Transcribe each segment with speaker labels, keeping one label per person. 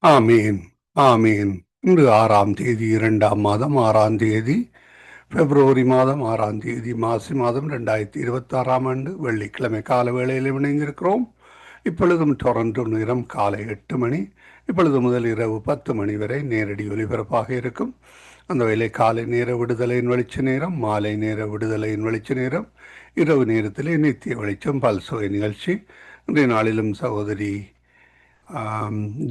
Speaker 1: ஆமீன். ஆமீன். இன்று 6 2 மாதம் 6 பிப்ரவரி மாதம் 6 மாசி மாதம் 2026 வெள்ளிக்கிழமை கால வேளையில் இணைந்திருக்கிறோம். இப்பொழுதும் டொரண்டோ நேரம் காலை 8 மணி. இப்பொழுது முதல் இரவு 10 மணி வரை நேரடி ஒலிபரப்பாக இருக்கும். அந்த வேளை காலை நேர விடுதலையின் வெளிச்ச நேரம், மாலை நேர விடுதலையின் வெளிச்ச நேரம், இரவு நேரத்தில் நித்திய வெளிச்சம் பல்சுவை நிகழ்ச்சி. இன்றைய நாளிலும் சகோதரி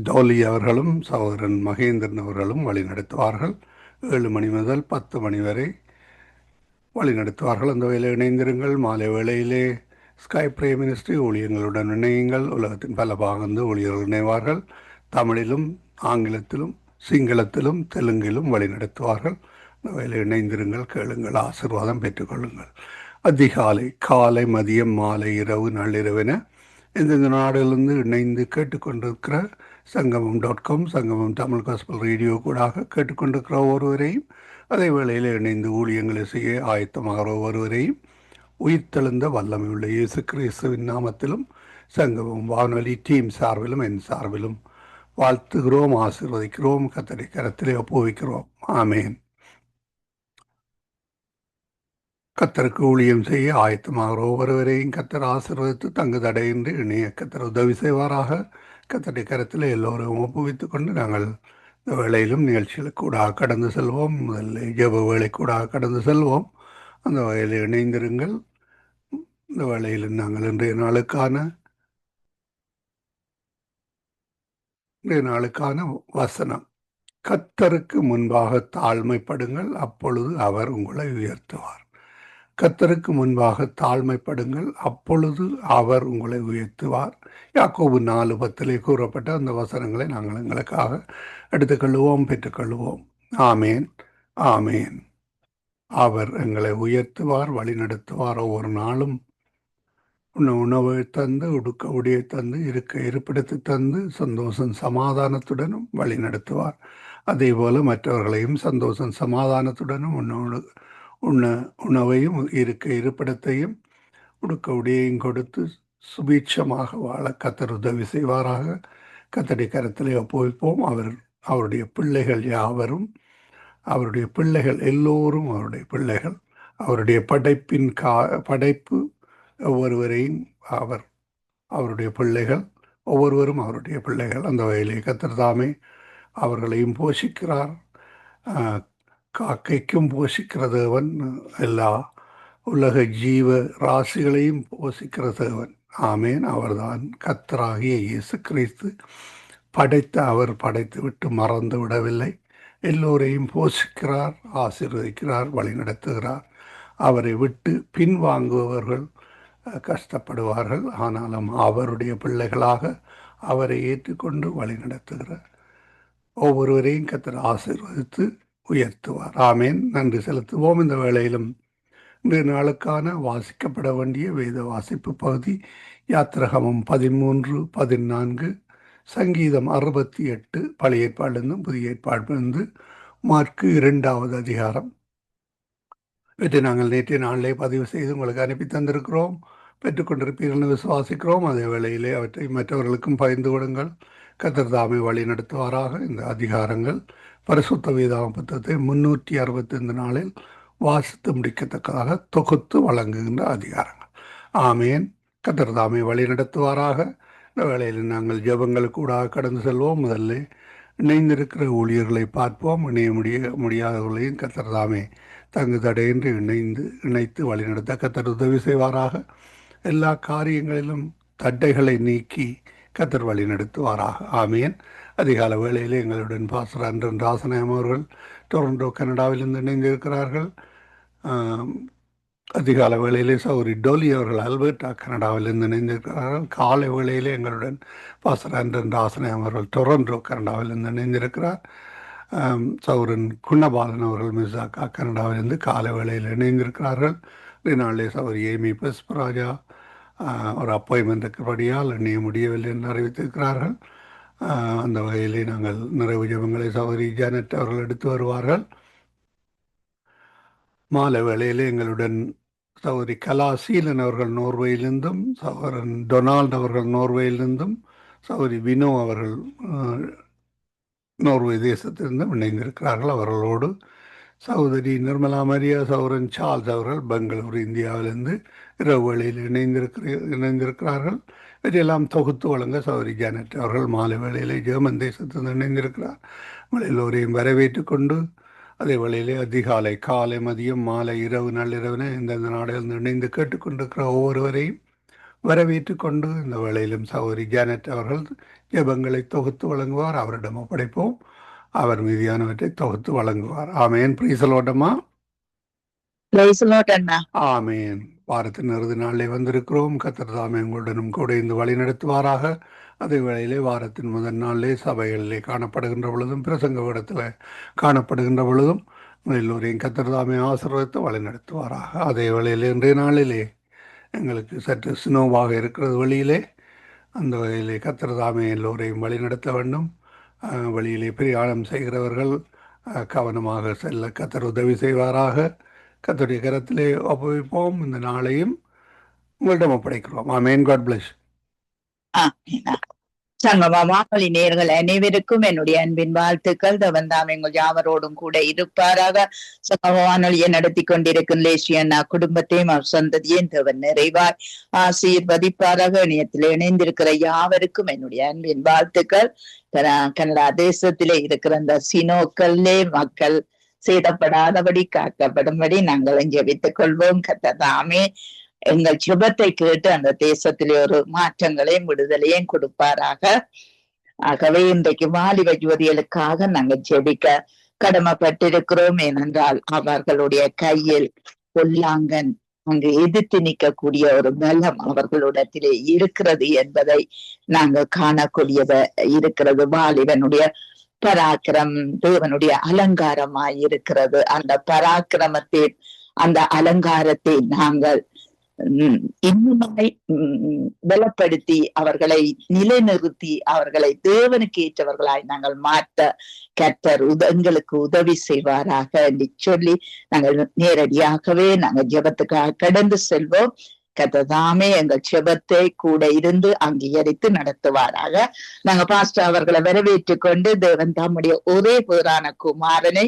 Speaker 1: டோலி அவர்களும் சகோதரன் மகேந்திரன் அவர்களும் வழிநடத்துவார்கள். 7 மணி முதல் 10 மணி வரை வழிநடத்துவார்கள். அந்த வேலை இணைந்திருங்கள். மாலை வேளையிலே ஸ்கை பிரே மினிஸ்ட்ரி ஊழியர்களுடன் இணையுங்கள். உலகத்தின் பல பாகந்து ஊழியர்கள் இணைவார்கள். தமிழிலும் ஆங்கிலத்திலும் சிங்களத்திலும் தெலுங்கிலும் வழிநடத்துவார்கள். இந்த வேலை இணைந்திருங்கள், கேளுங்கள், ஆசீர்வாதம் பெற்றுக்கொள்ளுங்கள். அதிகாலை, காலை, மதியம், மாலை, இரவு, நள்ளிரவென இந்தந்த நாடுகளிலிருந்து இணைந்து கேட்டுக்கொண்டிருக்கிற சங்கமம்.com, சங்கமம் தமிழ் காஸ்பல் ரேடியோ கூடாக கேட்டுக்கொண்டிருக்கிற ஒருவரையும், அதே வேளையில் இணைந்து ஊழியங்களை செய்ய ஆயத்தமாகிற ஒருவரையும் உயிர்த்தெழுந்த வல்லமை உள்ள இயேசு கிறிஸ்துவின் நாமத்திலும் சங்கமம் வானொலி டீம் சார்பிலும் என் சார்பிலும் வாழ்த்துகிறோம், ஆசீர்வதிக்கிறோம், கர்த்தருடைய கரத்திலே ஒப்புவிக்கிறோம். ஆமேன். கர்த்தருக்கு ஊழியம் செய்ய ஆயத்தமாகிற ஒவ்வொருவரையும் கர்த்தர் ஆசீர்வதித்து தங்கு தடையின்றி இணைய கர்த்தர் உதவி செய்வாராக. கர்த்தருடைய கரத்தில் எல்லோரும் ஒப்புவித்துக் கொண்டு நாங்கள் இந்த வேளையிலும் நிகழ்ச்சிகளுக்கு கூட கடந்து செல்வோம். முதலில் ஜெப வேலை கூட கடந்து செல்வோம். அந்த வகையில் இணைந்திருங்கள். இந்த வேளையில் நாங்கள் இன்றைய நாளுக்கான வசனம்: கர்த்தருக்கு முன்பாக தாழ்மைப்படுங்கள், அப்பொழுது அவர் உங்களை உயர்த்துவார். கர்த்தருக்கு முன்பாக தாழ்மைப்படுங்கள், அப்பொழுது அவர் உங்களை உயர்த்துவார். யாக்கோபு 4:10 கூறப்பட்ட அந்த வசனங்களை நாங்கள் எங்களுக்காக எடுத்துக்கொள்வோம், பெற்றுக்கொள்வோம். ஆமேன், ஆமேன். அவர் எங்களை உயர்த்துவார், வழிநடத்துவார். ஒவ்வொரு நாளும் உணவை தந்து, உடுக்க உடையை தந்து, இருக்க இருப்பிடத்தை தந்து, சந்தோஷம் சமாதானத்துடனும் வழி நடத்துவார். அதே போல மற்றவர்களையும் சந்தோஷம் சமாதானத்துடனும் உணவையும் இருக்க இருப்பிடத்தையும் உடுக்க உடையையும் கொடுத்து சுபீட்சமாக வாழ கர்த்தர் உதவி செய்வாராக. கர்த்தருடைய கரத்திலே ஒப்புவிப்போம். அவருடைய பிள்ளைகள் யாவரும், அவருடைய பிள்ளைகள் எல்லோரும் அவருடைய பிள்ளைகள். அவருடைய படைப்பு ஒவ்வொருவரையும் அவருடைய பிள்ளைகள், ஒவ்வொருவரும் அவருடைய பிள்ளைகள். அந்த வகையிலே கர்த்தர் தாமே அவர்களையும் போஷிக்கிறார். காக்கைக்கும் போஷிக்கிற தேவன், எல்லா உலக ஜீவ ராசிகளையும் போஷிக்கிற தேவன். ஆமேன். அவர்தான் கர்த்தராகிய இயேசு கிறிஸ்து. அவர் படைத்து விட்டு மறந்து விடவில்லை. எல்லோரையும் போஷிக்கிறார், ஆசீர்வதிக்கிறார், வழிநடத்துகிறார். அவரை விட்டு பின்வாங்குபவர்கள் கஷ்டப்படுவார்கள். ஆனாலும் அவருடைய பிள்ளைகளாக அவரை ஏற்றுக்கொண்டு வழிநடத்துகிற ஒவ்வொருவரையும் கர்த்தர் ஆசீர்வதித்து உயர்த்துவார். ஆமேன். நன்றி செலுத்துவோம். இந்த வேளையிலும் இன்றைய நாளுக்கான வாசிக்கப்பட வேண்டிய வேத வாசிப்பு பகுதி யாத்திரகமம் 13-14, சங்கீதம் 68, பழைய ஏற்பாடிலிருந்தும் புதிய ஏற்பாடிலிருந்து மார்க்கு 2வது அதிகாரம். இவற்றை நாங்கள் நேற்றைய நாளிலே பதிவு செய்து உங்களுக்கு அனுப்பி தந்திருக்கிறோம். பெற்றுக்கொண்டிருப்பீர்கள் விசுவாசிக்கிறோம். அதே வேளையிலே அவற்றை மற்றவர்களுக்கும் பகிர்ந்து கொடுங்கள். கர்த்தர் தாமே வழி நடத்துவாராக. இந்த அதிகாரங்கள் பரிசுத்த வேதாகம புத்தகத்தை 365 நாளில் வாசித்து முடிக்கத்தக்கதாக தொகுத்து வழங்குகின்ற அதிகாரங்கள். ஆமேன். கர்த்தர் தாமே வழி நடத்துவாராக. இந்த வேளையில் நாங்கள் ஜெபங்களுக்கு கூட கடந்து செல்வோம். முதல்ல இணைந்திருக்கிற ஊழியர்களை பார்ப்போம். இணைய முடியாதவர்களையும் கர்த்தர் தாமே தங்கு தடையின்றி இணைத்து வழிநடத்த கர்த்தர் உதவி செய்வாராக. எல்லா காரியங்களிலும் தட்டைகளை நீக்கி கர்த்தர் வழி நடத்துவாராக. ஆமேன். அதிகால வேளையில் எங்களுடன் பாஸ்டர் அன்றன் ராசநாயம் அவர்கள் டொரண்டோ கனடாவிலிருந்து இணைந்திருக்கிறார்கள். அதிகால வேளையிலே சௌரி டோலி அவர்கள் அல்பர்டா கனடாவிலிருந்து இணைந்திருக்கிறார்கள். காலை வேளையிலே எங்களுடன் பாஸ்டர் அன்றன் ராசநாயம் அவர்கள் டொரண்டோ கனடாவிலிருந்து இணைந்திருக்கிறார். சௌரன் குணபாலன் அவர்கள் மிசாக்கா கனடாவிலிருந்து காலை வேளையில் இணைந்திருக்கிறார்கள். நாளே சௌரி ஏமி புஷ்பராஜா ஒரு அப்பாயின்மெண்ட் இருக்கிறபடியால் எண்ணிய முடியவில்லை என்று அறிவித்திருக்கிறார்கள். அந்த வகையிலே நாங்கள் நிறைவு ஜெபங்களை சகோதரி ஜானட் அவர்கள் எடுத்து வருவார்கள். மாலை வேளையிலே எங்களுடன் சகோதரி கலா சீலன் அவர்கள் நோர்வேயிலிருந்தும், சகோதரன் டொனால்ட் அவர்கள் நோர்வேயிலிருந்தும், சகோதரி வினோ அவர்கள் நோர்வே தேசத்திலிருந்தும் இணைந்திருக்கிறார்கள். அவர்களோடு சகோதரி நிர்மலா மரியா, சகோதரன் சார்ல்ஸ் அவர்கள் பெங்களூரு இந்தியாவிலிருந்து இரவு வேளையில் இணைந்திருக்கிறார்கள். இதையெல்லாம் தொகுத்து வழங்க சகோதரி ஜானட் அவர்கள் மாலை வேளையிலே ஜெர்மன் தேசத்திலிருந்து இணைந்திருக்கிறார். உங்கள் எல்லோரையும் வரவேற்று கொண்டு அதே வேளையிலே அதிகாலை, காலை, மதியம், மாலை, இரவு, நள்ளிரவின இந்தந்த நாடுகளில் இணைந்து கேட்டுக்கொண்டிருக்கிற ஒவ்வொருவரையும் வரவேற்று கொண்டு இந்த வேளையிலும் சகோதரி ஜானட் அவர்கள் ஜெபங்களை தொகுத்து வழங்குவார். அவரிடம் ஒப்படைப்போம். அவர் மீதியானவற்றை தொகுத்து வழங்குவார். ஆமேன். பிரைசலோட்டமா. ஆமேன். வாரத்தின் இறுதி நாளிலே வந்திருக்கிறோம். கர்த்தர் தாமே உங்களுடனும் கூட இந்த வழி நடத்துவாராக. அதே வேளையிலே வாரத்தின் முதல் நாளிலே சபைகளிலே காணப்படுகின்ற பொழுதும், பிரசங்க இடத்துல காணப்படுகின்ற பொழுதும் எல்லோரையும் கர்த்தர் தாமே ஆசீர்வதித்து வழி நடத்துவாராக. அதே வேளையிலே இன்றைய நாளிலே எங்களுக்கு சற்று ஸ்னோவாக இருக்கிறது வெளியிலே. அந்த வகையிலே கர்த்தர் தாமே எல்லோரையும் வழி நடத்த வேண்டும். வழியிலே பிரயாணம் செய்கிறவர்கள் கவனமாக செல்ல கர்த்தர் உதவி செய்வாராக. கர்த்தருடைய கரத்திலே ஒப்புவிப்போம். இந்த நாளையும் உங்களிடம் ஒப்படைக்கிறோம். ஆமென். God plus.
Speaker 2: சங்கமமாமொழி நேயர்கள் அனைவருக்கும் என்னுடைய அன்பின் வாழ்த்துக்கள். தவந்தாம் எங்கள் யாவரோடும் கூட இருப்பாராக. சங்கமவானொலியை நடத்தி கொண்டிருக்கும் லேசியண்ணா குடும்பத்தையும் அவர் சந்ததியும் தேவன் நிறைவாய் ஆசீர்வதிப்பாராக. இணையத்தில் இணைந்திருக்கிற யாவருக்கும் என்னுடைய அன்பின் வாழ்த்துக்கள். கனடா தேசத்திலே இருக்கிற அந்த சினோக்கல்லே மக்கள் சேதப்படாதபடி காக்கப்படும்படி நாங்கள் ஜெபித்துக் கொள்வோம். கர்த்தர் எங்கள் சுபத்தை கேட்டு அந்த தேசத்திலே ஒரு மாற்றங்களையும் விடுதலையும் கொடுப்பாராக. ஆகவே இன்றைக்கு வாலிப ஜோதிகளுக்காக நாங்கள் ஜெபிக்க கடமைப்பட்டிருக்கிறோம். ஏனென்றால் அவர்களுடைய கையில் பொல்லாங்கன் அங்கு எதிர்த்து நிற்கக்கூடிய ஒரு பலம் அவர்களிடத்திலே இருக்கிறது என்பதை நாங்கள் காணக்கூடியத இருக்கிறது. வாலிபனுடைய பராக்கிரம் தேவனுடைய அலங்காரமாய் இருக்கிறது. அந்த பராக்கிரமத்தின் அந்த அலங்காரத்தை நாங்கள் இன்னுமாய் பலப்படுத்தி அவர்களை நிலைநிறுத்தி அவர்களை தேவனுக்கு ஏற்றவர்களாய் நாங்கள் மாற்ற கர்த்தர் எங்களுக்கு உதவி செய்வாராக என்று சொல்லி நாங்கள் நேரடியாகவே நாங்கள் ஜெபத்துக்காக கடந்து செல்வோம். கர்த்தர் தாமே எங்கள் ஜெபத்தை கூட இருந்து அங்கீகரித்து நடத்துவாராக. நாங்க பாஸ்டர் அவர்களை வரவேற்று கொண்டு தேவன் தம்முடைய ஒரே பேரான குமாரனை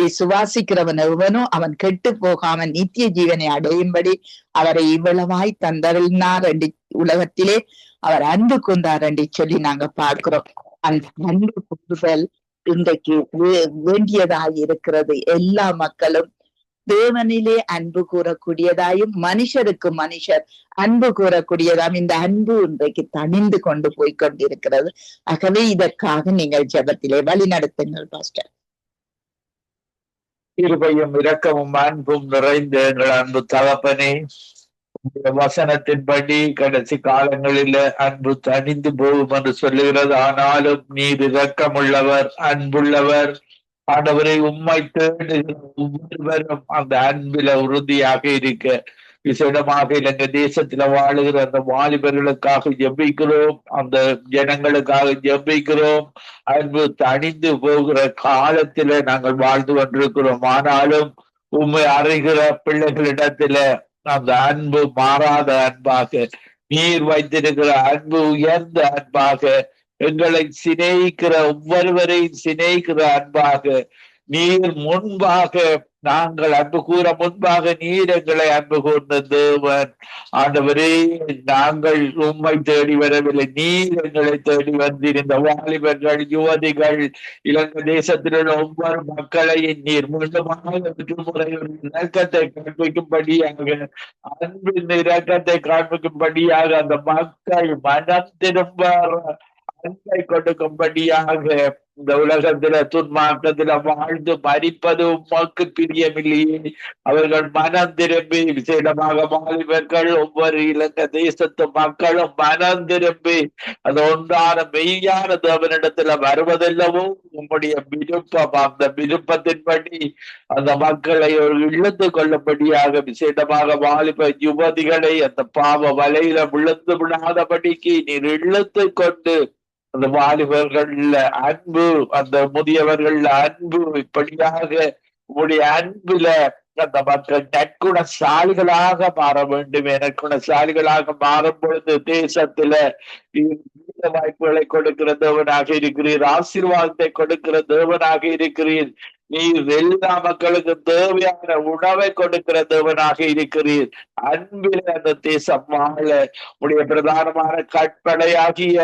Speaker 2: விசுவாசிக்கிறவன் எவனும் அவன் கெட்டு போகாமன் நித்திய ஜீவனை அடையும்படி அவரை இவ்வளவாய் தந்தருளினார் என்று உலகத்திலே அவர் அன்பு கொண்டார் என்று சொல்லி நாங்க பார்க்கிறோம். அந்த அன்பு கூறுதல் இன்றைக்கு வேண்டியதாய் இருக்கிறது. எல்லா மக்களும் தேவனிலே அன்பு கூறக்கூடியதாயும் மனுஷருக்கு மனுஷர் அன்பு கூறக்கூடியதாயும் இந்த அன்பு இன்றைக்கு தணிந்து கொண்டு போய்கொண்டிருக்கிறது. ஆகவே இதற்காக நீங்கள் ஜெபத்திலே வழி நடத்துங்கள் பாஸ்டர்.
Speaker 3: கிருபையும் இரக்கமும் அன்பும் நிறைந்த எங்கள் அன்பு தகப்பனே, வசனத்தின்படி கடைசி காலங்களில அன்பு தணிந்து போகும் என்று சொல்லுகிறது. ஆனாலும் நீர் இரக்கமுள்ளவர், அன்புள்ளவர். ஆண்டவரை உம்மை தேடுகிற ஒவ்வொருவரும் அந்த அன்பில உறுதியாக இருக்க விசேடமாக இலங்கை தேசத்துல வாழுகிற அந்த வாலிபர்களுக்காக ஜெபிக்கிறோம், அந்த ஜனங்களுக்காக ஜெபிக்கிறோம். அன்பு தணிந்து போகிற காலத்தில நாங்கள் வாழ்ந்து கொண்டிருக்கிறோம். ஆனாலும் உண்மை அறிகிற பிள்ளைகளிடத்துல அந்த அன்பு மாறாத அன்பாக, நீர் வைத்திருக்கிற அன்பு உயர்ந்த அன்பாக, எங்களை சிநேகிக்கிற ஒவ்வொருவரையும் சிநேகிக்கிற அன்பாக, நீர் முன்பாக நாங்கள் அன்பு கூற முன்பாக நீர் எங்களை அன்பு கூர்ந்த தேவன். ஆண்டவரே, நாங்கள் உம்மை தேடி வரவில்லை, நீர் எங்களை தேடி வந்திருந்த வாலிபர்கள், யுவதிகள், இலங்கை தேசத்தில் உள்ள ஒவ்வொரு மக்களையும் நீர் மீண்டுமாக விடுமுறை இரக்கத்தை காண்பிக்கும்படியாக, அன்பின் இரக்கத்தை காண்பிக்கும்படியாக அந்த மக்கள் மனம் திரும்ப அன்பை கொடுக்கும்படியாக இந்த உலகத்தில துன்மார்க்கத்தில வாழ்ந்து மரிப்பது உமக்கு பிரியமில்லையே. அவர்கள் மனம் திரும்பி, விசேடமாக வாலிபர்கள், ஒவ்வொரு இலங்கை தேசத்து மக்களும் மனம் திரும்பி அது ஒன்றான மெய்யான தேவனிடத்துல வருவதெல்லவோ உம்முடைய விருப்பம். அந்த விருப்பத்தின்படி அந்த மக்களை இழுத்து கொள்ளும்படியாக, விசேடமாக வாலிப யுவதிகளை அந்த பாவ வலையில விழுந்து விடாதபடிக்கு நீர் இழுத்து கொண்டு அந்த வாலிபர்கள்ல அன்பு, அந்த முதியவர்கள்ல அன்பு, இப்படியாக உங்களுடைய அன்புல அந்த மக்கள் நற்குணசாலிகளாக மாற வேண்டும். நற்குணசாலிகளாக மாறும் பொழுது தேசத்துல வாய்ப்புகளை கொடுக்கிற தேவனாக இருக்கிறீர், ஆசீர்வாதத்தை கொடுக்கிற தேவனாக இருக்கிறீர். நீர் எல்லா மக்களுக்கு தேவையான உணவை கொடுக்கிற தேவனாக இருக்கிறீர். அன்பில் அந்த தேசம் வாழ உடைய பிரதானமான கற்பனையாகிய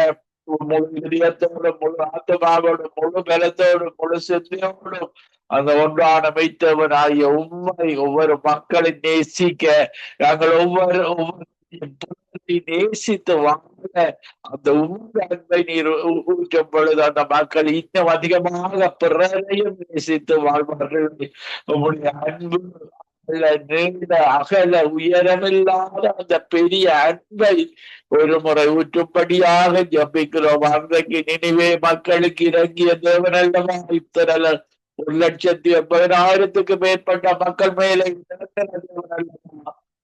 Speaker 3: முழு இதயத்தோடும், முழு ஆத்மாவோடும், முழு பலத்தோடும், முழு சிந்தையோடும் அந்த ஒன்றான மெய்த்தவனாகிய உண்மை ஒவ்வொரு மக்களை நேசிக்க, நாங்கள் ஒவ்வொரு நேசித்து வாங்க அந்த உண்மை அன்பை நீர் ஊற்றும் பொழுது அந்த மக்கள் இன்னும் அதிகமாக பிறரையும் நேசித்து வாழ்வார்கள். உங்களுடைய அன்பு நீண்ட அகல உயரமில்லாத அந்த பெரிய அன்பை ஒரு முறை ஊற்றும்படியாக ஜபிக்கிறோம். அன்றைக்கு நினைவே மக்களுக்கு இறங்கிய தேவனல்லவா இத்தரல 1,80,000 மேற்பட்ட மக்கள் மேலே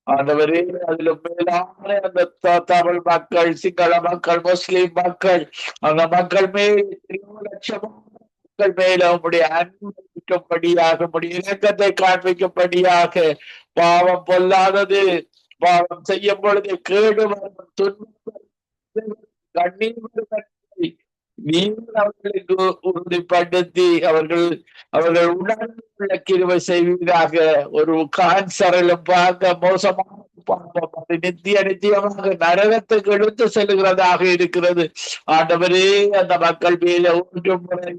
Speaker 3: ஆண்டவரே, அதுல மேலான அந்த தமிழ் மக்கள், சிங்கள மக்கள், முஸ்லிம் மக்கள், அந்த மக்கள் மேல் 1,00,000 மக்கள் மேல உங்களுடைய அன்பும்படியாக, உங்களுடைய இலக்கத்தை காண்பிக்கும்படியாக, பாவம் பொல்லாதது, பாவம் செய்யும் பொழுது கேடு வரும், துன்பம், கண்ணீர் நீங்கள் அவர்களுக்கு உறுதிப்படுத்தி அவர்கள் உணர்ந்து கொள்ள கிருபை செய்வீராக. ஒரு கான்சரிலும் பார்க்க மோசமான பாவம் அது நித்தியமாக நரகத்துக்கு எடுத்து செல்கிறதாக இருக்கிறது. ஆண்டவரே, அந்த மக்கள் மேல ஒன்று முறை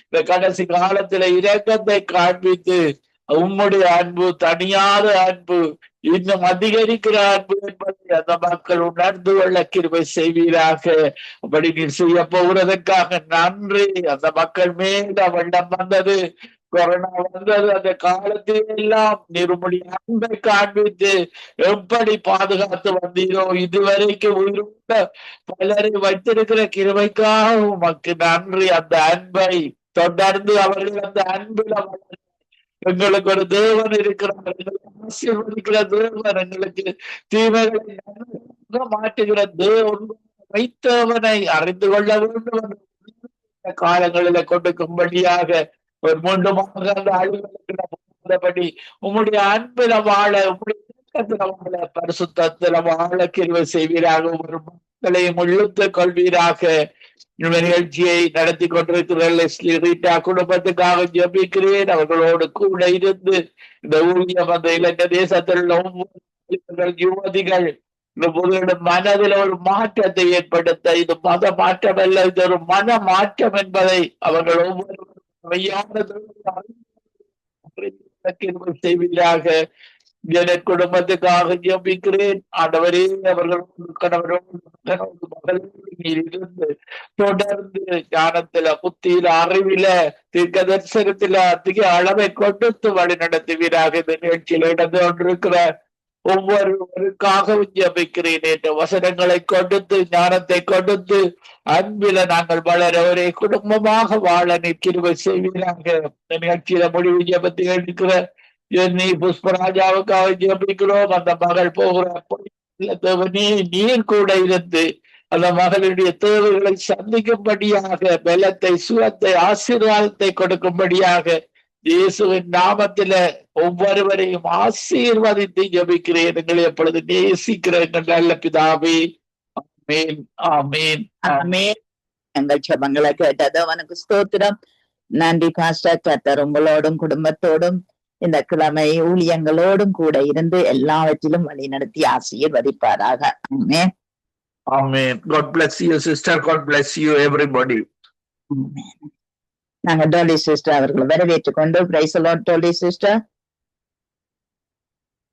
Speaker 3: இந்த கடைசி காலத்துல இரக்கத்தை காண்பித்து உம்முடைய அன்பு, தனியாத அன்பு, இன்னும் அதிகரிக்கிற அன்பு என்பதை அந்த மக்கள் உணர்ந்து கொள்ள கிருபை செய்வீராக. அப்படி நீர் செய்ய போகிறதற்காக நன்றி. அந்த மக்கள் மேல வெள்ளம் வந்தது, கொரோனா வந்தது, அந்த காலத்தில் எல்லாம் நிருமுடி அன்பை காண்பித்து எப்படி பாதுகாத்து வந்தீரோ, இதுவரைக்கும் உயிருள்ள பலரை வைத்திருக்கிற கிருபைக்காக உமக்கு நன்றி. அந்த அன்பை தொடர்ந்து அவர்கள் அந்த அன்பில் எங்களுக்கு ஒரு தேவன் இருக்கிறார், ஆசீர்வதிக்கிற தேவன், எங்களுக்கு தீமைகளை மாற்றுகிற தேவன் வைத்தவனை அறிந்து கொள்ள வேண்டும். காலங்களில கொடுக்கும்படியாக ஒரு மீண்டுமாக அந்த அழிவுபடி உம்முடைய அன்பில வாழ, உம்முடைய இலக்கத்தில வாழ, பரிசுத்தத்தில வாழ கிருபை செய்வீராக. ஒரு மக்களையும் இழுத்துக் கொள்வீராக. நிகழ்ச்சியை நடத்தி கொண்டிருக்கிற லெஸ்லி ரீட்டா குடும்பத்துக்காக ஜபிக்கிறேன். அவர்களோடு கூட இருந்து இந்த ஊழியம் அந்த இலங்கை தேசத்தில் உள்ள யுவதிகள் மனதில் ஒரு மாற்றத்தை ஏற்படுத்த, இது மத மாற்றம் அல்ல, இது ஒரு மன மாற்றம் என்பதை அவர்கள் ஒவ்வொரு செய்வீராக. குடும்பத்துக்காக ஜபிக்கிறேன். ஆண்டவரே, அவர்கள் கணவரோடு இருந்து தொடர்ந்து ஞானத்தில, புத்தியில, அறிவில, தீர்க்க தரிசனத்தில அதிக அளவை கொடுத்து வழி நடத்துவீராக. இந்த நிகழ்ச்சியில் இடந்து கொண்டிருக்கிற ஒவ்வொருவருக்காகவும் ஜபிக்கிறேன். என்ற வசனங்களை கொடுத்து, ஞானத்தை கொடுத்து, அன்பில நாங்கள் வளர ஒரே குடும்பமாக வாழ கிருபை செய்வீராக. இந்த நிகழ்ச்சியில முடிவு ஜபத்தை எடுக்கிற நீ புஷ்பராஜாவுக்காக ஜபிக்கிறோம். அந்த மகள் போகிற நீர் கூட இருந்து அந்த மகளுடைய தேவைகளை சந்திக்கும்படியாக, பலத்தை, சுகத்தை, ஆசீர்வாதத்தை கொடுக்கும்படியாக இயேசுவின் நாமத்தில ஒவ்வொருவரையும் ஆசீர்வதித்து ஜபிக்கிறேன். எங்களை எப்பொழுது நேசிக்கிற எங்கள் நல்ல பிதாவே. ஆமேன், ஆமேன்,
Speaker 2: ஆமேன். எங்கள் ஜெபங்களை கேட்டது அவனுக்கு ஸ்தோத்திரம். நன்றி பாஸ்டர். கர்த்தர் உங்களோடும் குடும்பத்தோடும் இந்த கிழமை ஊழியங்களோடும் கூட இருந்து எல்லாவற்றிலும் வழி நடத்தி ஆசீர்வதிப்பாராக. ஆமென்,
Speaker 3: ஆமென். God bless you sister. God bless you everybody.
Speaker 2: நாங்க டோலி சிஸ்டர் அவர்களை வரவேற்றுக் கொண்டு praise the Lord. Dolly sister,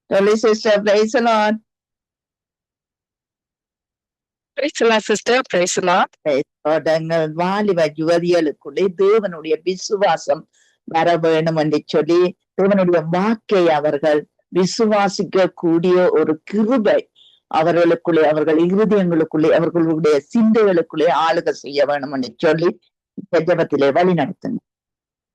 Speaker 2: Dolly sister, price the Lord. எங்கள் வாலிப யுவதிகளுக்குள்ளே தேவனுடைய விசுவாசம் வர வேணும் என்று சொல்லி தேவனுடைய வாக்கை அவர்கள் விசுவாசிக்க கூடிய ஒரு கிருபை அவர்களுக்குள்ளே, அவர்கள் இருதயங்களுக்குள்ளே, அவர்களுடைய சிந்தைகளுக்குள்ளே ஆளுகை செய்ய வேணும் என்று சொல்லி ஜெபத்திலே வழி நடத்துங்க.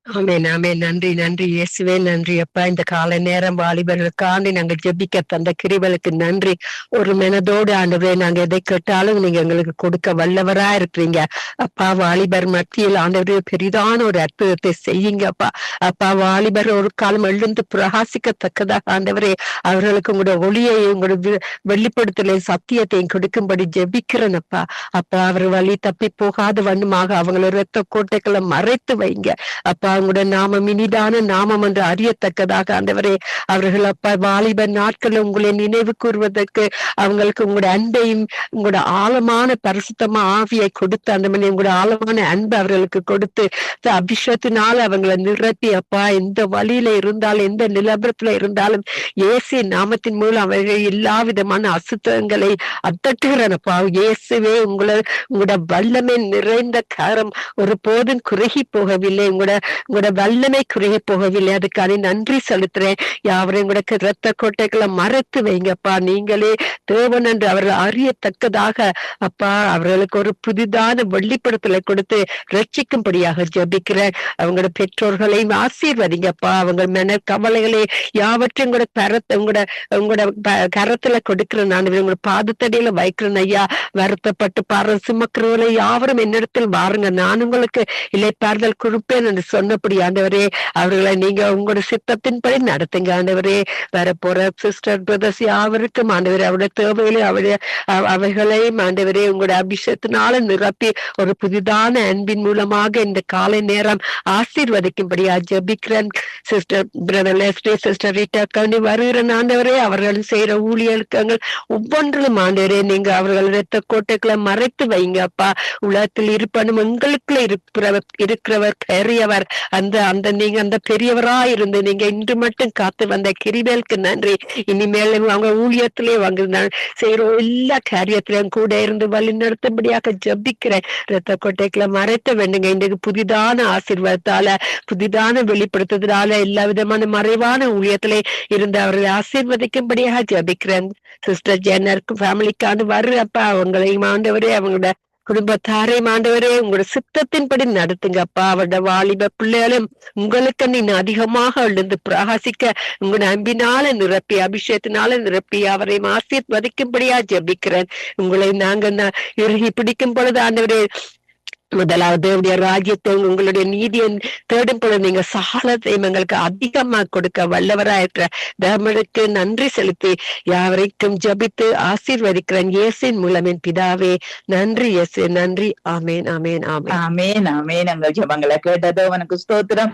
Speaker 4: ஆமென் ஆமென். நன்றி நன்றி இயேசுவே, நன்றி அப்பா. இந்த காலை நேரம் வாலிபர்களுக்காண்டி நாங்க ஜெபிக்க தந்த கிருபைக்கு நன்றி. ஒரு மனதோடு ஆண்டவரே, நாங்க எதை கேட்டாலும் நீங்க எங்களுக்கு கொடுக்க வல்லவரா இருக்கிறீங்க அப்பா. வாலிபர் மத்தியில் ஆண்டவரே பெரிதான ஒரு அற்புதத்தை செய்யுங்க அப்பா. அப்பா, வாலிபர் ஒரு காலம் எழுந்து பிரகாசிக்கத்தக்கதாக ஆண்டவரே அவர்களுக்கு உங்களோட ஒளியை, உங்களோட வெளிப்படுத்தலை, சத்தியத்தையும் கொடுக்கும்படி ஜெபிக்கிறேன் அப்பா. அப்பா, அவர் வழி தப்பி போகாத வண்ணமாக அவங்களோட இரத்த கோட்டைகளை மறைத்து வைங்க அப்பா. உங்களோட நாமம் இனிதான நாமம் என்று அறியத்தக்கதாக ஆண்டவரே அவர்கள் அப்பா வாலிப நாட்கள் உங்களை நினைவு கூறுவதற்கு அவங்களுக்கு உங்களோட அன்பையும் உங்களோட ஆழமான பரிசுத்தமா ஆவியை கொடுத்து அந்த மாதிரி உங்களோட ஆழமான அன்பை அவர்களுக்கு கொடுத்து அபிஷேகத்தினால அவங்களை நிரப்பி அப்பா, எந்த வழியில இருந்தாலும் எந்த நிலவரத்துல இருந்தாலும் இயேசு நாமத்தின் மூலம் அவர்கள் எல்லா விதமான அசுத்தங்களை அத்தட்டுகிறனப்பா. இயேசுவே, உங்களோட வல்லமை நிறைந்த கரம் ஒரு போதும் குறுகி போகவில்லை, உங்களோட வல்லமை குறுகி போகவில்லை. அதுக்காக நன்றி செலுத்துறேன். யாவரையும் உங்களுக்கு இரத்த கோட்டைகளை மறைத்து வைங்கப்பா. நீங்களே தேவன் என்று அவர்கள் அறியத்தக்கதாக அப்பா அவர்களுக்கு ஒரு புதிதான வெளிப்படுத்தலை கொடுத்து ரட்சிக்கும்படியாக ஜெபிக்கிறேன். அவங்களோட பெற்றோர்களையும் ஆசீர்வதிங்கப்பா. அவங்க மன கவலைகளை யாவற்றையும் உங்களோட கரத்துல கொடுக்கிறேன். நான் உங்களோட பாதத்தடியில வைக்கிறேன் ஐயா. வருத்தப்பட்டு பாரு சுமக்கிறவர்களை யாவரும் என்னிடத்தில் வாருங்க, நான் உங்களுக்கு இலைப்பாறுதல் கொடுப்பேன் என்று சொன்னபடி ஆண்டவரே அவர்களை நீங்க உங்களோட சித்தத்தின்படி நடத்துங்க ஆண்டவரே. வரப்போற சிஸ்டர் பிரதர்ஸ் யாவருக்கும் ஆண்டவரே அவருடைய தேவைகளை அவைகளையும் ஆண்டவரே உங்களோட அபிஷேகத்தினால நிரப்பி ஒரு புதிதான அன்பின் மூலமாக இந்த காலை நேரம் ஆசீர்வதிக்கும்படியா ஜெபிக்கிறேன். Sister brother Leslie, sister Rita கண்டி வருகிற ஆண்டவரே அவர்கள் செய்யற ஊழியர்கள் ஒவ்வொன்றிலும் ஆண்டவரே நீங்க அவர்கள் இரத்த கோட்டைகளை மறைத்து வைங்க அப்பா. உலகத்தில் இருப்பனும் எங்களுக்குள்ள இருக்கிறவர் பெரியவர். அந்த நீங்க அந்த பெரியவரா இருந்து நீங்க இன்று மட்டும் காத்து வந்த கிருபைக்கு நன்றி. இனிமேல் அவங்க ஊழியத்திலே வாங்க செய்யற எல்லா காரியத்திலையும் கூட இருந்து வழி நடத்தும்படியாக ஜபிக்கிறேன். இரத்த கோட்டைகளை மறைத்த வேண்டுங்க. இன்றைக்கு புதிதான ஆசீர்வாதத்தால புதிதான வெளிப்படுத்துறதால எல்லா விதமான மறைவான ஊழியத்திலே இருந்து அவர்களை ஆசீர்வதிக்கும்படியாக ஜபிக்கிறேன். சிஸ்டர் ஜெனருக்கு ஃபேமிலிக்கான வர்றப்பா அவங்களையும் ஆண்டவரே அவங்களோட குடும்பத்தாரை ஆண்டவரே உங்களோட சித்தத்தின்படி நடத்துங்கப்பா. அவரோட வாலிப பிள்ளைகளும் உங்களுக்கு நீங்க அதிகமாக எழுந்து பிரகாசிக்க உங்களோட அன்பினால நிரப்பி அபிஷேகத்தினால நிரப்பி அவரை ஆசீர்வதிக்கும்படியா ஜெபிக்கிறேன். உங்களை நாங்க இறுகி பிடிக்கும் பொழுது ஆண்டவரே முதலாவது உடைய ராஜ்யத்தை உங்களுடைய நீதியை தேடும் பொழுது நீங்க சகலத்தையும் எங்களுக்கு அதிகமா கொடுக்க வல்லவராயிருக்கிற தேவனுக்கு நன்றி செலுத்தி யாவரைக்கும் ஜபித்து ஆசீர்வதிக்கிறேன் இயேசுவின் மூலம் என் பிதாவே. நன்றி இயேசு, நன்றி. ஆமேன் ஆமேன் ஆமேன்
Speaker 2: ஆமேன் ஆமேன். எங்கள் ஜபங்களை கேட்டதோ உனக்கு ஸ்தோத்திரம்.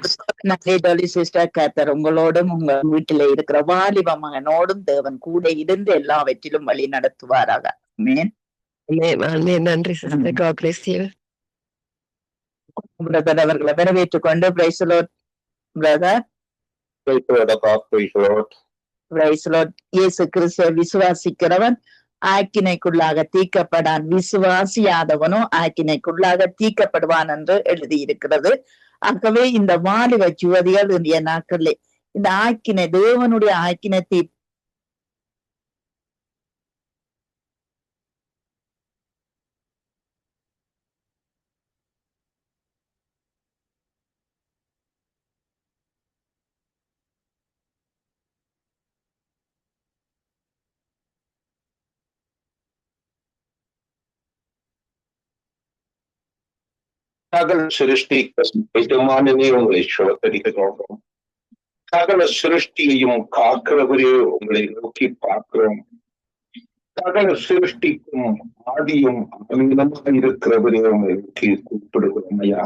Speaker 2: நன்றி டோலி சிஸ்டர். கர்த்தர் உங்களோடும் உங்க வீட்டில இருக்கிற வாலிப மகனோடும் தேவன் கூட இருந்து எல்லாவற்றிலும் வழி நடத்துவாராக. Amen
Speaker 4: amen. நன்றி sister. God bless you.
Speaker 2: Brother அவர்களை வரவேற்றுக் கொண்டு praise lord brother. Praise lord. இயேசு கிறிஸ்துவை விசுவாசிக்கிறவன் ஆக்கினைக்குள்ளாக தீர்க்கப்படான், விசுவாசியாதவனோ ஆக்கினைக்குள்ளாக தீர்க்கப்படுவான் என்று எழுதியிருக்கிறது. ஆகவே இந்த வாலிப யுவதிகள் இன்றைய நாட்களிலே இந்த ஆக்கினை தேவனுடைய ஆக்கினை
Speaker 5: சகல சிருஷ்டிக்குமானவே உங்களை சுவத்தரிக்கிறோம். சகல சிருஷ்டியையும் காக்கிறவரே உங்களை நோக்கி பார்க்கிறோம். சகல சிருஷ்டிக்கும் ஆதியும் அமீனமாக இருக்கிறவரே உங்களை நோக்கி கூப்பிடுகிறோம் ஐயா.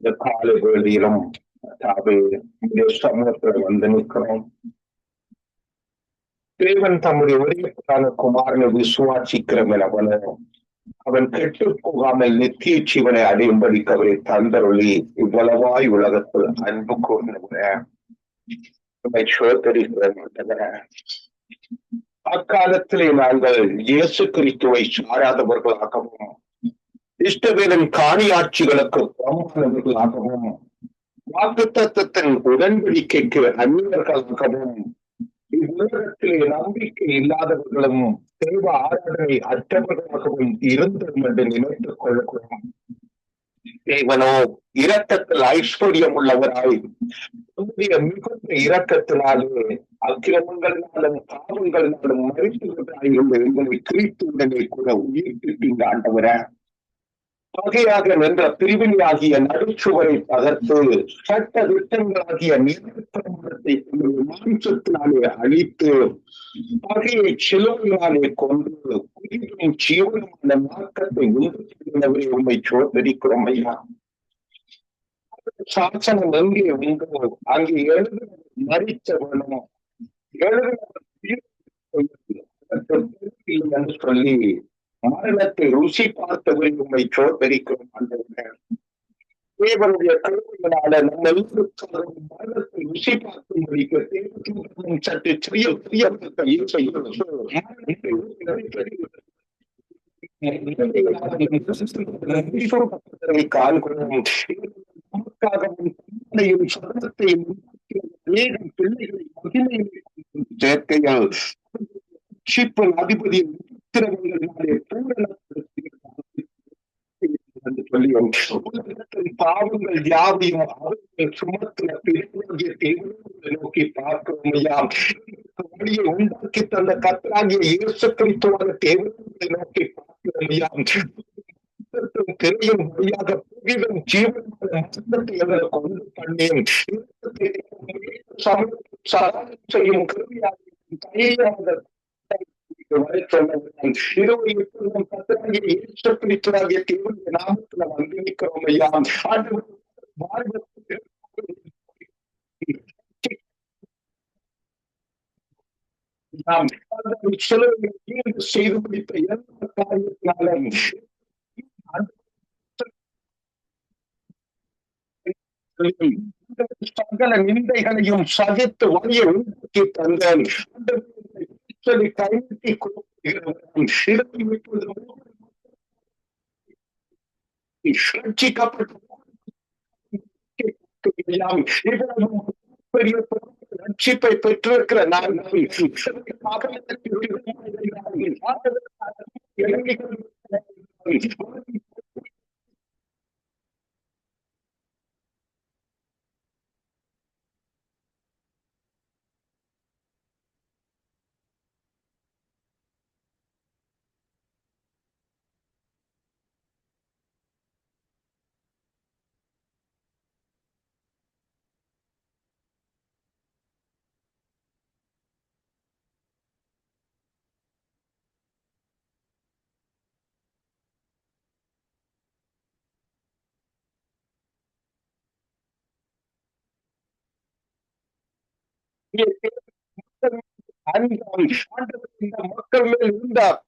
Speaker 5: இந்த கால வேளையிலும் சமூகத்துல வந்து நிற்கிறோம். தேவன் தம்முடைய ஒரே குமாரனை விசுவாசிக்கிறவன் அவன் கெட்டு போகாமல் நித்திய ஜீவனை அடையும்படிக்கு அவரை தந்தருளி இவ்வளவாய் உலகத்தில் அன்பு கூர்ந்தவரை சோதரிக்கிறேன். அக்காலத்திலே நாங்கள் இயேசு கிறிஸ்துவை சாராதவர்களாகவும் இஷ்டவேலின் காணியாட்சிகளுக்கு புறம்பானவர்களாகவும் வாக்குத்தத்தத்தின் உடன்படிக்கைக்கு அந்நியர்களாகவும் இவ்வுலகத்திலே நம்பிக்கை இல்லாதவர்களும் தெய்வ ஆராதனை அற்றவர்களாகவும் இருந்தோம் என்று நினைத்துக் கொள்கிறோம். தேவனோ இரக்கத்தில் ஐஸ்வர்யம் உள்ளவராய் மிகுந்த இரக்கத்தினாலே அக்கிரமங்களினாலும் பாவங்களினாலும் மறித்துவதாய் இருந்த எங்களை கிறிஸ்துவுடனே கூட உயிர்ப்பிக்கின்ற ஆண்டவர பகையாக நின்ற பிரிவினையாகிய நடுச்சுவரை தகர்த்து சட்ட திட்டங்களாகிய நிர்வாகத்தை மாம்சத்தினாலே அழித்து பகையை சிலுவையினாலே கொண்டு உயிரும் ஜீவனமான மார்க்கத்தை உண்டு செய்தவரை உண்மை சோதரிக்கிறோம் ஐயா. சாசனம் எங்கே உண்டோ அங்கே எழுத மறித்தவனும் என்று சொல்லி மரணத்தை ருசி பார்த்தவரை உண்மை சோதரிக்கிறோம் ஆண்டவரே. தேவனுடைய கருவிகளால நம்ம மரணத்தை ருசி பார்க்கும்படிக்கு தேவனும் சற்று சிறிய காண்கிறோம். நமக்காகவும் சதத்தையும் பிள்ளைகளை மகிமையை சேர்க்கையால் அதிபதியின் பாவங்கள் யாவையும் அவர்கள் சுமத்தின பெரிய தேவனை நோக்கி பார்க்கிறோம். வழியை உண்டாக்கி தந்த கர்த்தராகிய இயேசு கிறிஸ்துவான தேவனை நோக்கி பார்க்கிறோம். திரையும் வழியாக புகிலும் ஜீவனை கொண்டு பண்ணேன் செய்யும் கருவியாக நாமத்தில் வந்திருக்கிறோம் ஐயா. செய்து முடித்த எந்த காரியத்தினாலும் சகல நிந்தைகளையும் சகித்து வழியை உண்டாக்கி தந்தேன். கைவிட்டி ரட்சிப்பை பெற்றிருக்கிற நான் மக்கள் மேல் இருந்தார்.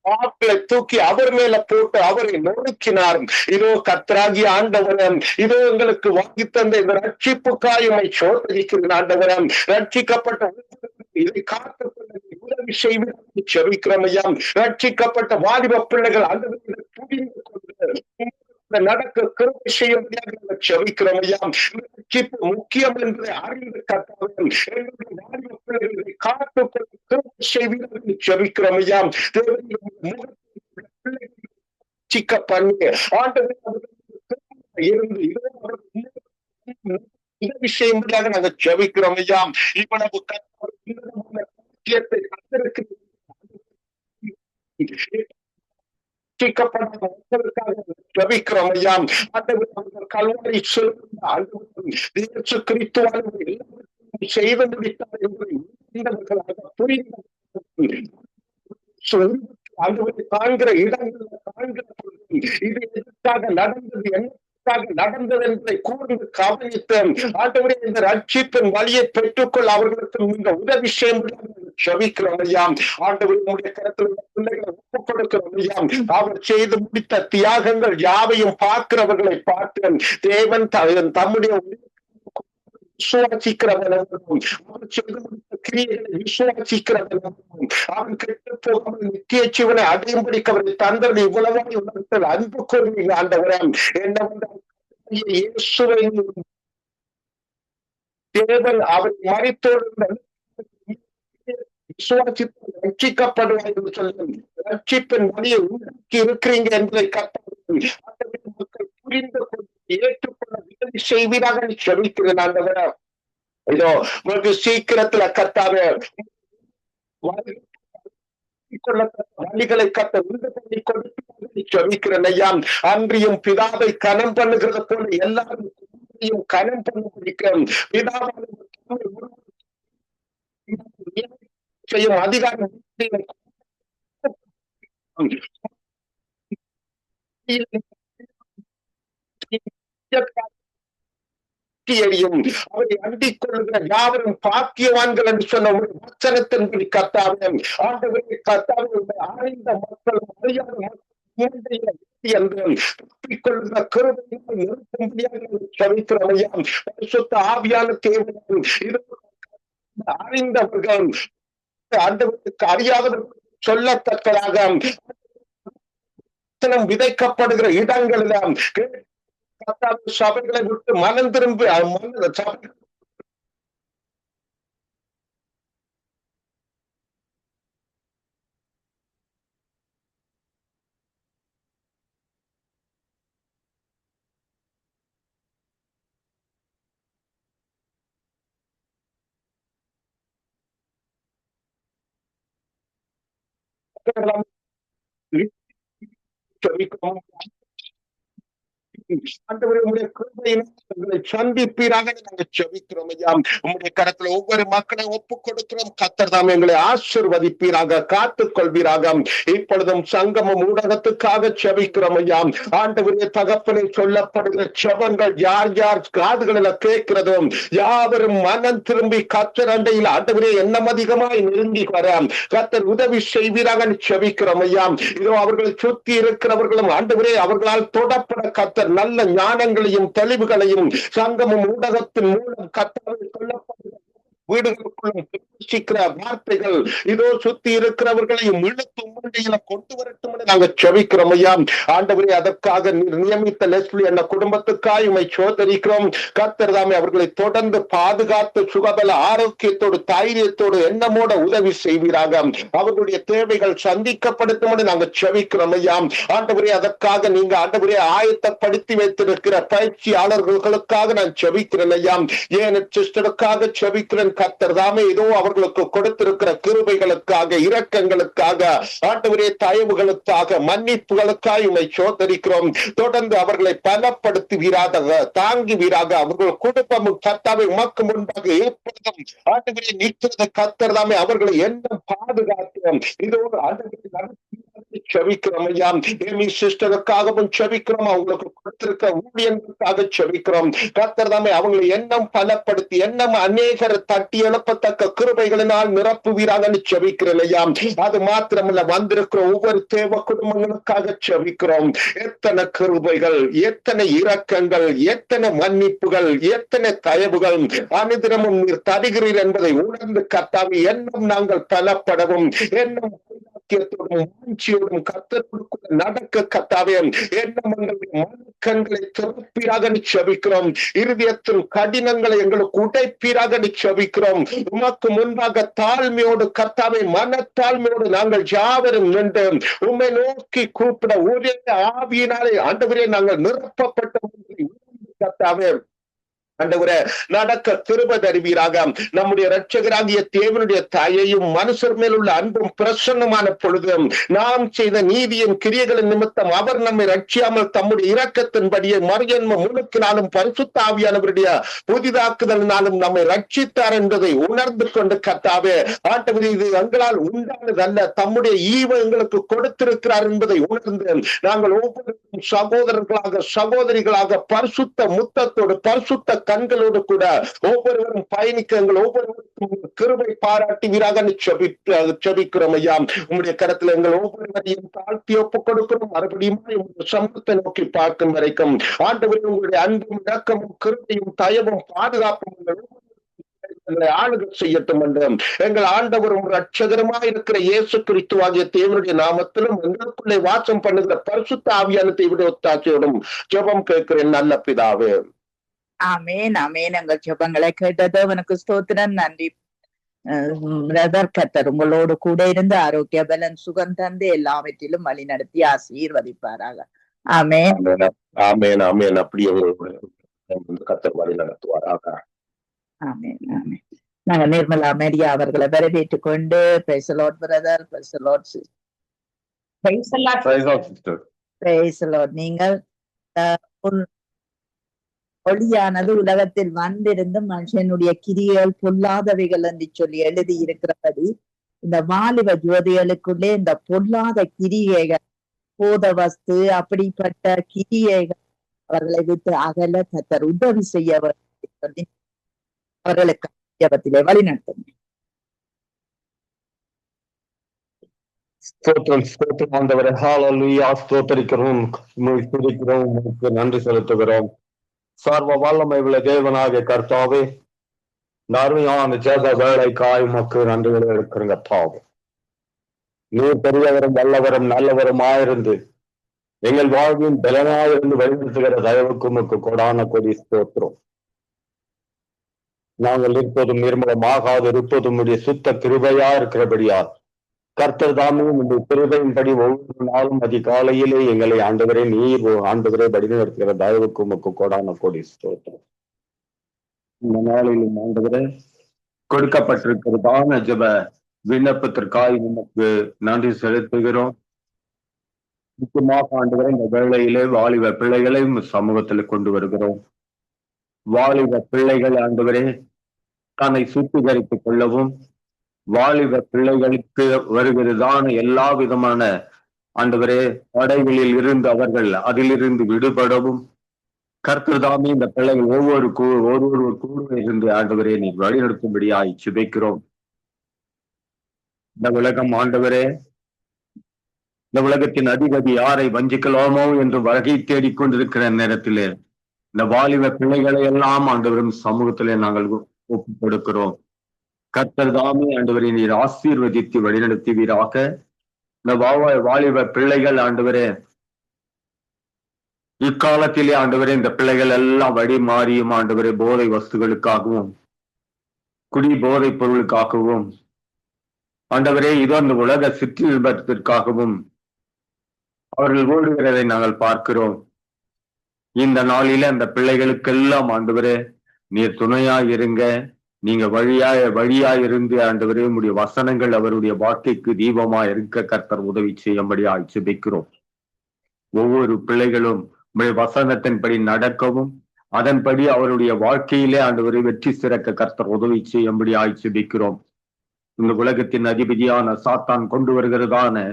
Speaker 5: ஆட்களை தூக்கி அவர் மேல போட்டு அவரை நொறுக்கினார். இதோ கர்த்தராகிய ஆண்டவரன், இதோ எங்களுக்கு வாங்கி தந்த இந்த ரட்சிப்புக்காய் சோதரிக்கிறேன் ஆண்டவரன். ரட்சிக்கப்பட்ட இதை காத்துக்கொள்ள உதவி செய்வது செவிக்கிறமையாம். ரட்சிக்கப்பட்ட வாலிப பிள்ளைகள் அந்த புரிந்து கொண்டு நடக்க கிருபை செய்ய முடியாத செவிக்கிறமையாம். ரட்சிப்பு முக்கியம் என்று அறிந்து கர்த்தவன் எங்களுடைய வாலிப பிள்ளைகளை காத்துக்கொள்ள கிருபை செய்வது செவிக்கிறமையாம். பண்ணி ஆண்டவர் இருந்து உதவி செய்யும்படியாக நாங்கள் செவிக்கிறோம் ஐயா. இவ்வளவு கல்வரை செய்து முடித்தார் என்பதை புரிந்து காண்கிற இடங்களில் காண்கிற இது எதற்காக நடந்தது, என்னக்காக நடந்தது என்பதை கூர்ந்து கவனித்து ஆண்டவரே இந்த ரட்சிப்பின் வழியை பெற்றுக்கொள்ள அவர்களுக்கு நீங்க உதவி செய்ய செவிக்கிறோம் ஐயா. ஆண்டவருடைய கருத்தில் பிள்ளைகளை ஒப்புக் கொடுக்கிறோம் ஐயா. அவர் செய்து முடித்த தியாகங்கள் யாவையும் பார்க்கிறவர்களை பார்த்து தேவன் தம்முடைய விசுவாசிக்கிறவர்களும் அவர் செய்து முடித்த கிரியைகளை விசுவாசிக்கிறவன் அவன் கெட்டு போகாமல் நித்திய ஜீவனை அடையும்படிக்கு அவரை தந்தனை இவ்வளவாய் உணர்த்தல் அன்பு கூறுவீங்க ஆண்டவரே. என்னவென்றால் இயேசுவை தேவன் அவர் மரித்தோடு விசுவாசித்து ரட்சிக்கப்படுவார் என்று சொல்லி ரட்சிப்பின் வழியை உண்டாக்கி இருக்கிறீங்க என்பதை மக்கள் புரிந்து கொண்டு ஏற்றுக்கொள்ள உதவி செய்வீராக செபிக்கிறேன் ஆண்டவரே. இதோ உங்களுக்கு சீக்கிரத்துல கர்த்தாவே வழிகளை கத்த உண்டு பண்ணி கொடுத்து செபிக்கிறேன் ஐயா. அன்றியும் பிதாவை கனம் பண்ணுகிறது போல எல்லாரும் கனம் பண்ண பிடிக்கும் செய்யும் அதிகாரம் அவரை அண்டிக் கொள்கிற யாவரும் பாக்கியவான்கள் என்று சொன்ன ஒரு வசனத்தின்படி கர்த்தாவே ஆண்டவரை கர்த்தாவே ஆழ்ந்த மக்கள் அறியாத மக்கள் தப்பிக்கொள்கிற கருவையை நிறுத்தும்படியாக செபிக்கிறோம் ஐயா. பரிசுத்த ஆவியான தேவன் இது அறிந்தவர்கள் ஆண்டவருக்கு அறியாதவர்கள் சொல்லத்தக்கதாக விதைக்கப்படுகிற இடங்களில் சபைகளை விட்டு மனம் திரும்பி சந்திப்பீராக நாங்கள் செபிக்கிறோம் ஐயா. உங்களுடைய கரத்துல ஒவ்வொரு மக்களை ஒப்புக் கொடுக்கிறோம். கர்த்தர் தாம் எங்களை ஆசீர்வதிப்பீராக, காத்துக் கொள்வீராக. இப்பொழுதும் சங்கமம் ஊடகத்துக்காக செபிக்கிறோம் ஐயா. ஆண்டவரே தகப்பனை சொல்லப்படுகிற செபங்கள் யார் யார் காதுகளில் கேட்கிறதும் யாவரும் மனம் திரும்பி கர்த்தர் அண்டையில் ஆண்டவரே எண்ணம் அதிகமாய் நெருங்கி வர கர்த்தர் உதவி செய்வீராக செபிக்கிறோம் ஐயா. இதோ அவர்களை சுத்தி இருக்கிறவர்களும் ஆண்டவரே அவர்களால் தொடப்பட கர்த்தர் நல்ல ஞானங்களையும் தெளிவுகளையும் சங்கமும் ஊடகத்தின் மூலம் கர்த்தரை சொல்லப்படுகிற வீடுகளுக்குள்ளும் பிரவேசிக்கிற வார்த்தைகள் இதோ சுத்தி இருக்கிறவர்களையும் இழுத்து முன்னிலையில கொண்டு வரட்டும் என்று நாங்கள் செபிக்கிறோம் ஐயா. ஆண்டவரே அதற்காக நியமித்த லெஸ்லி என்ற குடும்பத்துக்காய் உம்மை சோதரிக்கிறோம். கர்த்தர் தாமே அவர்களை தொடர்ந்து பாதுகாத்து சுகபல ஆரோக்கியத்தோடு தைரியத்தோடு எண்ணமோட உதவி செய்வீராக. அவர்களுடைய தேவைகள் சந்திக்கப்படுத்தும் என்று நாங்கள் செபிக்கிறோம் ஐயா. ஆண்டவரே அதற்காக நீங்க ஆண்டவரே ஆயத்தப்படுத்தி வைத்திருக்கிற பயிற்சியாளர்களுக்காக நான் செபிக்கிறேன் ஐயா. ஏன் சிஸ்டருக்காக செபிக்கிறேன். கர்த்தர் தாமே இதோ அவர்களுக்கு கொடுத்திருக்கிற கிருபைகளுக்காக இரக்கங்களுக்காக ஆண்டவரே தயவுகளுக்காக மன்னிப்புகளுக்காக உம்மை சோதரிக்கிறோம். தொடர்ந்து அவர்களை பலப்படுத்துவீராக, தாங்குவீராக. அவர்கள் குடும்பமும் கர்த்தாவை உமக்கு முன்பாக ஏற்படுத்தும் ஆண்டவரே நிற்கிறது. கர்த்தர் தாமே அவர்களை என்ன பாதுகாக்கிறோம். இதோ ஆண்டவரை செபிக்கிறோம் ஐயா. சிஸ்டருக்காகவும் செபிக்கிறோம். அவங்களுக்கு கொடுத்திருக்க ஊழியர்களுக்காக செபிக்கிறோம். கர்த்தர் தாமே அவங்களை எண்ணம் பலப்படுத்தி எண்ணம் அநேகர் தட்டி எழுப்பத்தக்க கிருபைகளினால் நிரப்புவீராக செபிக்கிறேன் ஐயா. அது மாத்திரமல்ல வந்திருக்கிற ஒவ்வொரு தேவ குடும்பங்களுக்காக செபிக்கிறோம். எத்தனை கிருபைகள், எத்தனை இரக்கங்கள், எத்தனை மன்னிப்புகள், எத்தனை தயவுகள் அனுதினமும் நீர் தருகிறீர் என்பதை உணர்ந்து கர்த்தாவே எண்ணம் நாங்கள் பலப்படவும் எண்ணம் வாஞ்சியோடும் கர்த்தருக்குள்ள நடக்க கர்த்தாவே எண்ணங்களுடைய மனுக்கங்களை திறப்பீராக செபிக்கிறோம். இருதயத்தின் கடினங்களை எங்களுக்கு உடைப்பீராக செபிக்கிறோம். உமக்கு முன்பாக தாழ்மையோடு கர்த்தாவே மனத்தாழ்மையோடு நாங்கள் யாவரும் நின்று உம்மை நோக்கி கூப்பிட ஒரே ஆவியினாலே ஆண்டவரே நாங்கள் நிரப்பப்பட்ட கர்த்தாவே ஆண்டவரே நடக்க கிருபை தருவீராக. நம்முடைய இரட்சகராகிய தேவனுடைய தாயையும் மனுஷர் மேல் உள்ள அன்பும் பிரசன்னமான பொழுதும் நாம் செய்த நீதியின் கிரியைகளின் நிமித்தம் அவர் நம்மை ரட்சியாமல் தம்முடைய இரக்கத்தின்படியே மறுஜன்ம முழுக்கினாலும் பரிசுத்த ஆவியானவருடைய புதிதாக்குதலினாலும் நம்மை ரட்சித்தார் என்பதை உணர்ந்து கொண்டு கர்த்தாவே ஆண்டவரே இது எங்களால் உண்டானதல்ல, தம்முடைய ஈவ எங்களுக்கு கொடுத்திருக்கிறார் என்பதை உணர்ந்து நாங்கள் ஒவ்வொரு சகோதரர்களாக சகோதரிகளாக பரிசுத்த முத்தத்தோடு பரிசுத்த கண்களோடு கூட ஒவ்வொருவரும் பயணிக்க எங்கள் ஒவ்வொருவருக்கும் கிருபை பாராட்டி வீராக செபிக்கிறோம் ஐயா. உங்களுடைய கரத்துல எங்கள் ஒவ்வொருவரையும் தாழ்த்தி ஒப்புக் கொடுக்கிறோம். மறுபடியும் உங்களுடைய சமூகத்தை நோக்கி பார்க்கும் வரைக்கும் ஆண்டவரே உங்களுடைய அன்பும் இரக்கமும் கிருபையும் தயவும் பாதுகாப்பும் எங்களை ஆளுகை செய்யட்டும் என்றும் எங்கள் ஆண்டவரும் ரட்சகருமாய் இருக்கிற இயேசு கிறிஸ்துவாகிய தேவனுடைய நாமத்திலும் எங்களுக்குள்ளே வாசம் பண்ணுகிற பரிசுத்த ஆவியானத்தை விட ஒத்தாட்சியோடும் ஜெபம் கேட்கிறேன் நல்ல பிதாவே.
Speaker 2: ஆமேன் ஆமேன். எங்கள் ஜெபங்களை கேட்டது அவனுக்கு ஸ்தோத்திரம். நன்றி பிரதர். கர்த்தர் உங்களோடு கூட இருந்து ஆரோக்கிய பலன் சுகம் தந்து எல்லாவற்றிலும் வழி நடத்தி ஆசீர்வதிப்பாராக. ஆமேன்
Speaker 5: ஆமேன் ஆமேன். அப்படியே கர்த்தர் வழி நடத்துவாராக.
Speaker 2: ஆமேன் ஆமேன். நாங்க நிர்மலா மேரியா அவர்களை வரவேற்றுக் கொண்டு praise the Lord brother, price the Lord sister, price the lord. நீங்கள் ஒளியானது உலகத்தில் வந்திருந்து மனுஷனுடைய கிரியைகள் பொல்லாதவைகள் என்று சொல்லி எழுதி இருக்கிறபடி இந்த வாலிப ஜோதிகளுக்குள்ளே இந்த பொல்லாத கிரியைகள், போத வஸ்து, அப்படிப்பட்ட கிரியைகள் அவர்களை விட்டு அகல கர்த்தர் உதவி செய்ய சொல்லி அவர்களுக்கு ஜெபத்திலே வழி நடத்தும்.
Speaker 6: ஆண்டவரே, ஹல்லேலூயா. ஸ்தோத்திரிக்கிறோம், நன்றி செலுத்துகிறோம். சர்வ வல்லமை உள்ள தேவனாகிய கர்த்தாவே, அருமையான ஜெப வேலைக்காய் உமக்கு நன்றிகளை எடுக்கிறங்க. பாவம் நீர் பெரியவரும் வல்லவரும் நல்லவரும் ஆயிருந்து எங்கள் வாழ்வின் பலனாயிருந்து வழிநடத்துகிற தயவுக்கு உமக்கு கொடான கொடி ஸ்தோத்திரம். நாங்கள் இருப்பதும் நிர்மலமாகாது இருப்பதும் உடைய சுத்த கிருபையா இருக்கிறபடியால் கர்த்தர் தாமே உங்களுடைய கிருபையின்படி ஒவ்வொரு நாளும் அதிகாலையிலே எங்களை ஆண்டவரே நீர் ஆண்டவரே வழிநடத்துகிற தயவுக்கு உமக்கு கொடான கொடி ஸ்தோத்திரம். இந்த நாளிலும் ஆண்டவரே கொடுக்கப்பட்டிருக்கிறதான ஜெப விண்ணப்பத்திற்காக உமக்கு நன்றி செலுத்துகிறோம். முக்கியமாக ஆண்டவரே இந்த வேளையிலே வாலிப பிள்ளைகளை சமூகத்தில் கொண்டு வருகிறோம். வாலிப பிள்ளைகள் ஆண்டவரே தன்னை சுத்திகரித்துக் கொள்ளவும், வாலிப பிள்ளைகளுக்கு வருகிறதான எல்லா விதமான ஆண்டவரே தடைகளில் இருந்து அவர்கள் அதிலிருந்து விடுபடவும் கர்த்தர் தாமே இந்த பிள்ளைகள் ஒவ்வொரு கூட இருந்து ஆண்டவரே நீர் வழிநடத்தும்படியாய் சுபிக்கிறோம். இந்த உலகம் ஆண்டவரே, இந்த உலகத்தின் அதிபதி யாரை வஞ்சிக்கலாமோ என்று வகை தேடிக்கொண்டிருக்கிற நேரத்திலே இந்த வாலிப பிள்ளைகளை எல்லாம் ஆண்டவரும் சமூகத்திலே நாங்கள் ஒப்புக் கொடுக்கிறோம். கர்த்தர் தாமே ஆண்டவரை நீர் ஆசீர்வதித்து வழிநடத்துவீராக. இந்த வாலிப பிள்ளைகள் ஆண்டவரே இக்காலத்திலே ஆண்டவரே இந்த பிள்ளைகள் எல்லாம் வழி மாறியும் ஆண்டவரே போதை வஸ்துகளுக்காகவும் குடி போதைப் பொருளுக்காகவும் ஆண்டவரே இதோ அந்த உலக சிற்றின்பத்திற்காகவும் அவர்கள் ஓடுகிறதை நாங்கள் பார்க்கிறோம். இந்த நாளில அந்த பிள்ளைகளுக்கெல்லாம் ஆண்டவரே நீர் துணையாய் இருங்க. நீங்க வழியாய் இருந்து ஆண்டவரே உடைய வசனங்கள் அவருடைய வாழ்க்கைக்கு தீபமாய் இருக்க கர்த்தர் உதவி செய்யும்படியாய் ஜெபிக்கிறோம். ஒவ்வொரு பிள்ளைகளும் உடைய வசனத்தின்படி நடக்கவும் அதன்படி அவருடைய வாழ்க்கையிலே ஆண்டவரை வெற்றி சிறக்க கர்த்தர் உதவி செய்யும்படியாய் ஜெபிக்கிறோம். இந்த உலகத்தின் அதிபதியான சாத்தான் கொண்டு வருகிறதான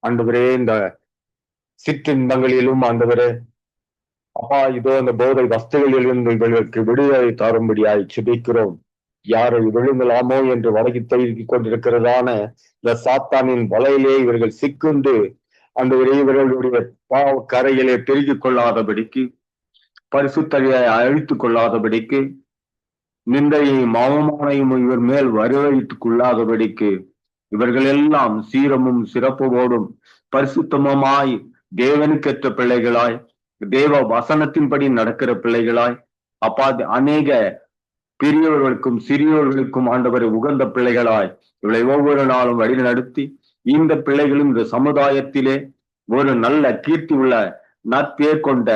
Speaker 6: ஆண்டவரே இந்த சிற்றின்பங்களிலும் ஆண்டவரே அப்பா இதோ அந்த போதை வஸ்துகளிலிருந்து இவர்களுக்கு விடுதலை தரும்படியாய் ஜெபிக்கிறோம். யாரை விழுங்கலாமோ என்று வழங்கி தழுவிக் கொண்டிருக்கிறதான இந்த சாத்தானின் வலையிலே இவர்கள் சிக்குண்டு அந்த இவர்களுடைய பாவ கரையிலே பெருகிக் கொள்ளாதபடிக்கு, பரிசுத்தரையை அழித்துக் கொள்ளாதபடிக்கு, நிந்தையும் அவமானையும் இவர் மேல் வரவழைத்துக் கொள்ளாதபடிக்கு இவர்கள் எல்லாம் சீரமும் சிறப்போடும் பரிசுத்தமாய் தேவனுக்கேற்ற பிள்ளைகளாய், தேவ வசனத்தின்படி நடக்கிற பிள்ளைகளாய், அப்பா அநேக பெரியவர்களுக்கும் சிறியோர்களுக்கும் ஆண்டவரை உகந்த பிள்ளைகளாய் இவளை ஒவ்வொரு நாளும் வழி நடத்தி இந்த பிள்ளைகளும் இந்த சமுதாயத்திலே ஒரு நல்ல கீர்த்தி உள்ள நற்பேர் கொண்ட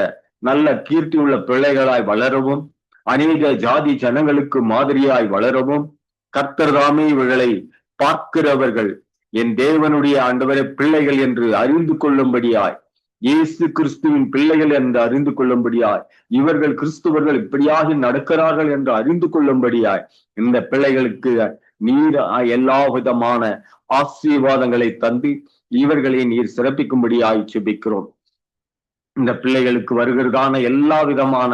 Speaker 6: நல்ல கீர்த்தி உள்ள பிள்ளைகளாய் வளரவும், அநேக ஜாதி ஜனங்களுக்கு மாதிரியாய் வளரவும் கர்த்தர் தாமே இவர்களை பார்க்கிறவர்கள் என் தேவனுடைய ஆண்டவரை பிள்ளைகள் என்று அறிந்து கொள்ளும்படியாய், இயேசு கிறிஸ்துவின் பிள்ளைகள் என்று அறிந்து கொள்ளும்படியாய், இவர்கள் கிறிஸ்துவர்கள் இப்படியாக நடக்கிறார்கள் என்று அறிந்து கொள்ளும்படியாய் இந்த பிள்ளைகளுக்கு நீர் எல்லா விதமான ஆசீர்வாதங்களை தந்து இவர்களை நீர் சிறப்பிக்கும்படியாய் ஜெபிக்கிறோம். இந்த பிள்ளைகளுக்கு வருகிறதான எல்லா விதமான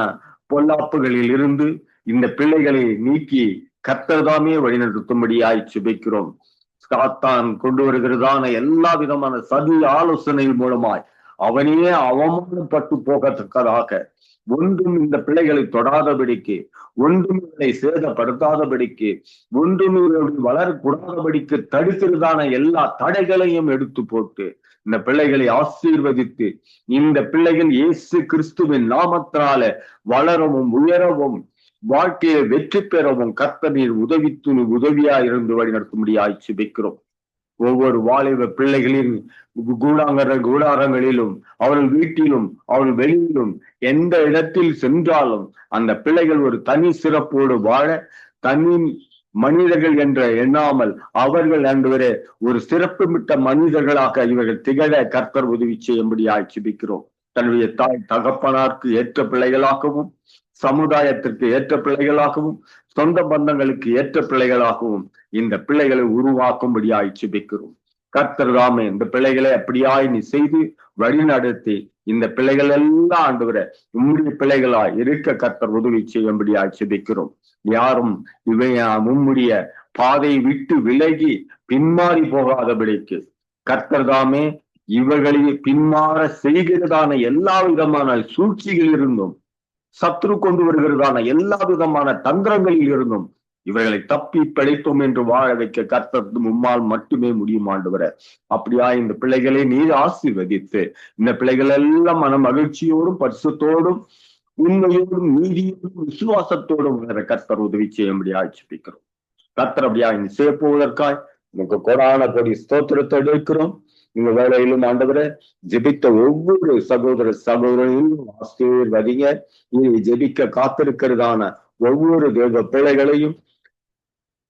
Speaker 6: பொல்லாப்புகளில் இருந்து இந்த பிள்ளைகளை நீக்கி கர்த்தர் தாமே வழிநடத்தும்படியாய் ஜெபிக்கிறோம். சாத்தான் கொண்டு வருகிறதான எல்லா விதமான சதி ஆலோசனைகள் மூலமாய் அவனையே அவமானப்பட்டு போகத்தக்கதாக ஒன்றும் இந்த பிள்ளைகளை தொடாதபடிக்கு, ஒன்றும் இவனை சேதப்படுத்தாதபடிக்கு, ஒன்றும் இவருடைய வளரக்கூடாதபடிக்கு தடுக்கிறதான எல்லா தடைகளையும் எடுத்து போட்டு இந்த பிள்ளைகளை ஆசீர்வதித்து இந்த பிள்ளைகள் இயேசு கிறிஸ்துவின் நாமத்தினால வளரவும் உயரவும் வாழ்க்கையை வெற்றி பெறவும் கர்த்தர் உதவியா இருந்து வழி நடத்தும்படியாய் ஜெபிக்கிறோம். ஒவ்வொரு வாலிப பிள்ளைகளின் கூடாரங்களிலும் அவர்கள் வீட்டிலும் அவர்கள் வெளியிலும் எந்த இடத்தில் சென்றாலும் அந்த பிள்ளைகள் ஒரு தனி சிறப்போடு வாழ, தனி மனிதர்கள் என்ற எண்ணாமல் அவர்கள் அன்றுவரே ஒரு சிறப்பு மிக்க மனிதர்களாக இவர்கள் திகழ கர்த்தர் உதவி செய்யும்படியாய் ஜெபிக்கிறோம். தன்னுடைய தாய் தகப்பனாருக்கு ஏற்ற பிள்ளைகளாகவும், சமுதாயத்திற்கு ஏற்ற பிள்ளைகளாகவும், சொந்த பந்தங்களுக்கு ஏற்ற பிள்ளைகளாகவும் இந்த பிள்ளைகளை உருவாக்கும்படியாய் ஜெபிக்கிறோம். கர்த்தர் தாமே இந்த பிள்ளைகளை அப்படியாய் நீ செய்து வழி நடத்தி இந்த பிள்ளைகள் எல்லாம் ஆண்டவரே உம்முடைய பிள்ளைகளாய் இருக்க கர்த்தர் உதவி செய்யும்படியாய் ஜெபிக்கிறோம். யாரும் உம்முடைய பாதையை விட்டு விலகி பின்மாறி போகாதபடிக்கு கர்த்தர் தாமே இவர்களை பின்மாற செய்கிறதான எல்லா விதமான சூழ்ச்சிகளில் இருந்தும், சத்ரு கொண்டு வருகிறதான எல்லா விதமான தந்திரங்களில் இருந்தும் இவர்களை தப்பி பிழைத்தோம் என்று வாழ வைக்க கர்த்தர் உம்மால் மட்டுமே முடியும் ஆண்டவரே. அப்படியா இந்த பிள்ளைகளை நீர் ஆசீர்வதித்து இந்த பிள்ளைகள் எல்லாம் மன மகிழ்ச்சியோடும் பரிசுத்தோடும் உண்மையோடும் நீதியோடும் விசுவாசத்தோடும் கர்த்தர் உதவி செய்யும்படியா ஜெபிக்கிறோம். கர்த்தர் அப்படியா இந்த செய்யப்போவதற்காய் உங்களுக்கு கோடான கோடி ஸ்தோத்திரத்தை எடுக்கிறோம். இந்த வேலையிலும் ஆண்டவரை ஜெபித்த ஒவ்வொரு சகோதரனையும் ஆசீர்வதிங்க. நீ ஜெபிக்க காத்திருக்கிறதான ஒவ்வொரு தேவ பிள்ளைகளையும்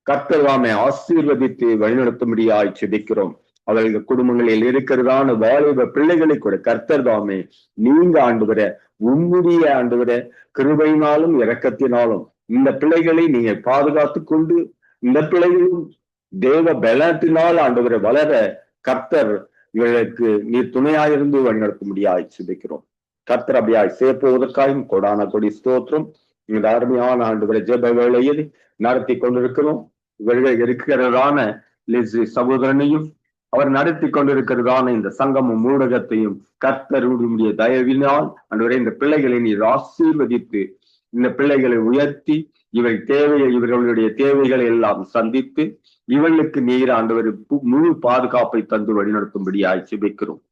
Speaker 6: கர்த்தர் தாமே ஆசீர்வதித்து வழிநடத்தும்படியாய் ஜெபிக்கிறோம். அவர்கள் குடும்பங்களில் இருக்கிறதான வாலிப பிள்ளைகளை கூட கர்த்தர் தாமே நீங்க ஆண்டவரை உம்முடைய ஆண்டவரை கிருபையினாலும் இரக்கத்தினாலும் இந்த பிள்ளைகளை நீங்க பாதுகாத்து கொண்டு இந்த பிள்ளைகளும் தேவ பலத்தினால் ஆண்டவரை வளர கர்த்தர் இவர்களுக்கு நீர் துணையாயிருந்து வழிநடத்தும்படியாய் ஜெபிக்கிறோம். கர்த்தர் அப்படியாய் சேர்ப்பதற்காகவும் கொடான கொடி ஸ்தோத்திரம். இந்த அருமையான ஆண்டவரை ஜெப வேளையில் நடத்தி கொண்டிருக்கிறோம். இவர்கள் இருக்கிறதான சகோதரனையும் அவர் நடத்தி கொண்டிருக்கிறதான இந்த சங்கமும் ஊடகத்தையும் கர்த்தருடைய தயவினால் ஆண்டவரை இந்த பிள்ளைகளை நீர் ஆசீர்வதித்து இந்த பிள்ளைகளை உயர்த்தி இவர்களுடைய தேவைகளை எல்லாம் சந்தித்து இவர்களுக்கு நீர் ஆண்டவர் முழு பாதுகாப்பை தந்து வழிநடத்தும்படியாய் ஜெபிக்கிறோம்.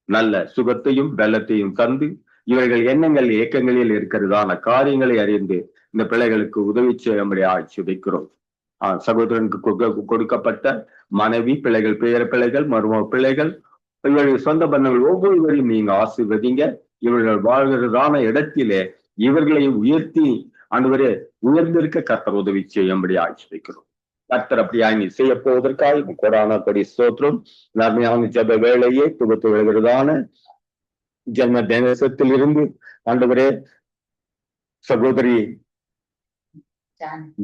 Speaker 6: நல்ல சுகத்தையும் பலத்தையும் தந்து இவர்கள் எண்ணங்கள் இயக்கங்களில் இருக்கிறதான காரியங்களை அறிந்து இந்த பிள்ளைகளுக்கு உதவி செய்யும்படியாய் ஜெபிக்கிறோம். சகோதரனுக்கு கொடுக்கப்பட்ட மனைவி பிள்ளைகள், பேர பிள்ளைகள், மருமக பிள்ளைகள், இவர்கள் சொந்த பந்தங்கள் ஒவ்வொருவரையும் நீங்க ஆசீர்வதிங்க. இவர்கள் வாழ்கிறதான இடத்திலே இவர்களை உயர்த்தி ஆண்டவரே உயர்ந்திருக்க கர்த்தர் உதவி செய்யும்படியாய் ஜெபிக்கிறோம். கர்த்தர் அப்படியாய் நீ செய்ய போவதற்காக கொடான கொடி ஸ்தோத்திரம். நன்மையான ஜெப வேளையே துவத்து வருகிறதான ஜென்ம தேசத்தில் இருந்து ஆண்டவரே சகோதரி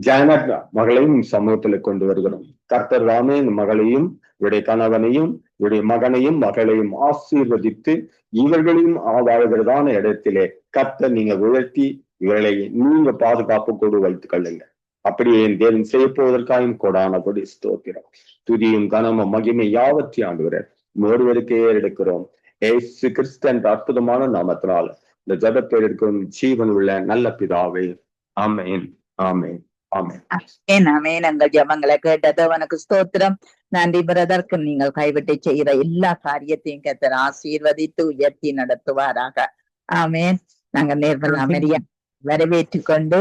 Speaker 6: ஜானட் மகளையும் சமூகத்துல கொண்டு வருகிறோம். கர்த்தர் தாமே இந்த மகளையும் இவருடைய கணவனையும் இவருடைய மகனையும் மகளையும் ஆசீர்வதித்து இவர்களையும் வாழ்கிறதான இடத்திலே கர்த்தர் நீங்க உயர்த்தி இவர்களை நீங்க பாதுகாப்பு கொண்டு வைத்துக் கொள்ளுங்க. அப்படியே என் தேவன் செய்ய போவதற்காகவும் கொடான கொடி ஸ்தோத்திரம். துதியும் கனமும் மகிமை யாவற்றை ஆண்டவரே ஒருவருக்கே எடுக்கிறோம். ஏசு கிறிஸ்து என்ற அற்புதமான நாமத்தினால இந்த ஜெபத்தை எடுக்கும் ஜீவன் உள்ள நல்ல பிதாவே, ஆமென், ஆமென், ஆமென்.
Speaker 2: ஆமென். எங்கள் ஜெபங்களை கேட்டது உனக்கு ஸ்தோத்திரம். நன்றி பிரதற்கு. நீங்கள் கைவிட்டு செய்கிற எல்லா காரியத்தையும் கர்த்தர் ஆசீர்வதித்து உயர்த்தி நடத்துவாராக. ஆமென். நாங்க நேர்மலா மரியா வரவேற்றுக் கொண்டு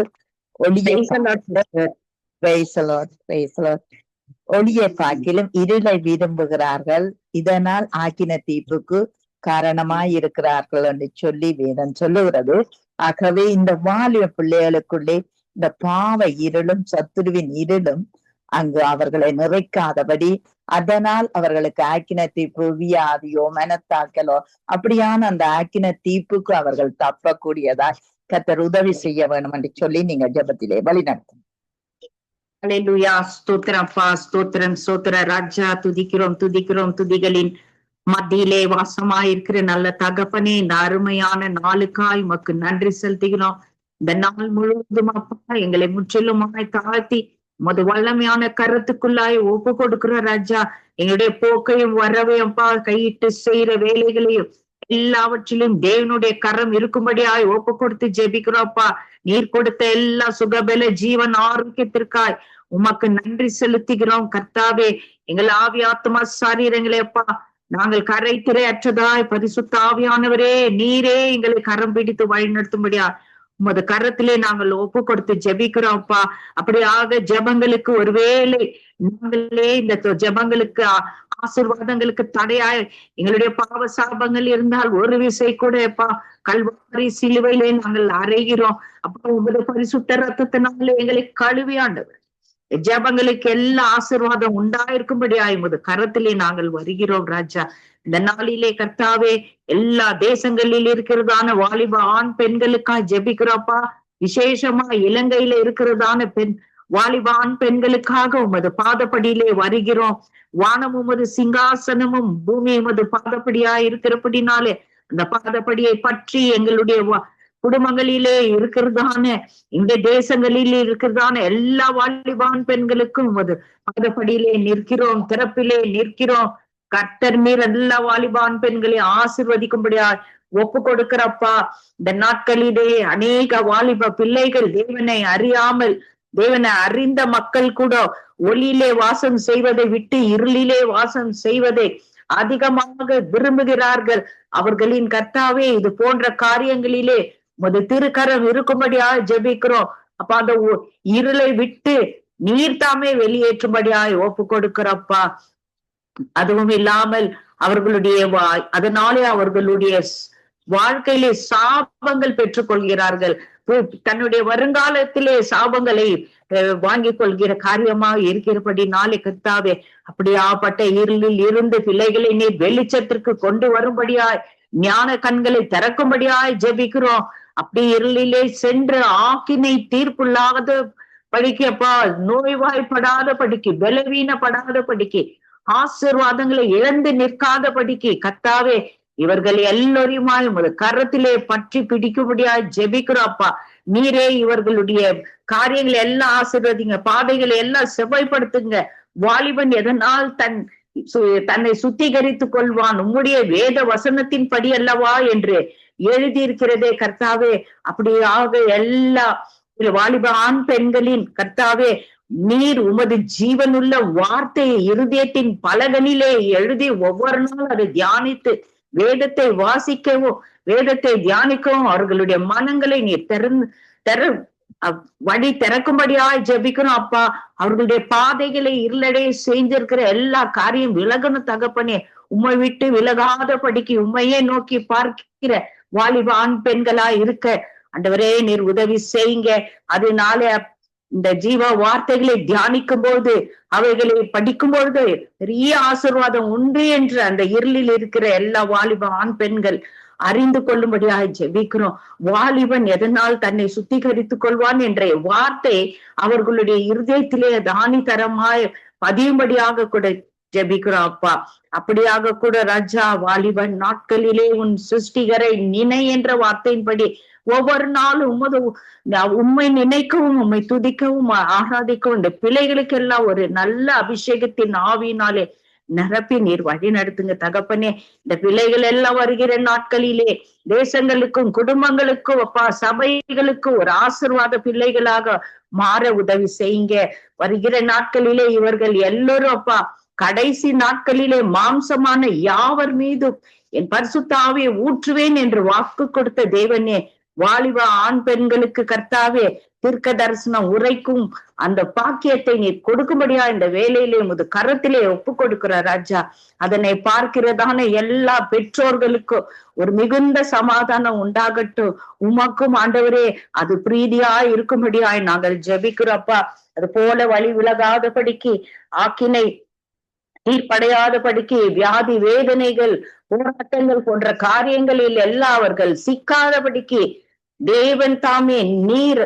Speaker 2: ஒளியை பார்க்கிலும் இருளை விரும்புகிறார்கள், இதனால் ஆக்கின தீர்ப்புக்கு காரணமாய் இருக்கிறார்கள் என்று சொல்லி வேதம் சொல்லுகிறது. ஆகவே இந்த வாலிப பிள்ளைகளுக்குள்ளே இந்த பாவ இருளும் சத்துருவின் இருளும் அங்கு அவர்களை நிறைக்காதபடி, அதனால் அவர்களுக்கு ஆக்கின தீர்ப்பு, வியாதியோ மனத்தாக்கலோ அப்படியான அந்த ஆக்கின தீர்ப்புக்கு அவர்கள் தப்பக்கூடியதாய் கர்த்தர் உதவி செய்ய வேணும் என்று சொல்லி நீங்க ஜெபத்திலே வழி நடத்தும்.
Speaker 7: அல்லேலூயா. ஸ்தோத்திரப்பா, ஸ்தோத்திரம், ஸ்தோத்திர ராஜா. துதிக்கிறோம் துதிக்கிறோம். துதிகளின் மத்தியிலே வாசமாயிருக்கிற நல்ல தகப்பனே, இந்த அருமையான நாளுக்காய் உமக்கு நன்றி செலுத்துகிறோம். இந்த நாள் முழுவதும் அப்பா எங்களை முற்றிலுமாய் தாழ்த்தி உமது வல்லமையான கருத்துக்குள்ளாய் ஒப்பு கொடுக்கிற ராஜா. எங்களுடைய போக்கையும் வரவையும் அப்பா கையிட்டு செய்யற வேலைகளையும் எல்லாவற்றிலும் தேவனுடைய கரம் இருக்கும்படியாய் ஒப்பு கொடுத்து ஜெபிக்கிறோம்ப்பா. நீர் கொடுத்த எல்லா சுகபல ஜீவன் ஆரோக்கியத்திற்காய் உமக்கு நன்றி செலுத்துகிறோம் கர்த்தாவே. எங்கள் ஆவி ஆத்மா சரீரங்களேப்பா நாங்கள் கரை திரையற்றதாய் பரிசுத்த ஆவியானவரே நீரே எங்களை கரம் பிடித்து வழி நடத்தும்படியா உமது கரத்திலே நாங்கள் ஒப்பு கொடுத்து ஜெபிக்கிறோம்ப்பா. அப்படியாக ஜெபங்களுக்கு ஒருவேளை நாங்களே இந்த ஜெபங்களுக்கு ஆசீர்வாதங்களுக்கு தடையாய் எங்களுடைய பாவ சாபங்கள் இருந்தால் ஒரு விசை கூட கல்வாரி சிலுவையிலே நாங்கள் அறைகிறோம். அப்ப உங்களுடைய பரிசுத்த ரத்தத்தினாலே எங்களை கழுவி ஆண்டவர் ஜெபங்களுக்கு எல்லா ஆசீர்வாதம் உண்டாயிருக்கும்படியாய் உமது கரத்திலே நாங்கள் வருகிறோம் ராஜா. இந்த நாளிலே கர்த்தாவே எல்லா தேசங்களில் இருக்கிறதான வாலிப ஆண் பெண்களுக்காக ஜெபிக்கிறோப்பா. விசேஷமா இலங்கையில இருக்கிறதான வாலிப ஆண் பெண்களுக்காக உமது பாதப்படியிலே வருகிறோம். வானம் உமது சிங்காசனமும் பூமி உமது பாதப்படியா இருக்கிறபடினாலே அந்த பாதப்படியை பற்றி எங்களுடைய குடும்பங்களிலே இருக்கிறதான இந்த தேசங்களிலே இருக்கிறதான எல்லா வாலிபான் பெண்களுக்கும் உமது பாதப்படியிலே நிற்கிறோம், திறப்பிலே நிற்கிறோம். கர்த்தர் நீர் எல்லா வாலிபான் பெண்களை ஆசீர்வதிக்கும்படியா ஒப்பு கொடுக்கிறப்பா. இந்த நாட்களிலே அநேக வாலிப பிள்ளைகள் தேவனை அறியாமல் தேவனை அறிந்த மக்கள் கூட ஒளியிலே வாசம் செய்வதை விட்டு இருளிலே வாசம் செய்வதை அதிகமாக விரும்புகிறார்கள். அவர்களின் கர்த்தாவே இது போன்ற காரியங்களிலே உமது திருக்கரம் இருக்கும்படியா ஜெபிக்கிறோம். அப்ப அந்த இருளை விட்டு நீர் தாமே வெளியேற்றும்படியாய் ஒப்பு கொடுக்கிறப்பா. அதுவும் இல்லாமல் அவர்களுடைய அதனாலே அவர்களுடைய வாழ்க்கையிலே சாபங்கள் பெற்றுக் கொள்கிறார்கள். தன்னுடைய வருங்காலத்திலே சாபங்களை வாங்கிக் கொள்கிற காரியமாக இருக்கிறபடினாலே கர்த்தாவே அப்படியாப்பட்ட இருளில் இருந்து பிள்ளைகளை நீர் வெளிச்சத்திற்கு கொண்டு வரும்படியாய் ஞான கண்களை திறக்கும்படியாய் ஜெபிக்கிறோம். அப்படி இருளிலே சென்று ஆக்கினை தீர்ப்புள்ளாத படிக்கப்பா, நோய்வாய்ப்படாத படிக்கு, பலவீனப்படாத படிக்கு, ஆசீர்வாதங்களை இழந்து நிற்காத படிக்கு கர்த்தாவே இவர்கள் எல்லோரையுமாய் உமது கரத்திலே பற்றி பிடிக்கும்படியாய் ஜெபிக்கிறோம்ப்பா. நீரே இவர்களுடைய காரியங்களை எல்லாம் ஆசீர்வதிங்க, பாதைகளை எல்லாம் செவ்வாய்ப்படுத்துங்க. வாலிபன் எதனால் தன்னை சுத்திகரித்துக் கொள்வான், உம்முடைய வேத வசனத்தின் படி அல்லவா என்று எழுதியிருக்கிறதே கர்த்தாவே. அப்படியாக எல்லா வாலிப ஆண் பெண்களின் கர்த்தாவே நீர் உமது ஜீவனுள்ள வார்த்தையை இருதயத்தின் பலகனிலே எழுதி ஒவ்வொரு நாள் அதை தியானித்து வேதத்தை வாசிக்கவும் வேதத்தை தியானிக்கவும் அவர்களுடைய மனங்களை நீர் வழி திறக்கும்படியாய் ஜெபிக்கணும் அப்பா. அவர்களுடைய பாதைகளை இருளடைய செஞ்சிருக்கிற எல்லா காரியம் விலகணும் தகப்பனே. உம்மை விட்டு விலகாத படிக்கு உண்மையே நோக்கி பார்க்கிற வாலிப ஆண் பெண்களா இருக்க ஆண்டவரே நீர் உதவி செய்யுங்க. அதனால இந்த ஜீவ வார்த்தைகளை தியானிக்கும் போது அவைகளை படிக்கும் பொழுது பெரிய ஆசீர்வாதம் உண்டு என்று அந்த இருளில் இருக்கிற எல்லா வாலிப ஆண் பெண்கள் அறிந்து கொள்ளும்படியாக ஜெபிக்கிறோம். வாலிபன் எதனால் தன்னை சுத்திகரித்துக் கொள்வான் என்ற வார்த்தை அவர்களுடைய இருதயத்திலே தானி தரமாய் பதியும்படியாக கூட ஜெபிக்கிறோம் அப்பா. அப்படியாக கூட ராஜா வாலிபன் நாட்களிலே உன் சிருஷ்டிகரை நினை என்ற வார்த்தையின்படி ஒவ்வொரு நாளும் உண்மை நினைக்கவும் உண்மை துதிக்கவும் ஆராதிக்கவும் இந்த பிள்ளைகளுக்கு எல்லாம் ஒரு நல்ல அபிஷேகத்தின் ஆவியினாலே நிரப்பி நீர் வழி நடத்துங்க தகப்பனே. இந்த பிள்ளைகள் எல்லாம் வருகிற நாட்களிலே தேசங்களுக்கும் குடும்பங்களுக்கும் அப்பா சபைகளுக்கும் ஒரு ஆசீர்வாத பிள்ளைகளாக மாற உதவி செய்யுங்க. வருகிற நாட்களிலே இவர்கள் எல்லோரும் அப்பா கடைசி நாட்களிலே மாம்சமான யாவர் மீதும் என் பரிசுத்த ஆவியை ஊற்றுவேன் என்று வாக்கு கொடுத்த தேவனே வாலிப ஆண் பெண்களுக்கு கர்த்தாவே தீர்க்க தரிசனம் உரைக்கும் அந்த பாக்கியத்தை நீர் கொடுக்கும்படியா இந்த வேலையிலே உமது கரத்திலே ஒப்பு கொடுக்கிற ராஜா. அதனை பார்க்கிறதான எல்லா பெற்றோர்களுக்கும் ஒரு மிகுந்த சமாதானம் உண்டாகட்டும். உமக்கும் ஆண்டவரே அது பிரீதியாய் இருக்கும்படியாய் நாங்கள் ஜெபிக்கிறோப்பா. அது போல வழி விலகாதபடிக்கு ஆக்கினை தீர்ப்படையாதபடிக்கு வியாதி வேதனைகள் போராட்டங்கள் போன்ற காரியங்களில் எல்லாம் அவர்கள் சிக்காதபடிக்கு தேவன் தாமே நீர்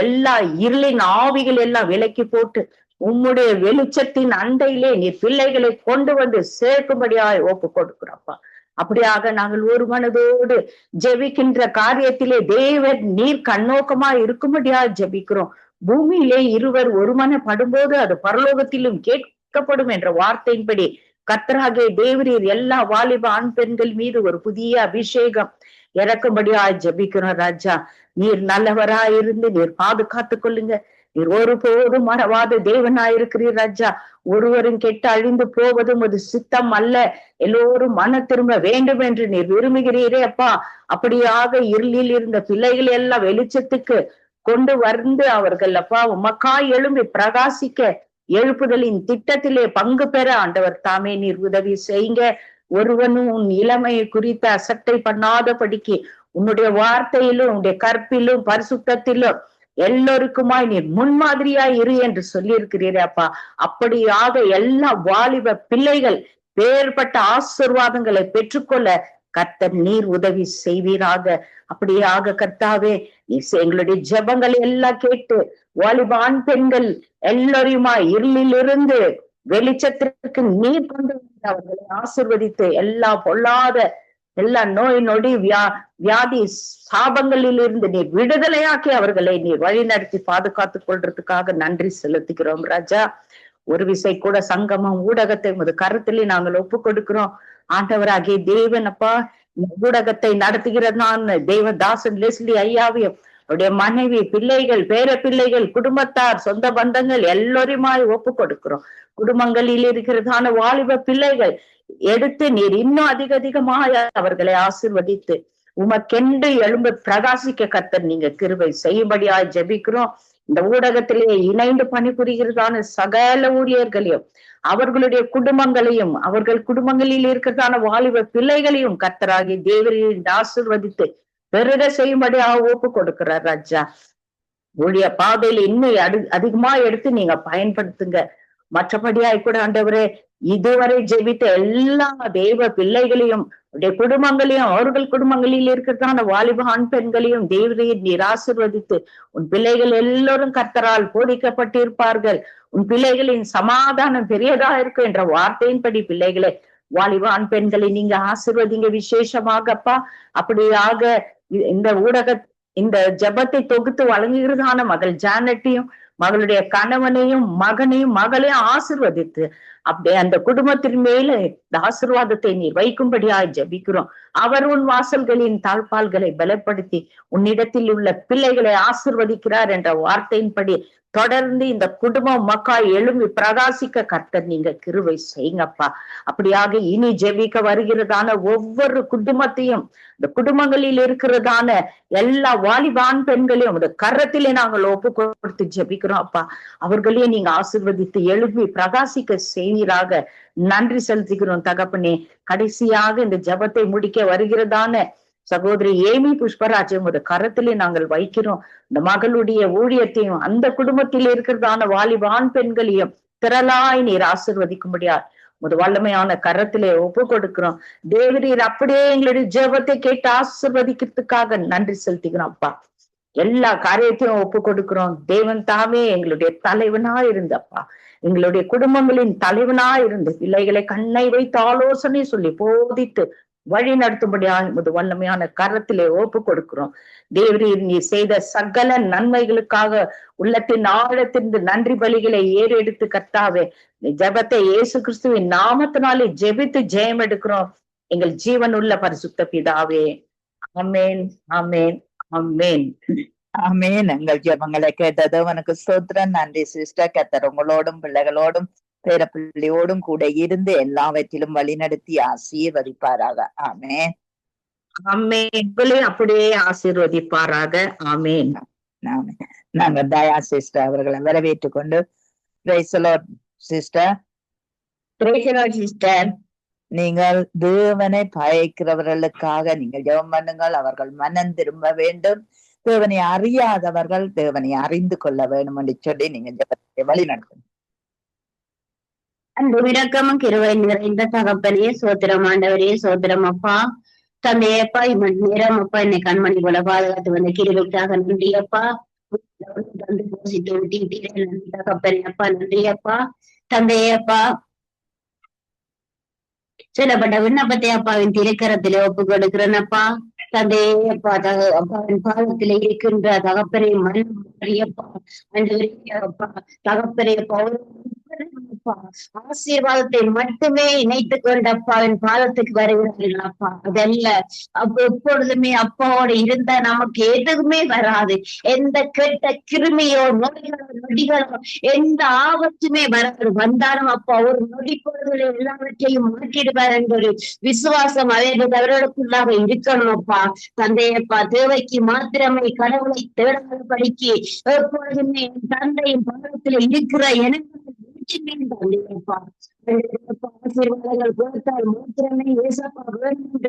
Speaker 7: எல்லா இருளின் ஆவிகள் எல்லாம் விலக்கி போட்டு உம்முடைய வெளிச்சத்தின் அண்டையிலே நீர் பிள்ளைகளை கொண்டு வந்து சேர்க்கும்படியாய் ஒப்பு கொடுக்கிறப்பா. அப்படியாக நாங்கள் ஒரு மனதோடு ஜெபிக்கின்ற காரியத்திலே தேவன் நீர் கண்ணோக்கமா இருக்கும்படியா ஜெபிக்கிறோம். பூமியிலே இருவர் ஒரு மனப்படும்போது அது பரலோகத்திலும் கேட்கப்படும் என்ற வார்த்தையின்படி கர்த்தராகிய தேவரீர் எல்லா வாலிப ஆண் பெண்கள் மீது ஒரு புதிய அபிஷேகம் இறக்கும்படியாய் ஜெபிக்கிறோம் ராஜா. நீர் நல்லவராயிருந்து நீர் பாதுகாத்து கொள்ளுங்க. நீர் ஒருபோதும் மறவாத தேவனாயிருக்கிறீர் ராஜா. ஒருவரும் கெட்டு அழிந்து போவதும் அது சித்தம் அல்ல, எல்லோரும் மன திரும்ப வேண்டும் என்று நீர் விரும்புகிறீரே அப்பா. அப்படியாக இருளில் இருந்த பிள்ளைகள் எல்லாம் வெளிச்சத்துக்கு கொண்டு வந்து அவர்கள் அப்பா உமக்காய் எழும்பி பிரகாசிக்க எழுப்புதலின் திட்டத்திலே பங்கு பெற ஆண்டவர் தாமே நீர் உதவி செய்யுங்க. ஒருவனும் உன் இளமையை குறித்து அசட்டை பண்ணாதபடிக்கு உன்னுடைய வார்த்தையிலும் உன்னுடைய கற்பிலும் பரிசுத்தத்திலும் எல்லோருக்குமாய் நீர் முன்மாதிரியாய் இரு என்று சொல்லி இருக்கிறீரே அப்பா. அப்படியாக எல்லா வாலிப பிள்ளைகள் வேறுபட்ட ஆசீர்வாதங்களை பெற்றுக்கொள்ள கர்த்தர் நீர் உதவி செய்வீராக. அப்படியாக கர்த்தாவே எங்களுடைய ஜெபங்களை எல்லாம் கேட்டு வாலிப ஆண் பெண்கள் எல்லோரையுமா இருளிலிருந்து வெளிச்சத்திற்கு நீர் கொண்டு அவர்களை ஆசீர்வதித்து எல்லா பொல்லாத எல்லா நோய் நொடி வியாதி சாபங்களில் இருந்து நீர் விடுதலையாக்கி அவர்களை நீர் வழிநடத்தி பாதுகாத்துக் கொள்றதுக்காக நன்றி செலுத்துகிறோம் ராஜா. ஒரு விசை கூட சங்கமம் ஊடகத்தை உமது கருத்திலே நாங்கள் ஒப்பு கொடுக்கிறோம் ஆண்டவராகிய தேவன் அப்பா. ஊடகத்தை நடத்துகிறதான தேவதாசன் லெஸ்லி ஐயாவையும் அவருடைய மனைவி பிள்ளைகள் பேர பிள்ளைகள் குடும்பத்தார் சொந்த பந்தங்கள் எல்லோருமாய் ஒப்பு கொடுக்கிறோம். குடும்பங்களில் இருக்கிறதான வாலிப பிள்ளைகள் எடுத்து நீர் இன்னும் அதிகமாய் அவர்களை ஆசீர்வதித்து உமக்கென்று எழும்ப பிரகாசிக்க கர்த்தர் நீங்க கிருபை செய்யும்படியாய் ஜெபிக்கிறோம். இந்த ஊடகத்திலே இணைந்து பணிபுரிகிறதான சகல ஊழியர்களையும் அவர்களுடைய குடும்பங்களையும் அவர்கள் குடும்பங்களில் இருக்கிறதான வாலிப பிள்ளைகளையும் கர்த்தராகி தேவரில் ஆசீர்வதித்து பெருக செய்யும்படியாக ஒப்பு கொடுக்கிறார் ராஜா. ஊழிய பாதையில இன்னும் அதிகமா எடுத்து நீங்க பயன்படுத்துங்க. மற்றபடியாய் கூட ஆண்டவரே இதுவரை ஜெபித்த எல்லா தேவ பிள்ளைகளையும் குடும்பங்களையும் அவர்கள் குடும்பங்களில் இருக்கிறதான வாலிப ஆண் பெண்களையும் தேவரையில் நீர் ஆசீர்வதித்து உன் பிள்ளைகள் எல்லோரும் கர்த்தரால் போதிக்கப்பட்டிருப்பார்கள். உன் பிள்ளைகளின் சமாதானம் பெரியதா இருக்கும் என்ற வார்த்தையின்படி பிள்ளைகளை வாலிப ஆண் பெண்களை நீங்க ஆசீர்வதிங்க விசேஷமாகப்பா. அப்படியாக இந்த ஜெபத்தை தொகுத்து வழங்குகிறதான மகள் ஜானட்டையும் மகளுடைய கணவனையும் மகனையும் மகளையும் ஆசீர்வதித்து அப்படியே அந்த குடும்பத்தின் மேல இந்த ஆசீர்வாதத்தை நீர் வைக்கும்படியாய் ஜெபிக்கிறோம். அவர் உன் வாசல்களின் தாழ்பால்களை பலப்படுத்தி உன்னிடத்தில் உள்ள பிள்ளைகளை ஆசீர்வதிக்கிறார் என்ற வார்த்தையின்படி தொடர்ந்து இந்த குடும்பம் மக்காய் எழும்பி பிரகாசிக்க கர்த்தர் நீங்க கிருபை செய்யுங்கப்பா. அப்படியாக இனி ஜெபிக்க வருகிறதான ஒவ்வொரு குடும்பத்தையும் இந்த குடும்பங்களில் இருக்கிறதான எல்லா வாலிபான் பெண்களையும் அந்த கரத்திலே நாங்கள் ஒப்பு கொடுத்து ஜெபிக்கிறோம் அப்பா. அவர்களையும் நீங்க ஆசீர்வதித்து எழுப்பி பிரகாசிக்க செய்வீராக நன்றி செலுத்துகிறோம் தகப்பனே. கடைசியாக இந்த ஜெபத்தை முடிக்க வருகிறதான சகோதரி ஏமி புஷ்பராஜையும் ஒரு கரத்திலே நாங்கள் வைக்கிறோம். இந்த மகளுடைய ஊழியத்தையும் அந்த குடும்பத்தில் இருக்கிறதான வாலிபான் பெண்களையும் திரளாய் நீர் ஆசீர்வதிக்கும்படியா ஒரு வல்லமையான கரத்திலே ஒப்பு கொடுக்கிறோம். தேவரீர் அப்படியே எங்களுடைய ஜெபத்தை கேட்டு ஆசீர்வதிக்கிறதுக்காக நன்றி செலுத்திக்கிறோம் அப்பா. எல்லா காரியத்தையும் ஒப்பு கொடுக்கிறோம். தேவன் தாமே எங்களுடைய தலைவனா இருந்தப்பா, எங்களுடைய குடும்பங்களின் தலைவனா இருந்து பிள்ளைகளை கண்ணை வைத்து ஆலோசனை சொல்லி போதித்து வழி நடத்தும்படியாக வல்லமையான கரத்திலே ஒப்பு கொடுக்கிறோம். தேவரீர் நீ செய்த சகல நன்மைகளுக்காக உள்ளத்தின் ஆழத்திலிருந்து நன்றி பலிகளை ஏறெடுத்து கர்த்தாவே ஜெபத்தை இயேசு கிறிஸ்துவின் நாமத்தினாலே ஜெபித்து ஜெயம் எடுக்கிறோம் எங்கள் ஜீவன் உள்ள பரிசுத்த பிதாவே. ஆமென், ஆமென், ஆமென்,
Speaker 2: ஆமென். எங்கள் ஜெபங்களை கேட்டது உனக்கு ஸ்தோத்திரம். நன்றி சிஸ்டர். கர்த்தர் உங்களோடும் பிள்ளைகளோடும் பேர பிள்ளையோடும் கூட இருந்து எல்லாவற்றிலும் வழி நடத்தி ஆசீர்வதிப்பாராக. ஆமென்,
Speaker 7: ஆமென். உங்களையும் அப்படியே ஆசீர்வதிப்பாராக. ஆமென்.
Speaker 2: நாங்க தயா சிஸ்டர் அவர்களை வரவேற்றுக் கொண்டு praise the Lord sister.
Speaker 7: Price the Lord sister.
Speaker 2: நீங்கள் தேவனை பயக்கிறவர்களுக்காக நீங்கள் ஜெபம் பண்ணுங்கள். அவர்கள் மனம் திரும்ப வேண்டும். தேவனை அறியாதவர்கள் தேவனை அறிந்து கொள்ள வேண்டும் என்று சொல்லி நீங்க ஜெபத்தை வழி நடத்துங்க.
Speaker 8: அன்பு இரக்கமும் கிருபை நிறைந்த தகப்பனே சோத்திரம் ஆண்டவரே சோத்திரம் அப்பா. தந்தையப்பா நேரம் அப்பா என்னை கண்மணி போல பாதுகாத்து வந்த கிருபைக்காக நன்றி அப்பா. தகப்பனே அப்பா நன்றி அப்பா. தந்தையப்பா சொல்லப்பட்ட விண்ணப்பத்தை அப்பாவின் திருக்கரத்திலே ஒப்பு கொடுக்கிறேன் அப்பா. தந்தையப்பா அப்பாவின் பாதத்திலே இருக்கின்ற தகப்பனை மறியப்பா அன்று அப்பா தகப்பனை ஆசீர்வாதத்தை மட்டுமே இணைத்துக் கொண்டு அப்பாவின் பாதத்துக்கு வருகிறார்கள் அப்பா. அதல்ல அப்ப எப்பொழுதுமே அப்பாவோட இருந்தா நமக்கு எதுவுமே வராது. எந்த கெட்ட கிருமியோ நோய்களோ நொடிகளோ எந்த ஆபத்துமே வராது. வந்தாலும் அப்பா ஒரு நொடி பொழுதுல எல்லாவற்றையும் மாற்றிடுவார் என்ற ஒரு விசுவாசம் அவர்களுக்குள்ளாக இருக்கணும் அப்பா. தந்தையப்பா தேவைக்கு மாத்திரமே கடவுளை தேடாதபடிக்கு எப்பொழுதுமே தந்தையின் பாதத்துல இருக்கிற எனக்கு தந்தையப்பா ஆசீர்வாதங்கள் கொடுத்தால் மாத்திரமே ஏசப்பா வேண்டும்.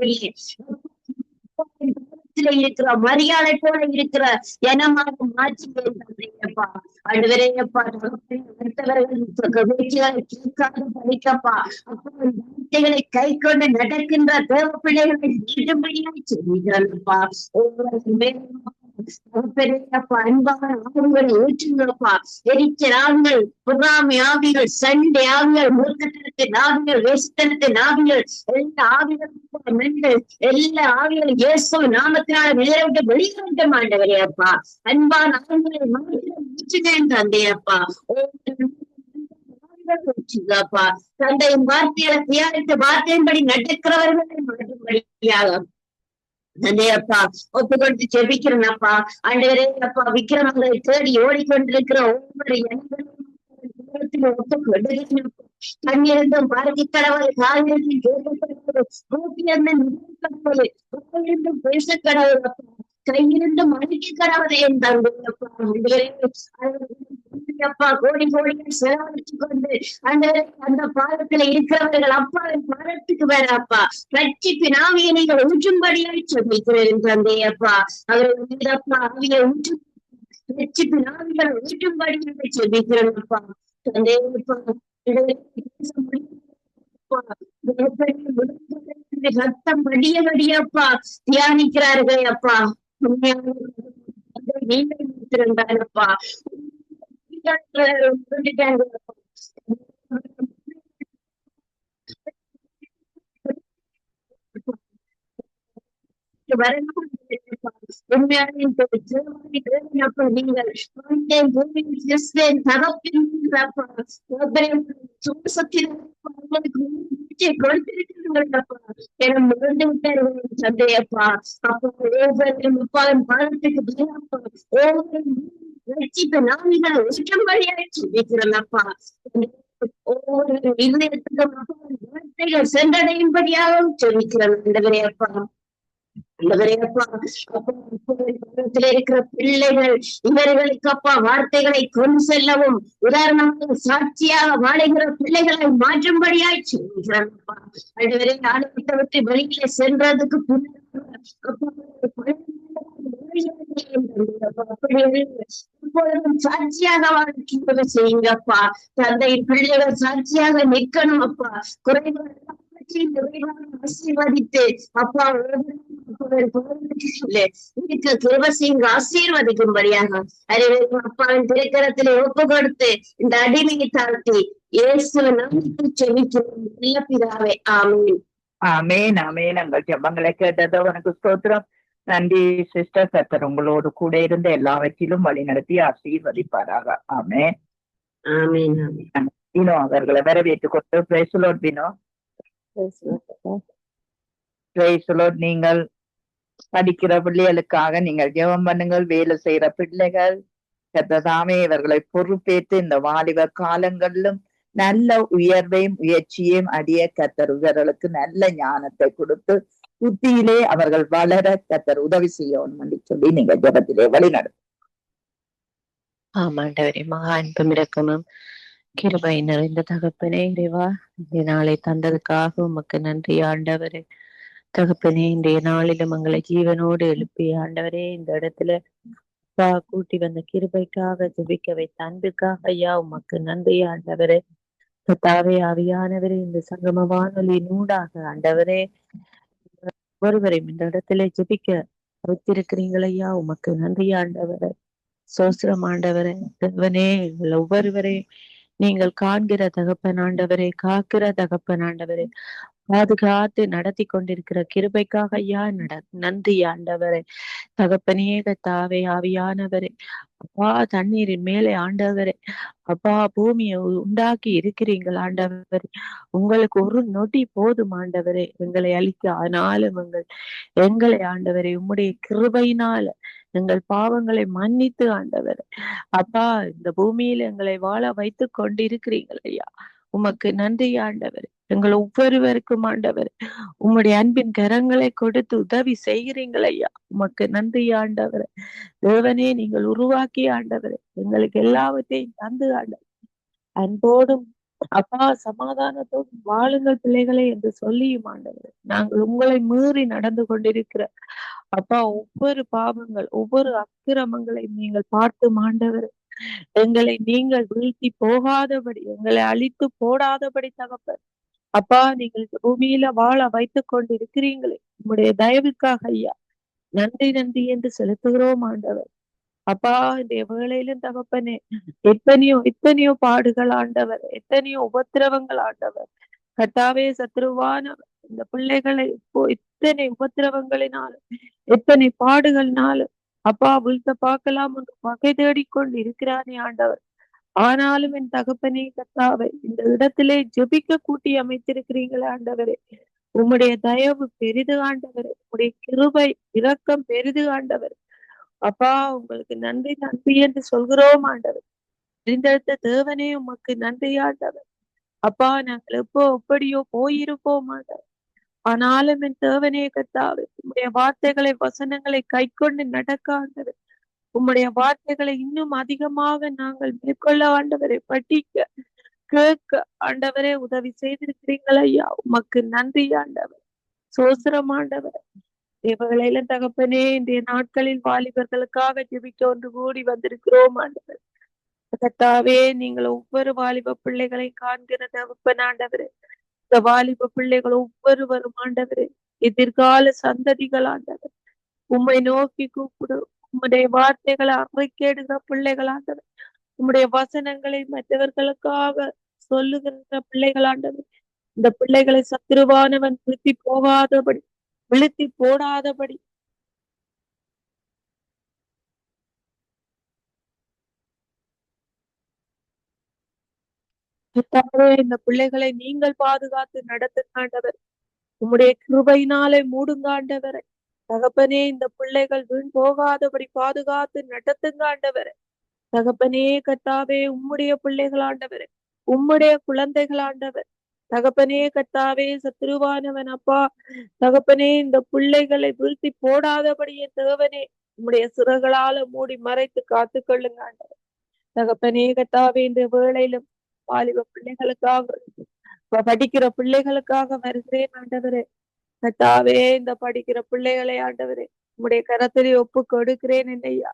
Speaker 8: இருக்கிற மரியாதை போல இருக்கிற ஜனமாக மாற்றி தந்தையப்பா. அடுவரையப்பா அடுத்தவர்கள் கேட்காது படிக்கப்பா. அப்போ வார்த்தைகளை கை கொண்டு நடக்கின்ற தேவ பிள்ளைகளை நீடும்படியாய் சொல்லிக்கிறப்பா. ஒவ்வொரு மேலும் பெரியப்பா அன்பான ஆகுங்களை ஊற்றுங்கப்பா. எரிச்சல் ஆகுங்கள், பொறாமை ஆவிகள், சண்டை ஆவிகள், மூர்க்கத்தனத்தின் ஆவிகள், வேசித்தனத்தின் ஆவிகள், எல்லா ஆவிகள் எல்லா ஆவிகள் இயேசு நாமத்தினால வெளியிட்டு வெளியிட்ட மாட்டவரே அப்பா. அன்பான ஆவிகளை ஊற்றுகிறேன் தந்தையப்பா. ஊற்றுங்கப்பா. தந்தையின் வார்த்தைகளை தியானித்து வார்த்தையின்படி நடக்கிறவர்களை மாற்றும்படியாக தந்தையப்பா ஒப்புக்கொண்டு ஜெபிக்கிறேன்ப்பா. ஆண்டவரே அப்பா விக்கிரமங்களை தேடி ஓடிக்கொண்டிருக்கிற ஒவ்வொரு கண்ணிருந்தும் பார்க்க கடவுள், காலிருந்தும் பேச கடவுள், கையிலிருந்தும் மணிக்கு கடவுளே என் அப்பா. கோடி கோடிகள் செலவழிச்சு கொண்டு அந்த பாதத்துல இருக்கிறவர்கள் அப்பா பாதத்துக்கு வேற அப்பா ரட்சிப்பின் ஆவியை நீங்கள் ஊற்றும்படியாய் சொல்லிக்கிறேன் தந்தையப்பா. அவர்கள் மீதப்பா ஆவியை ஊற்று ரட்சிப்பின் ஆவிகளை ஊற்றும்படியாக சொல்லிக்கிறேன் அப்பா. தந்தையப்பா ரத்தம் வடிய வடியப்பா தியானிக்கிறார்கள் அப்பா. நீங்கள் இருக்கிறாரப்பா. சந்தையப்பா. அப்போ ஒவ்வொரு பாதத்துக்கு நாவிகளை ஒற்றும்படியாக சொல்லிக்கிறேன்ப்பா. ஒவ்வொரு இல்லத்துக்கும் வார்த்தைகள் சென்றடையும்படியாகவும் சொல்லிக்கிறேன் அப்பா. இருக்கிற பிள்ளைகள் இவர்களுக்கு அப்பா வார்த்தைகளை கொண்டு செல்லவும் உதாரணமாக சாட்சியாக வாழுகிற பிள்ளைகளை மாற்றும்படியாய் சொல்லுகிறான்ப்பா. அதுவரை ஆலயத்தை விட்டு வெளியில சென்றதுக்கு இப்பொழுதும் சாட்சியாக வாழ்க்கை செய்யுங்கப்பா. தந்தையின் பிள்ளைகள் சாட்சியாக நிற்கணும் அப்பா. குறைகள் ஆசீர்வதித்து அப்பா ஆசீர்வதிக்கும்படியாக அப்பாவின் திரைக்கரத்திலே ஒப்பு கொடுத்து இந்த அடிமையை தாழ்த்தி இயேசுவின் நாமத்தில் ஜெபிக்கிறோம் நல்ல பிதாவே. ஆமீன்.
Speaker 2: ஆமேன் ஆமேன். எங்கள் ஜெபங்களை கேட்டது உனக்கு ஸ்தோத்திரம். நன்றி சிஸ்டர். கர்த்தர் உங்களோடு கூட இருந்து எல்லாவற்றிலும் வழி நடத்தி ஆசீர்வதிப்பாராக. ஆமேன்
Speaker 8: ஆமீன்.
Speaker 2: வினோ அவர்களை வரவேற்றுக் கொண்டு praise the lord. Vino praise the lord. நீங்கள் படிக்கிற பிள்ளைகளுக்காக நீங்கள் ஜெபம் பண்ணுங்கள். வேலை செய்யற பிள்ளைகள் கர்த்ததாமே இவர்களை பொறுப்பேற்று இந்த வாலிப காலங்களிலும் நல்ல உயர்வையும் முயற்சியையும் அடைய கர்த்தர் இவர்களுக்கு நல்ல ஞானத்தை கொடுத்து புத்தியிலே அவர்கள் வளர கர்த்தர் உதவி செய்யணும் என்று சொல்லி நீங்க ஜெபத்திலே வழி நடத்தும்.
Speaker 9: ஆமாண்டவரே, மகா அன்பும் இரக்கமும் கிருபை நிறைந்த தகப்பனே, இறைவா இந்த நாளை தந்ததுக்காக உமக்கு நன்றி ஆண்டவரே. தகப்பனே, இன்றைய நாளிலும் எங்களை ஜீவனோடு எழுப்பி ஆண்டவரே இந்த இடத்துல கூட்டி வந்த கிருபைக்காக ஜெபிக்க வைத்த அன்புக்காக ஐயா உமக்கு நன்றி ஆண்டவரே. கர்த்தாவே ஆவியானவரே, இந்த சங்கம வானொலி நூடாக ஆண்டவரே ஒருவரையும் இந்த இடத்துல ஜெபிக்க வைத்திருக்கிறீங்கள் ஐயா உமக்கு நன்றி ஆண்டவரே. சோஸ்திரம் ஆண்டவரே. தேவனே, ஒவ்வொருவரையும் நீங்கள் காண்கிற தகப்பன் ஆண்டவரே, காக்கிற தகப்பன் ஆண்டவரே, பாதுகாத்து நடத்தி கொண்டிருக்கிற கிருபைக்காக ஐயா நன்றி ஆண்டவரே. தகப்பனே கர்த்தாவே, ஆவியானவரே, அப்பா தண்ணீரின் மேலே ஆண்டவரே, அப்பா பூமியை உண்டாக்கி இருக்கிறீங்கள் ஆண்டவரே. உங்களுக்கு ஒரு நொடி போதும் ஆண்டவரே எங்களை அழிக்க. ஆனாலும் எங்களை ஆண்டவரே உம்முடைய கிருபையினால எங்கள் பாவங்களை மன்னித்து ஆண்டவரே, அப்பா இந்த பூமியில எங்களை வாழ வைத்து கொண்டிருக்கிறீங்கள் ஐயா. உமக்கு நன்றி ஆண்டவரே. எங்கள் ஒவ்வொருவருக்கும் ஆண்டவரே உம்முடைய அன்பின் கரங்களை கொடுத்து உதவி செய்கிறீங்கள் ஐயா. உமக்கு நன்றி ஆண்டவரே. தேவனே, நீங்கள் உருவாக்கி ஆண்டவரே எங்களுக்கு எல்லாவற்றையும் தந்து ஆண்டவர் அன்போடும் அப்பா சமாதானத்தோடும் வாழுங்கள் பிள்ளைகளே என்று சொல்லியும் ஆண்டவரே, நாங்கள் உங்களை மீறி நடந்து கொண்டிருக்கிற அப்பா ஒவ்வொரு பாவங்கள், ஒவ்வொரு அக்கிரமங்களை நீங்கள் பார்த்து ஆண்டவரே, எங்களை நீங்கள் வீழ்த்தி போகாதபடி, எங்களை அழித்து போடாதபடி தகப்பன் அப்பா, நீங்கள் இந்த பூமியில வாழ வைத்துக் கொண்டு இருக்கிறீங்களே, உங்களுடைய தயவுக்காக ஐயா நன்றி நன்றி என்று செலுத்துகிறோம் ஆண்டவர். அப்பா, இந்த வேளையிலும் தகப்பனே, எத்தனையோ பாடுகள் ஆண்டவர், எத்தனையோ உபத்திரவங்கள் ஆண்டவர். கர்த்தாவே, சத்ருவானவர் இந்த பிள்ளைகளை இப்போ இத்தனை உபத்திரவங்களினாலும் எத்தனை பாடுகள்னாலும் அப்பா வீழ்த்த பார்க்கலாம் என்று பகை தேடிக்கொண்டு இருக்கிறானே ஆண்டவர். ஆனாலும் என் தகப்பனே கர்த்தாவே, இந்த இடத்திலே ஜெபிக்க கூட்டி அமைத்திருக்கிறீங்களே ஆண்டவரே, உம்முடைய தயவு பெரிது ஆண்டவரே, உம்முடைய கிருபை இரக்கம் பெரிது ஆண்டவர். அப்பா, உங்களுக்கு நன்றி நன்றி என்று சொல்கிறோம் ஆண்டவர். தெரிந்தெடுத்த தேவனே உமக்கு நன்றி ஆண்டவர். அப்பா, நாங்கள் எப்படியோ போயிருப்போம் ஆண்டவர். ஆனாலும் என் தேவனே கர்த்தாவே, உம்முடைய வார்த்தைகளை வசனங்களை கை கொண்டு நடக்க ஆண்டவர், உம்முடைய வார்த்தைகளை இன்னும் அதிகமாக நாங்கள் மேற்கொள்ள ஆண்டவரை படிக்க கேட்க ஆண்டவரே உதவி செய்திருக்கிறீங்கள் ஐயா. உமக்கு நன்றி ஆண்டவர். சோசரம் ஆண்டவர். இவர்களையில தகப்பனே, இன்றைய நாட்களில் வாலிபர்களுக்காக ஜெபிக்க ஒன்று கூடி வந்திருக்கிறோம் ஆண்டவர். கர்த்தாவே, நீங்கள் ஒவ்வொரு வாலிப பிள்ளைகளை காண்கிற தகப்பன் ஆண்டவரே, இந்த வாலிப பிள்ளைகள் ஒவ்வொருவரும் ஆண்டவரே எதிர்கால சந்ததிகள் ஆண்டவர், உம்மை நோக்கி கூப்பிடும் உம்முடைய வார்த்தைகளை அறிக்கையிடுகிற பிள்ளைகள் ஆண்டவர், உம்முடைய வசனங்களை மற்றவர்களுக்காக சொல்லுகிற பிள்ளைகள் ஆண்டவர். இந்த பிள்ளைகளை சத்துருவானவன் விழுத்தி போடாதபடி இந்த பிள்ளைகளை நீங்கள் பாதுகாத்து நடத்துங்காண்டவர், உம்முடைய கிருபையினாலே மூடுங்காண்டவரை தகப்பனே. இந்த பிள்ளைகள் வீண் போகாதபடி பாதுகாத்து நடத்துங்காண்டவரை தகப்பனே. கர்த்தாவே, உம்முடைய பிள்ளைகள் ஆண்டவர், உம்முடைய குழந்தைகள் ஆண்டவர் தகப்பனே. கர்த்தாவே, சத்ருவானவன் அப்பா தகப்பனே, இந்த பிள்ளைகளை வீழ்த்தி போடாதபடியே தேவனே உம்முடைய சிறகளால மூடி மறைத்து காத்து கொள்ளுங்க ஆண்டவர் தகப்பனே. கர்த்தாவே, இந்த வேளையிலும் வாலிப பிள்ளைகளுக்காக படிக்கிற பிள்ளைகளுக்காக வருகிறேன் ஆண்டவரே. கர்த்தாவே, இந்த படிக்கிற பிள்ளைகளை ஆண்டவரே உம்முடைய கரத்திலே ஒப்பு கொடுக்கிறேன் என்னையா.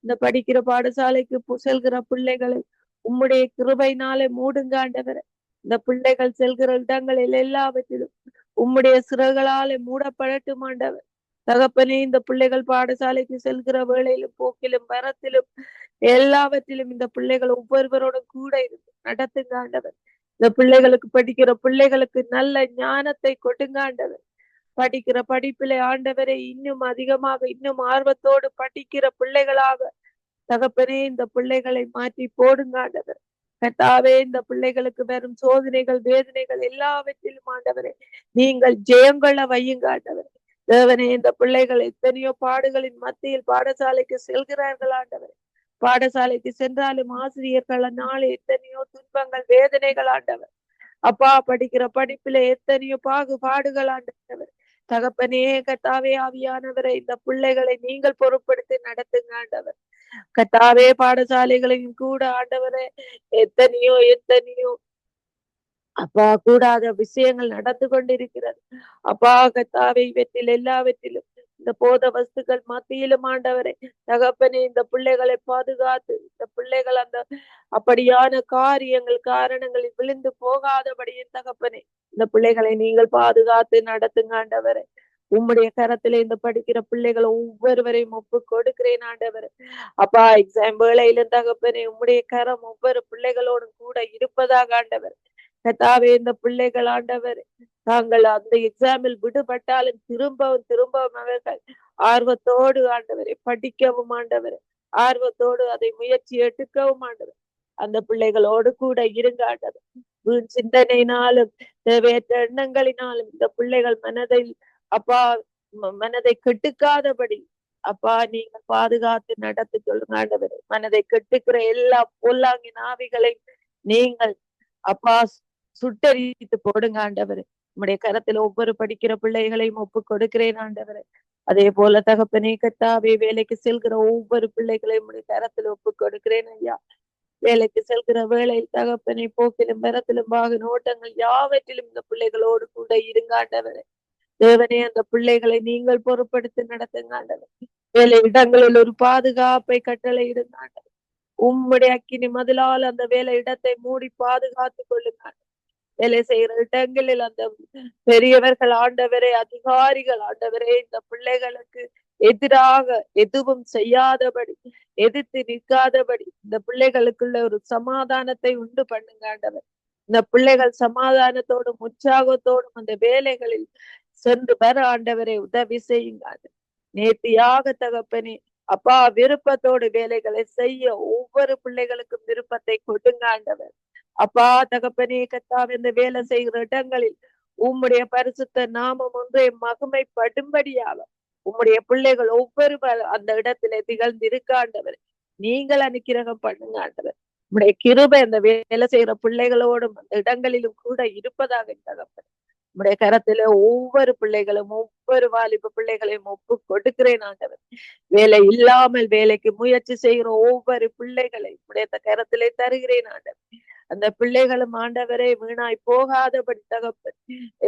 Speaker 9: இந்த படிக்கிற பாடசாலைக்கு செல்கிற பிள்ளைகளை உம்முடைய கிருபையினாலே மூடுங்க ஆண்டவரே. இந்த பிள்ளைகள் செல்கிற இடங்களில் எல்லாவற்றிலும் உம்முடைய சிறகுகளாலே மூடப்படட்டும் ஆண்டவர் தகப்பனே. இந்த பிள்ளைகள் பாடசாலைக்கு செல்கிற வேளையிலும் போக்கிலும் வரத்திலும் எல்லாவற்றிலும் இந்த பிள்ளைகள் ஒவ்வொருவரோட கூட இருந்து நடத்துங்க ஆண்டவர். இந்த பிள்ளைகளுக்கு படிக்கிற பிள்ளைகளுக்கு நல்ல ஞானத்தை கொடுங்க ஆண்டவர். படிக்கிற படிப்பிலே ஆண்டவரை இன்னும் அதிகமாக இன்னும் ஆர்வத்தோடு படிக்கிற பிள்ளைகளாக தகப்பனே இந்த பிள்ளைகளை மாற்றி போடுங்க ஆண்டவர். கர்த்தாவே, இந்த பிள்ளைகளுக்கு வரும் சோதனைகள் வேதனைகள் எல்லாவற்றிலும் ஆண்டவரே நீங்கள் ஜெயங்கொள்ள வையுங்க ஆண்டவர் தேவனே. இந்த பிள்ளைகள் எத்தனையோ பாடுகளின் மத்தியில் பாடசாலைக்கு செல்கிறார்கள் ஆண்டவர். பாடசாலைக்கு சென்றாலும் ஆசிரியர்களால் எத்தனையோ துன்பங்கள் வேதனைகள் ஆண்டவர். அப்பா, படிக்கிற படிப்பில எத்தனையோ பாடுகள் ஆண்டவர் தகப்பனே. கர்த்தாவே, ஆவியானவரை இந்த பிள்ளைகளை நீங்கள் பொறுப்படுத்தி நடத்துங்க ஆண்டவர். கர்த்தாவே, பாடசாலைகளையும் கூட ஆண்டவரே எத்தனையோ அப்பா கூடாத விஷயங்கள் நடந்து கொண்டிருக்கிறது. அப்பா கர்த்தாவே, இவற்றில் எல்லாவற்றிலும் இந்த போத வஸ்துக்கள் மத்தியிலும் ஆண்டவரே தகப்பனே இந்த பிள்ளைகளை பாதுகாத்து இந்த பிள்ளைகள் அந்த அப்படியான காரணங்களில் விழுந்து போகாதபடியின் தகப்பனே இந்த பிள்ளைகளை நீங்கள் பாதுகாத்து நடத்துங்க ஆண்டவரே. உம்முடைய கரத்திலே இந்த படிக்கிற பிள்ளைகளை ஒவ்வொருவரையும் ஒப்பு கொடுக்கிறேன் ஆண்டவர். அப்பா எக்ஸாம் வேளையிலும் தகப்பனே உம்முடைய கரம் ஒவ்வொரு பிள்ளைகளோடும் கூட இருப்பதாக ஆண்டவர். கர்த்தாவே இந்த பிள்ளைகள் ஆண்டவர் தாங்கள் அந்த எக்ஸாமில் விடுபட்டாலும் திரும்பவும் அவர்கள் ஆர்வத்தோடு ஆண்டவரை படிக்கவும் ஆண்டவர், ஆர்வத்தோடு அதை முயற்சி எடுக்கவும் ஆண்டவர். அந்த பிள்ளைகளோடு கூட இருங்க ஆண்டவர். வீண் சிந்தனையினாலும் தேவையற்ற எண்ணங்களினாலும் இந்த பிள்ளைகள் மனதில் அப்பா மனதை கெட்டுக்காதபடி அப்பா நீங்க பாதுகாத்து நடத்தி சொல்லுங்க ஆண்டவரே. மனதை கெட்டுக்கிற எல்லா பொல்லாங்கின் ஆவிகளை நீங்கள் அப்பா சுட்டரித்து போடுங்க ஆண்டவரே. நம்முடைய கரத்துல ஒவ்வொரு படிக்கிற பிள்ளைகளையும் ஒப்பு கொடுக்கிறேன் ஆண்டவரே. அதே போல தகப்பனே கர்த்தாவே வேலைக்கு செல்கிற ஒவ்வொரு பிள்ளைகளையும் உடைய கரத்துல ஒப்பு கொடுக்கிறேன் ஐயா. வேலைக்கு செல்கிற வேளையில் தகப்பனை போக்கிலும் வரத்திலும் வாகன ஓட்டங்கள் யாவற்றிலும் இந்த பிள்ளைகளோடு கூட இருங்காண்டவரே. தேவனே அந்த பிள்ளைகளை நீங்கள் பொறுப்படுத்தி நடத்துங்க ஆண்டவர். வேலை இடங்களில் ஒரு பாதுகாப்பை கட்டளை இடுங்காண்டவர். உம்முடைய அக்கினி மதிலால் அந்த வேலை இடத்தை மூடி பாதுகாத்து கொள்ளுங்க. வேலை செய்கிற இடங்களில் அந்த பெரியவர்கள் ஆண்டவரே, அதிகாரிகள் ஆண்டவரே, இந்த பிள்ளைகளுக்கு எதிராக எதுவும் செய்யாதபடி, எதிர்த்து நிற்காதபடி இந்த பிள்ளைகளுக்குள்ள ஒரு சமாதானத்தை உண்டு பண்ணுங்க ஆண்டவர். இந்த பிள்ளைகள் சமாதானத்தோடும் உற்சாகத்தோடும் அந்த வேலைகளில் சென்று வர ஆண்டவரை உதவி செய்யுங்க. நேர்த்தியாக தகப்பனே அப்பா விருப்பத்தோடு வேலைகளை செய்ய ஒவ்வொரு பிள்ளைகளுக்கும் விருப்பத்தை கொடுங்க ஆண்டவர். அப்பா தகப்பனே கர்த்தாவே இந்த வேலை செய்கிற இடங்களில் உம்முடைய பரிசுத்த நாமம் ஒன்றே மகிமைப்படும்படியாக உம்முடைய பிள்ளைகள் ஒவ்வொரு அந்த இடத்திலே திகழ்ந்திருக்க ஆண்டவர். நீங்கள் அனுக்கிரகம் பண்ணுங்க ஆண்டவர். உம்முடைய கிருபை அந்த வேலை செய்கிற பிள்ளைகளோடும் அந்த இடங்களிலும் கூட இருப்பதாக தகப்பன். உம்முடைய கரத்துல ஒவ்வொரு பிள்ளைகளும் ஒவ்வொரு வாலிப பிள்ளைகளையும் ஒப்பு கொடுக்கிறேன் ஆண்டவர். வேலை இல்லாமல் வேலைக்கு முயற்சி செய்கிற ஒவ்வொரு பிள்ளைகளை உடைய கரத்திலே தருகிறேன் ஆண்டவர். அந்த பிள்ளைகளும் ஆண்டவரை வீணாய் போகாதபடி தகப்பன்,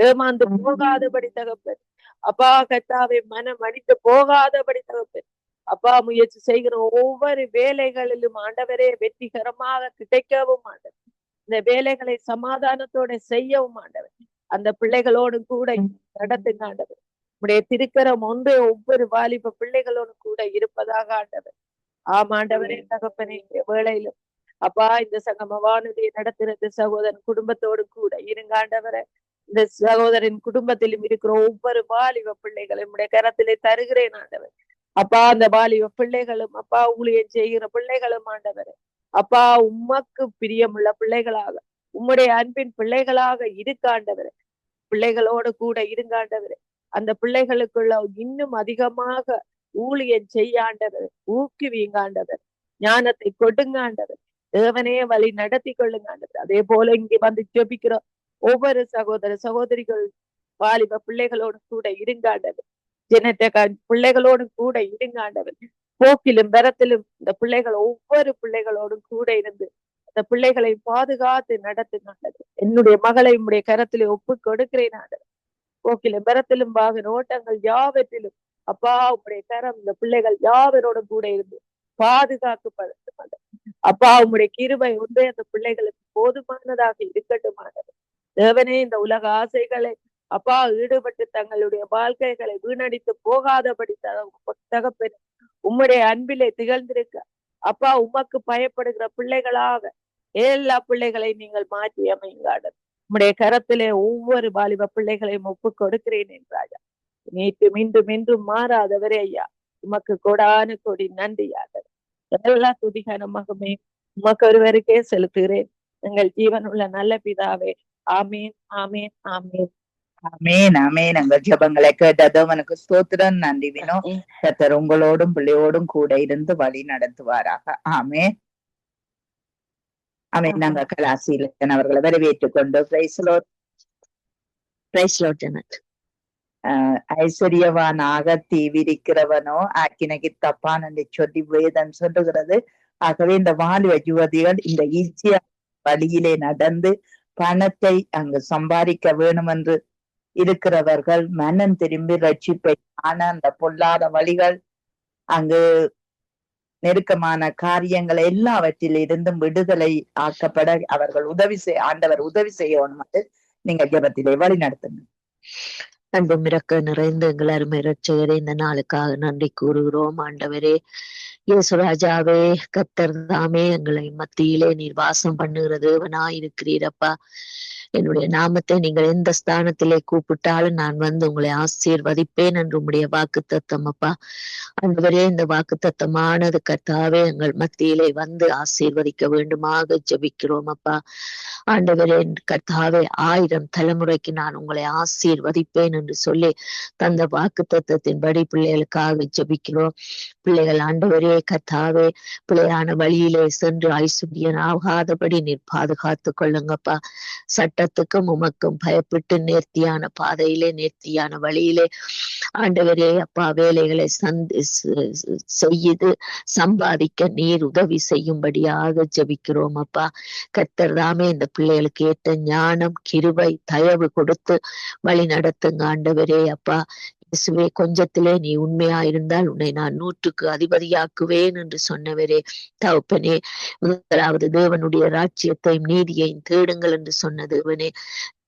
Speaker 9: ஏமாந்து போகாதபடி தகப்பன், அப்பா கர்த்தாவை மனம் அடித்து போகாதபடி தகப்பன், அப்பா முயற்சி செய்கிற ஒவ்வொரு வேலைகளிலும் ஆண்டவரே வெற்றிகரமாக கிடைக்கவும் ஆண்டவர். இந்த வேலைகளை சமாதானத்தோட செய்யவும் ஆண்டவர். அந்த பிள்ளைகளோடும் கூட நடத்துங்க ஆண்டவர். உடைய திருக்கரம் ஒன்று ஒவ்வொரு வாலிப பிள்ளைகளோடும் கூட இருப்பதாக ஆண்டவர். ஆமாண்டவரே தகப்பனே வேளையிலும் அப்பா இந்த சங்கம வானொலியை நடத்துறது சகோதரன் குடும்பத்தோடு கூட இருங்க ஆண்டவரை. இந்த சகோதரன் குடும்பத்திலும் இருக்கிற ஒவ்வொரு வாலிப பிள்ளைகளும் உடைய கரத்திலே தருகிறேன் ஆண்டவர். அப்பா அந்த வாலிப பிள்ளைகளும் அப்பா ஊழியம் செய்கிற பிள்ளைகளும் ஆண்டவர் அப்பா உமக்கு பிரியமுள்ள பிள்ளைகளாக உம்முடைய அன்பின் பிள்ளைகளாக இருக்காண்டவர். பிள்ளைகளோடு கூட இருங்காண்டவர். அந்த பிள்ளைகளுக்குள்ள இன்னும் அதிகமாக ஊழியம் செய்யாண்டவர், ஊக்குவிங்காண்டவர், ஞானத்தை கொடுங்காண்டவர், தேவனே வழி நடத்தி கொள்ளுங்காண்டவர். அதே போல இங்கே வந்து ஜெபிக்கிறோம் ஒவ்வொரு சகோதர சகோதரிகள் வாலிப பிள்ளைகளோடு கூட இருங்காண்டவர். ஜெனட்டக பிள்ளைகளோடு கூட இருங்காண்டவர். போக்கிலும் வரத்திலும் இந்த பிள்ளைகள் ஒவ்வொரு பிள்ளைகளோடும் கூட இருந்து அந்த பிள்ளைகளை பாதுகாத்து நடத்துங்காண்டவர். என்னுடைய மகளை உடைய கரத்திலே ஒப்பு கொடுக்கிறேன் ஆண்டவர். போக்கிலும் வரத்திலும் வாகன ஓட்டங்கள் யாவற்றிலும் அப்பா உடைய கரம் இந்த பிள்ளைகள் யாவரோடும் கூட இருந்து பாதுகாக்கப்பட அப்பா உம்முடைய கிருபை ஒன்றே அந்த பிள்ளைகளுக்கு போதுமானதாக இருக்கட்டும் ஆண்டவர். தேவனே இந்த உலக ஆசைகளை அப்பா ஈடுபட்டு தங்களுடைய வாழ்க்கைகளை வீணடித்து போகாதபடி தகப்பன் உம்முடைய அன்பிலே திகழ்ந்திருக்க அப்பா உமக்கு பயப்படுகிற பிள்ளைகளாக எல்லா பிள்ளைகளை நீங்கள் மாற்றி அமைங்காடர். உம்முடைய கரத்திலே ஒவ்வொரு வாலிப பிள்ளைகளையும் ஒப்பு கொடுக்கிறேன் என்றாயா. நேற்று மீண்டும் மாறாதவரே ஐயா உமக்கு கொடான கொடி நன்றியாக எல்லா துதிகான மகமே உமக்கு ஒருவருக்கே செலுத்துகிறேன். எங்கள் ஜீவனுள்ள நல்ல பிதாவே. ஆமீன் ஆமீன் ஆமீன்
Speaker 2: ஆமேன் ஆமேன். எங்கள் ஜெபங்களை கேட்டதும் எனக்கு ஸ்தோத்திரம். நன்றி வினோ. கர்த்தர் உங்களோடும் பிள்ளையோடும் கூட இருந்து வழி நடத்துவாராக. Amen amen. நாங்கள் கலாசீலன் அவர்களை வரவேற்றுக் கொண்டு ஐஸ்வர்யவானாக தீவிரிக்கிறவனோ ஆக்கினைக்கு தப்பான் என்று சொல்லி வேதம் சொல்லுகிறது. ஆகவே இந்த வாலிப யுவதிகள் இந்த ஈஸிய வழியிலே நடந்து பணத்தை அங்கு சம்பாதிக்க வேணும் என்று இருக்கிறவர்கள் மனம் திரும்பி ரட்சிப்பை காண அந்த பொல்லாத வழிகள் அங்கு நெருக்கமான காரியங்கள் எல்லாவற்றில் இருந்தும் விடுதலை ஆக்கப்பட அவர்கள் ஆண்டவர் உதவி செய்யணும். நீங்க ஜெபத்திலே வழி நடத்துங்க.
Speaker 9: அன்பும் இறக்க நிறைந்த எங்கள் அருமை இரட்சகரே, இந்த நாளுக்காக நன்றி கூறுகிறோம் ஆண்டவரே. இயேசுராஜாவே, கர்த்தர் தாமே எங்களை மத்தியிலே நீர் வாசம் பண்ணுகிற தேவனாயிருக்கிறீரப்பா. என்னுடைய நாமத்தை நீங்கள் எந்த ஸ்தானத்திலே கூப்பிட்டாலும் நான் வந்து உங்களை ஆசீர்வதிப்பேன் என்று உம்முடைய வாக்குத்தத்தம் அப்பா. ஆண்டவரே, இந்த வாக்குத்தத்தமானது கர்த்தாவே எங்கள் மத்தியிலே வந்து ஆசீர்வதிக்க வேண்டுமாக ஜெபிக்கிறோம் அப்பா. ஆண்டவரே கர்த்தாவே, 1000 தலைமுறைக்கு நான் உங்களை ஆசீர்வதிப்பேன் என்று சொல்லி தந்த வாக்குத்தத்தத்தின்படி பிள்ளைகளுக்காக ஜெபிக்கிறோம். பிள்ளைகள் ஆண்டவரே கர்த்தாவே, பிள்ளையான வழியிலே சென்று ஐஸ்வர்யன் ஆகாதபடி நீர் பாதுகாத்து கொள்ளுங்கப்பா. சட்டத்துக்கும் உமக்கும் பயப்பட்டு நேர்த்தியான பாதையிலே நேர்த்தியான வழியிலே ஆண்டவரே அப்பா வேலைகளை செய்து சம்பாதிக்க நீர் உதவி செய்யும்படியாக ஜெபிக்கிறோம் அப்பா. கர்த்தர் தாமே இந்த பிள்ளைகளுக்கு ஏற்ற ஞானம் கிருபை தயவு கொடுத்து வழி நடத்துங்க ஆண்டவரே அப்பா. இயேசுவே, கொஞ்சத்திலே நீ உண்மையா இருந்தால் உன்னை நான் 100க்கு அதிபதியாக்குவேன் என்று சொன்னவரே தகப்பனே. முதலாவது தேவனுடைய ராஜ்யத்தையும் நீதியையும் தேடுங்கள் என்று சொன்ன தேவனே,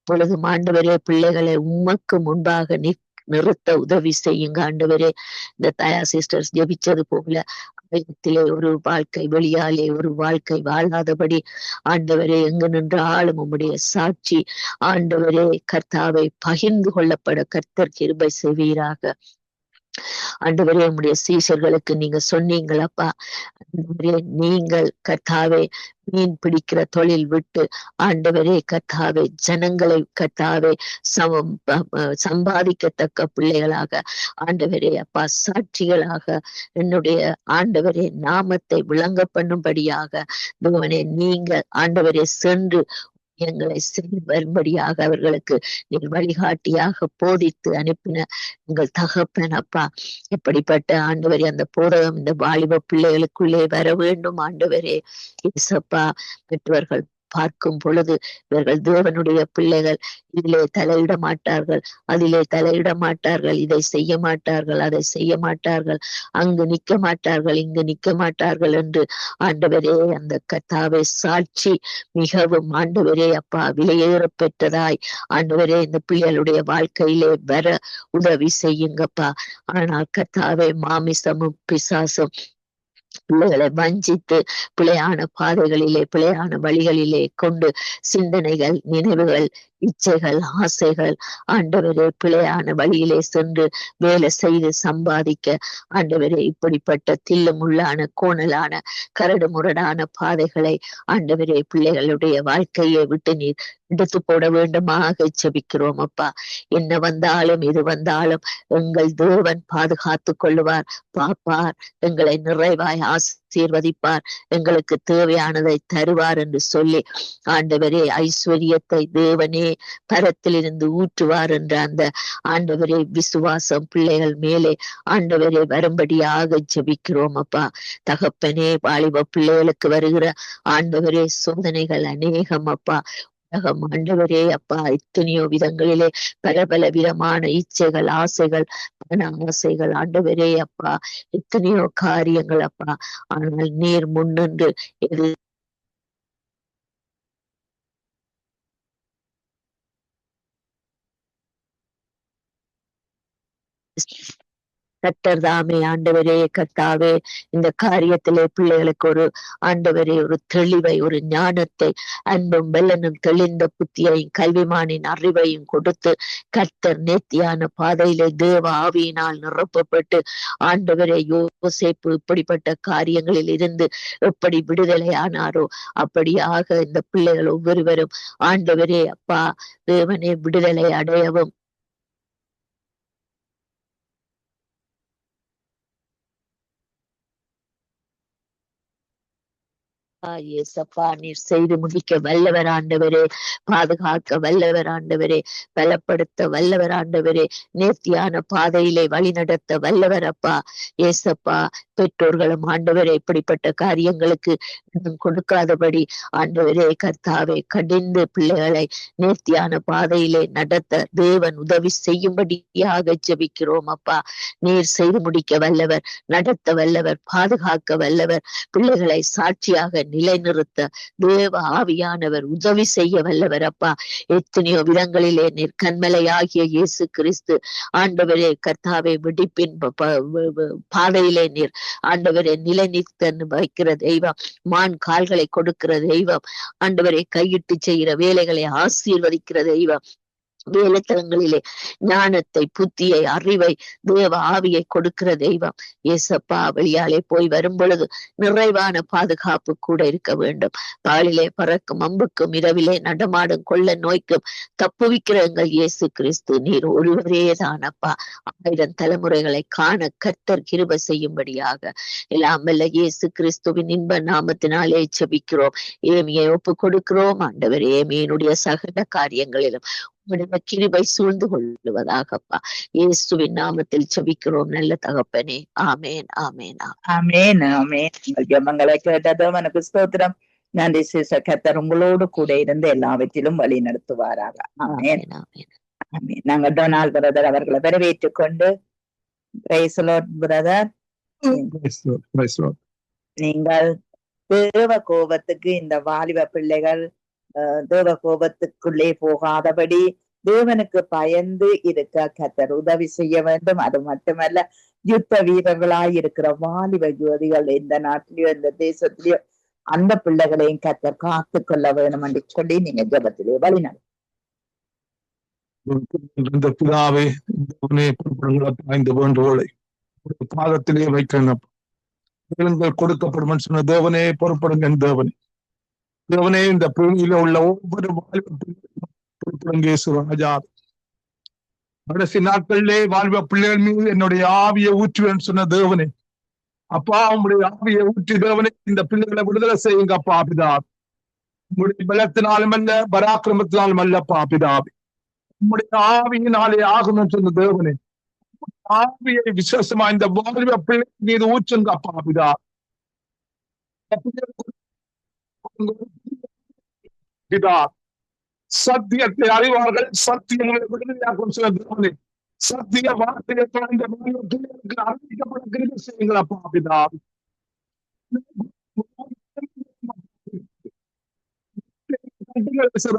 Speaker 9: பொழுது ஆண்டவரே பிள்ளைகளை உமக்கு முன்பாக நிறுத்த உதவி செய்யுங்க ஆண்டவரே. இந்த தயா சிஸ்டர்ஸ் ஜெபிச்சது போல ஆயத்திலே ஒரு வாழ்க்கை வெளியாலே ஒரு வாழ்க்கை வாழாதபடி ஆண்டவரே எங்கு நின்றாலும் உம்முடைய சாட்சி ஆண்டவரே கர்த்தாவை பகிர்ந்து கொள்ளப்பட கர்த்தர் கிருபை செய்வீராக. ஆண்டவரே, உம்முடைய சீஷர்களுக்கு நீங்க சொன்னீங்களப்பா, ஆண்டவரே நீங்கள் கர்த்தாவே மீன் பிடிக்கிற தொழில் விட்டு ஆண்டவரே கர்த்தாவே ஜனங்களை கர்த்தாவே சம்பாதிக்கத்தக்க பிள்ளைகளாக ஆண்டவரே அப்பா சாட்சிகளாக என்னுடைய ஆண்டவரே நாமத்தை விளங்க பண்ணும்படியாக தேவனே நீங்கள் ஆண்டவரே சென்று எங்களை வரும்படியாக அவர்களுக்கு நீர் வழிகாட்டியாக போதித்து அனுப்பின எங்கள் தகப்பன் அப்பா. இப்படிப்பட்ட ஆண்டவரே அந்த போதகம் இந்த வாலிப பிள்ளைகளுக்குள்ளே வர வேண்டும் ஆண்டவரே. இயேசப்பா, பெற்றவர்கள் பார்க்கும் பொழுது இவர்கள் தேவனுடைய பிள்ளைகள், இதிலே தலையிட மாட்டார்கள், அதிலே தலையிட மாட்டார்கள், இதை செய்ய மாட்டார்கள், அதை செய்ய மாட்டார்கள், அங்கு நிற்க மாட்டார்கள், இங்கு நிற்க மாட்டார்கள் என்று ஆண்டவரே அந்த கர்த்தாவே சாட்சி மிகவும் ஆண்டவரே அப்பா விலையேற பெற்றதாய் ஆண்டவரே இந்த பிள்ளைகளுடைய வாழ்க்கையிலே வர உதவி செய்யுங்கப்பா. ஆனால் கர்த்தாவே மாமிசமும் பிசாசும் பிள்ளைகளை வஞ்சித்து பிழையான பாதைகளிலே பிழையான வழிகளிலே கொண்டு சிந்தனைகள் நினைவுகள் இச்சைகள் ஆசைகள் ஆண்டவரே பிழையான வழியிலே சென்று வேலை செய்து சம்பாதிக்க ஆண்டவரே இப்படிப்பட்ட தில்லுமுள்ளான கோணலான கரடு முரடான பாதைகளை ஆண்டவரே பிள்ளைகளுடைய வாழ்க்கையை விட்டு நீர் எடுத்து போட வேண்டுமாக ஜெபிக்கிறோம் அப்பா. என்ன வந்தாலும் இது வந்தாலும் எங்கள் தேவன் பாதுகாத்து கொள்ளுவார், பாப்பார், எங்களை நிறைவாய் ஆசீர்வதிப்பார், எங்களுக்கு தேவையானதை தருவார் என்று சொல்லி ஆண்டவரே ஐஸ்வர்யத்தை தேவனே பரத்திலிருந்து ஊற்றுவார் என்ற அந்த ஆண்டவரே விசுவாசம் பிள்ளைகள் மேலே ஆண்டவரே வரும்படியாக ஜெபிக்கிறோம் அப்பா. தகப்பனே, வாலிப பிள்ளைகளுக்கு வருகிற ஆண்டவரே சோதனைகள் அநேகம் அப்பா. உலகம் ஆண்டவரே அப்பா எத்தனையோ விதங்களிலே பல விதமான இச்சைகள் ஆசைகள் மன ஆசைகள் ஆண்டவரே அப்பா எத்தனையோ காரியங்கள் அப்பா. ஆனால் நீர் முன்னின்று எது கர்த்தர் தாமே ஆண்டவரே கர்த்தாவே இந்த காரியத்திலே பிள்ளைகளுக்கு ஒரு ஆண்டவரே ஒரு தெளிவை ஒரு ஞானத்தை அன்பும் வெள்ளனும் தெளிந்த புத்தியையும் கல்விமானின் அறிவையும் கொடுத்து கர்த்தர் நேர்த்தியான பாதையிலே தேவ ஆவியினால் நிரப்பப்பட்டு ஆண்டவரே யோசேப்பு இப்படிப்பட்ட காரியங்களில் இருந்து எப்படி விடுதலை ஆனாரோ அப்படியாக இந்த பிள்ளைகள் ஒவ்வொருவரும் ஆண்டவரே அப்பா தேவனே விடுதலை அடையவும் ஏசப்பா நீர் செய்து முடிக்க வல்லவர் ஆண்டவரே, பாதுகாக்க வல்லவர் ஆண்டவரே, பலப்படுத்த வல்லவர் ஆண்டவரே, நேர்த்தியான பாதையிலே வழி நடத்த வல்லவர் அப்பா. ஏசப்பா பெற்றோர்களும் ஆண்டவரே இப்படிப்பட்ட காரியங்களுக்கு கொடுக்காதபடி ஆண்டவரே கர்த்தாவே கடிந்து பிள்ளைகளை நேர்த்தியான பாதையிலே நடத்த தேவன் உதவி செய்யும்படியாக ஜெபிக்கிறோம் அப்பா. நீர் செய்து முடிக்க வல்லவர், நடத்த வல்லவர், பாதுகாக்க வல்லவர், பிள்ளைகளை சாட்சியாக நிலைநிறுத்த தேவ ஆவியானவர் உதவி செய்ய வல்லவர் அப்பா. எத்தனையோ விதங்களிலே நீர் கண்மலையாகிய இயேசு கிறிஸ்து ஆண்டவரே கர்த்தாவே வெடிப்பின் பாதையிலே நீர் ஆண்டவரே நிலை நிறுத்த வைக்கிற தெய்வம், மான் கால்களை கொடுக்கிற தெய்வம், ஆண்டவரை கையிட்டு செய்கிற வேலைகளை ஆசீர்வதிக்கிற தெய்வம், வேலைத்தலங்களிலே ஞானத்தை, புத்தியை, அறிவை, தேவ ஆவியை கொடுக்கிற தெய்வம் ஏசப்பா. வெளியாலே போய் வரும் பொழுது நிறைவான பாதுகாப்பு கூட இருக்க வேண்டும். பாலிலே பறக்கும் அம்புக்கும் இரவிலே நடமாடும் கொள்ள நோய்க்கும் தப்புவிக்கிற எங்கள் இயேசு கிறிஸ்து நீர் ஒருவரே தானப்பா. 1000 தலைமுறைகளை காண கர்த்தர் கிருபை செய்யும்படியாக எல்லாம் வல்ல இயேசு கிறிஸ்துவின் இன்ப நாமத்தினாலே ஜெபிக்கிறோம். ஏமியை ஒப்பு கொடுக்கிறோம் ஆண்டவர். ஏமியினுடைய சகல காரியங்களிலும் கிருபை சூழ்ந்து கொள்ளுவதாகப்பா. இயேசுவின் நாமத்தில் ஜெபிக்கிறோம் நல்ல தகப்பனே. ஆமேன், ஆமேன்,
Speaker 2: ஆமேன், ஆமேன். ஜெபங்களை கேட்டதோ எனக்கு ஸ்தோத்திரம். நன்றி சிஸ்டர். கர்த்தர் உங்களோடு கூட இருந்து எல்லாவற்றிலும் வழி நடத்துவாராக. Amen, amen. நாங்கள் டொனால்ட் பிரதர் அவர்களை வரவேற்றுக் கொண்டு பிரதர், நீங்கள் தேவ கோபத்துக்கு இந்த வாலிப பிள்ளைகள் தேவ கோபத்துக்குள்ளே போகாதபடி தேவனுக்கு பயந்து இருக்க கர்த்தர் உதவி செய்ய வேண்டும். அது மட்டுமல்ல, யுத்த வீரர்களாய் இருக்கிற வாலிப ஜோதிகள் இந்த நாட்டிலேயோ இந்த தேசத்திலேயோ அந்த பிள்ளைகளையும் கர்த்தர் காத்து கொள்ள வேண்டும் என்று சொல்லி நீங்க ஜெபத்திலே வழிநடத்தும்.
Speaker 10: பிதாவே, இந்த வேண்டுகோளை பாதத்திலே வைக்கணும். கொடுக்கப்படும் சொன்ன தேவனே பொறுப்படுங்க. தேவனே தேவனே இந்த பூமியில உள்ள ஒவ்வொரு வாலிப ராஜா, கடைசி நாட்களிலே வாலிப பிள்ளைகள் மீது என்னுடைய ஆவியை ஊற்றுவேன் சொன்ன தேவனே, அப்பா உங்களுடைய ஆவியை ஊற்றி தேவனே இந்த பிள்ளைகளை விடுதலை செய்யுங்க அப்பா பிதா. உங்களுடைய பலத்தினாலும் அல்ல, பராக்கிரமத்தினாலும் அல்லப்பா பிதாவே, உங்களுடைய ஆவியினாலே ஆகணும் சொன்ன தேவனே, ஆவியை விசேஷமா இந்த வாலிப பிள்ளை மீது ஊற்றுங்க அப்பா பிதா. சத்தியத்தை அறிவார்கள், சத்தியங்களை விடுதலையாக்கும் சில தேவனே, சத்திய வார்த்தையை அறிவிக்கப்பட செய்யுங்களப்பா பிதா.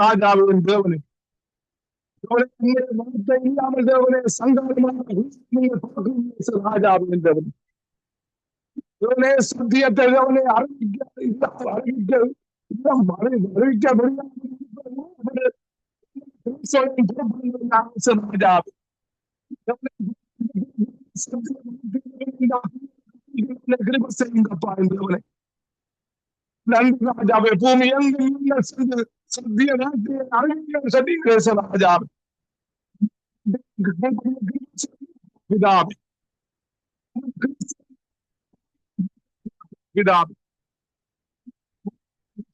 Speaker 10: ராஜாவின் தேவனே, வார்த்தை இல்லாமல் தேவனே சங்காரமான ராஜாவின் தேவனே, தேவனே சத்தியத்தை தேவனே அறிவிக்க நன்றி ராஜாவே. பூமி எங்கும் சத்திய நாட்டிய அறிவியல் சட்டிகேச ராஜாவே பிதாவே பிதாவே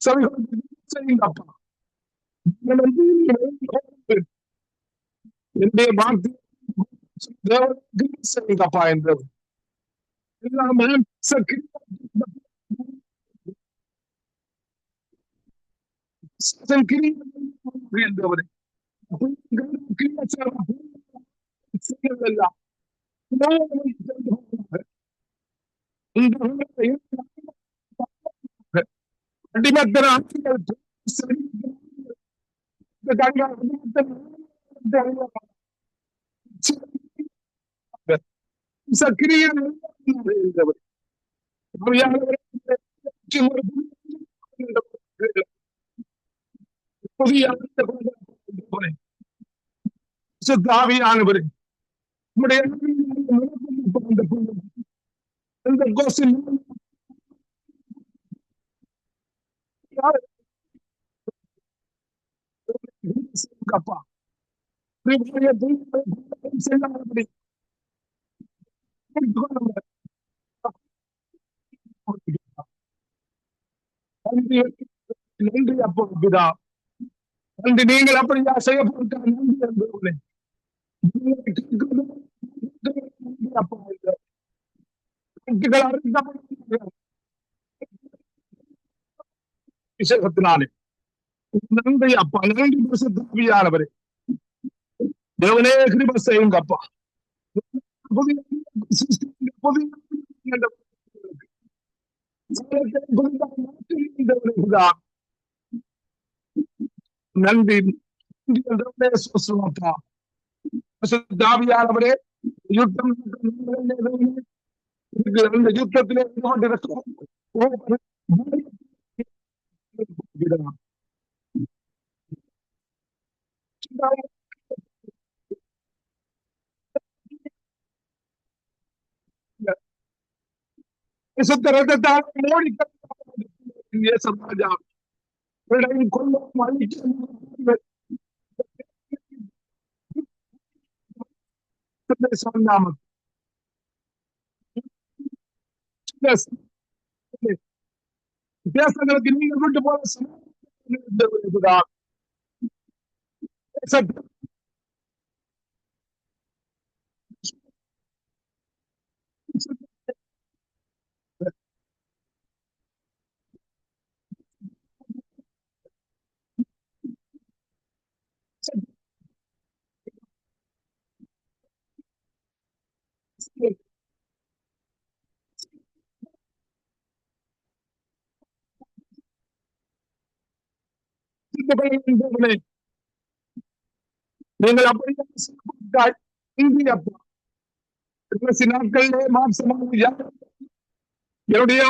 Speaker 10: செய்யுங்கப்பா. என்னுடைய வார்த்தை செய்யுங்கப்பா என்றது எல்லாமே அடிமத்தன ஆவியானவரே நம்முடைய அப்பா நன்றி அப்பா பிதா, நன்றி. நீங்கள் அப்படியா செய்யப்பட்ட நன்றி அப்பா. விசேஷத்தினாலே நன்றி அப்பா, நன்றி பரிசுத்தாவியானவரே. தேவனே கிருபை செய்யுங்க அப்பா. நன்றி பரிசுத்தாவியானவரே. யுத்தம் அந்த யுத்தத்திலே ரத்தத்தால் மோடி சமாஜா கொல்லும் தேசங்களுக்கு நீங்கள் கொண்டு போல நீங்கள் அப்படியே இந்தியப்பா நாட்களிலே மாம்சமாக என்னுடைய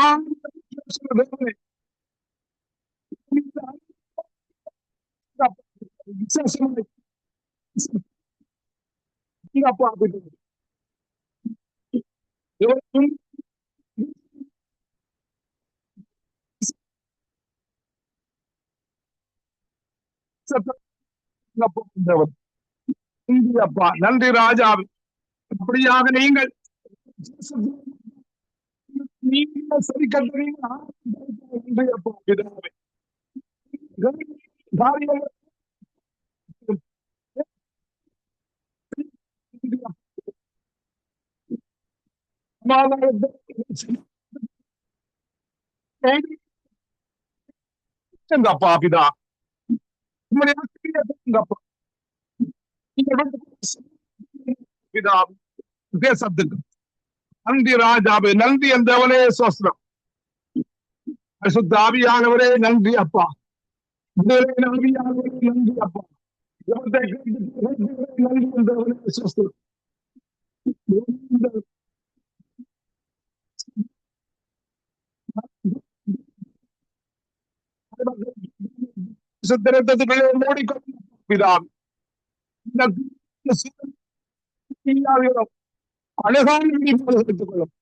Speaker 10: இந்தியப்பா நன்றி ராஜாவே. அப்படியாக நீங்கள் சரி கட்டுறீங்க. பாபிதா தேசத்துக்கு நன்றி ராஜாவே. நன்றி என்றவனே சோஸ்திரம். ஆவியானவரே நன்றி அப்பா. ஆவியானவரே நன்றி அப்பா. நன்றி என்றவனே சோஸ்திரம். மூடிக்கொள்ளும் அழகான எடுத்துக்கொள்ளும்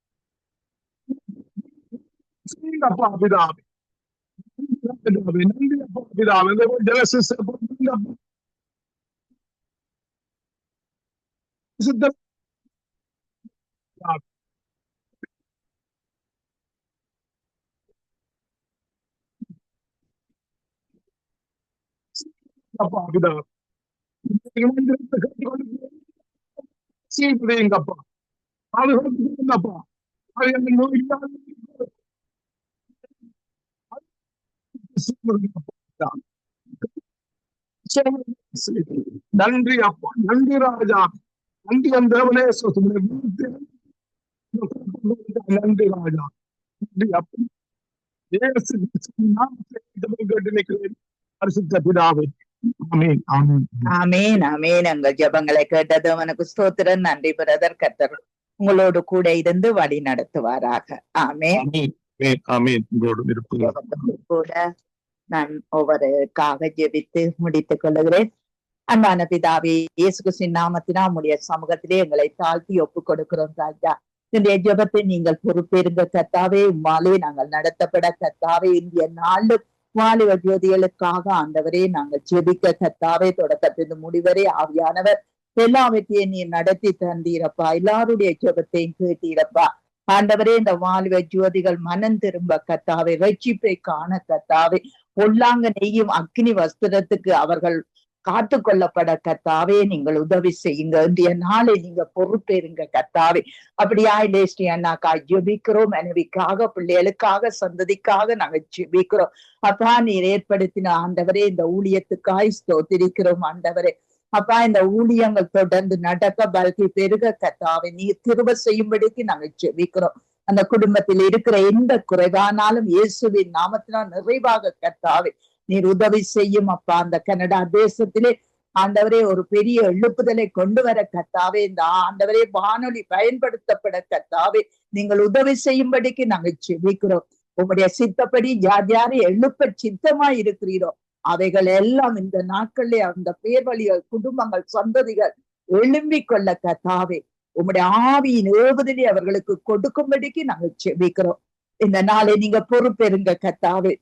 Speaker 10: அப்பா பிதாவே. நன்றி அப்பா பிதாவே. அப்பா பிதாவே சீர்குதையுங்கப்பா. பாதுகாப்புங்கப்பா. நன்றி அப்பா. நன்றி ராஜா. நன்றி அந்தவனே நன்றி ராஜா. நன்றி அப்பா. பரிசுத்த பிதாவே. ஆமென் ஆமென்
Speaker 2: ஆமேன் ஆமேன். எங்கள் ஜெபங்களை கேட்டது அவனுக்கு ஸ்தோத்திரம். நன்றி பிரதர். கர்த்தர் உங்களோடு கூட இருந்து வழி நடத்துவாராக. ஆமேன்
Speaker 10: ஆமென்.
Speaker 2: கூட நான் ஒவ்வொருக்காக ஜெபித்து முடித்துக் கொள்ளுகிறேன். அன்பான பிதாவே, இயேசு கிறிஸ்துவின் நாமத்தினால் உம்முடைய சமூகத்திலே எங்களை தாழ்த்தி ஒப்புக் கொடுக்கிறோம் ராஜா. இன்றைய ஜெபத்தை நீங்கள் பொறுப்பேறுங்க கர்த்தாவே. உம்மாலே நாங்கள் நடத்தப்பட கர்த்தாவே. இந்திய நாள் வாலிப ஜோதிகளுக்காக ஆண்டவரே நாங்கள் ஜெபிக்க கர்த்தாவே. தொடக்கத்திலிருந்து முடிவரை ஆவியானவர் எல்லாவற்றையும் நீ நடத்தி தந்தீரப்பா. எல்லாருடைய ஜெபத்தையும் கேட்டீரப்பா. ஆண்டவரே, இந்த வாலிப ஜோதிகள் மனம் திரும்ப கர்த்தாவே, ரட்சிப்பை காண கர்த்தாவே, பொல்லாங்க நெய்யும் அக்னி வஸ்திரத்துக்கு அவர்கள் காத்து கொள்ளப்பட கத்தாவே நீங்கள் உதவி செய்யுங்க. இன்றைய நாளை நீங்க பொறுப்பேறுங்க கத்தாவே. அப்படியா லேஸ்டி அண்ணாக்கா ஜெபிக்கிறோம். மனைவிக்காக, பிள்ளைகளுக்காக, சந்ததிக்காக நாங்க ஜெபிக்கிறோம். அப்பா நீர் ஏற்படுத்தின ஆண்டவரே இந்த ஊழியத்துக்காய் ஸ்தோத்திரிக்கிறோம் ஆண்டவரே. அப்பா இந்த ஊழியங்கள் தொடர்ந்து நடக்க பல்கி பெருக கத்தாவை நீர் திரும்ப செய்யும்படிக்கு நாங்க ஜெபிக்கிறோம். அந்த குடும்பத்தில் இருக்கிற எந்த குறைவானாலும் இயேசுவின் நாமத்தினால் நிறைவாக கத்தாவே நீர் உதவி செய்யும் அப்பா. அந்த கனடா தேசத்திலே ஆண்டவரே ஒரு பெரிய எழுப்புதலை கொண்டு வர கத்தாவே இந்த ஆண்டவரே வானொலி பயன்படுத்தப்பட கத்தாவே நீங்கள் உதவி செய்யும்படிக்கு நாங்க ஜெபிக்கிறோம். உங்களுடைய சித்தப்படி யார் யாரை எழுப்ப சித்தமா இருக்கிறீரோ அவைகள் எல்லாம் இந்த நாட்களிலே அந்த பேர்வழிகள், குடும்பங்கள், சந்ததிகள் எழும்பிக் கொள்ள கத்தாவே உம்முடைய ஆவியின் ஏவுதலை அவர்களுக்கு கொடுக்கும்படிக்கு நாங்கள் ஜெபிக்கிறோம். இந்த நாளை நீங்க பொறுப்பெறுங்க கத்தாவே.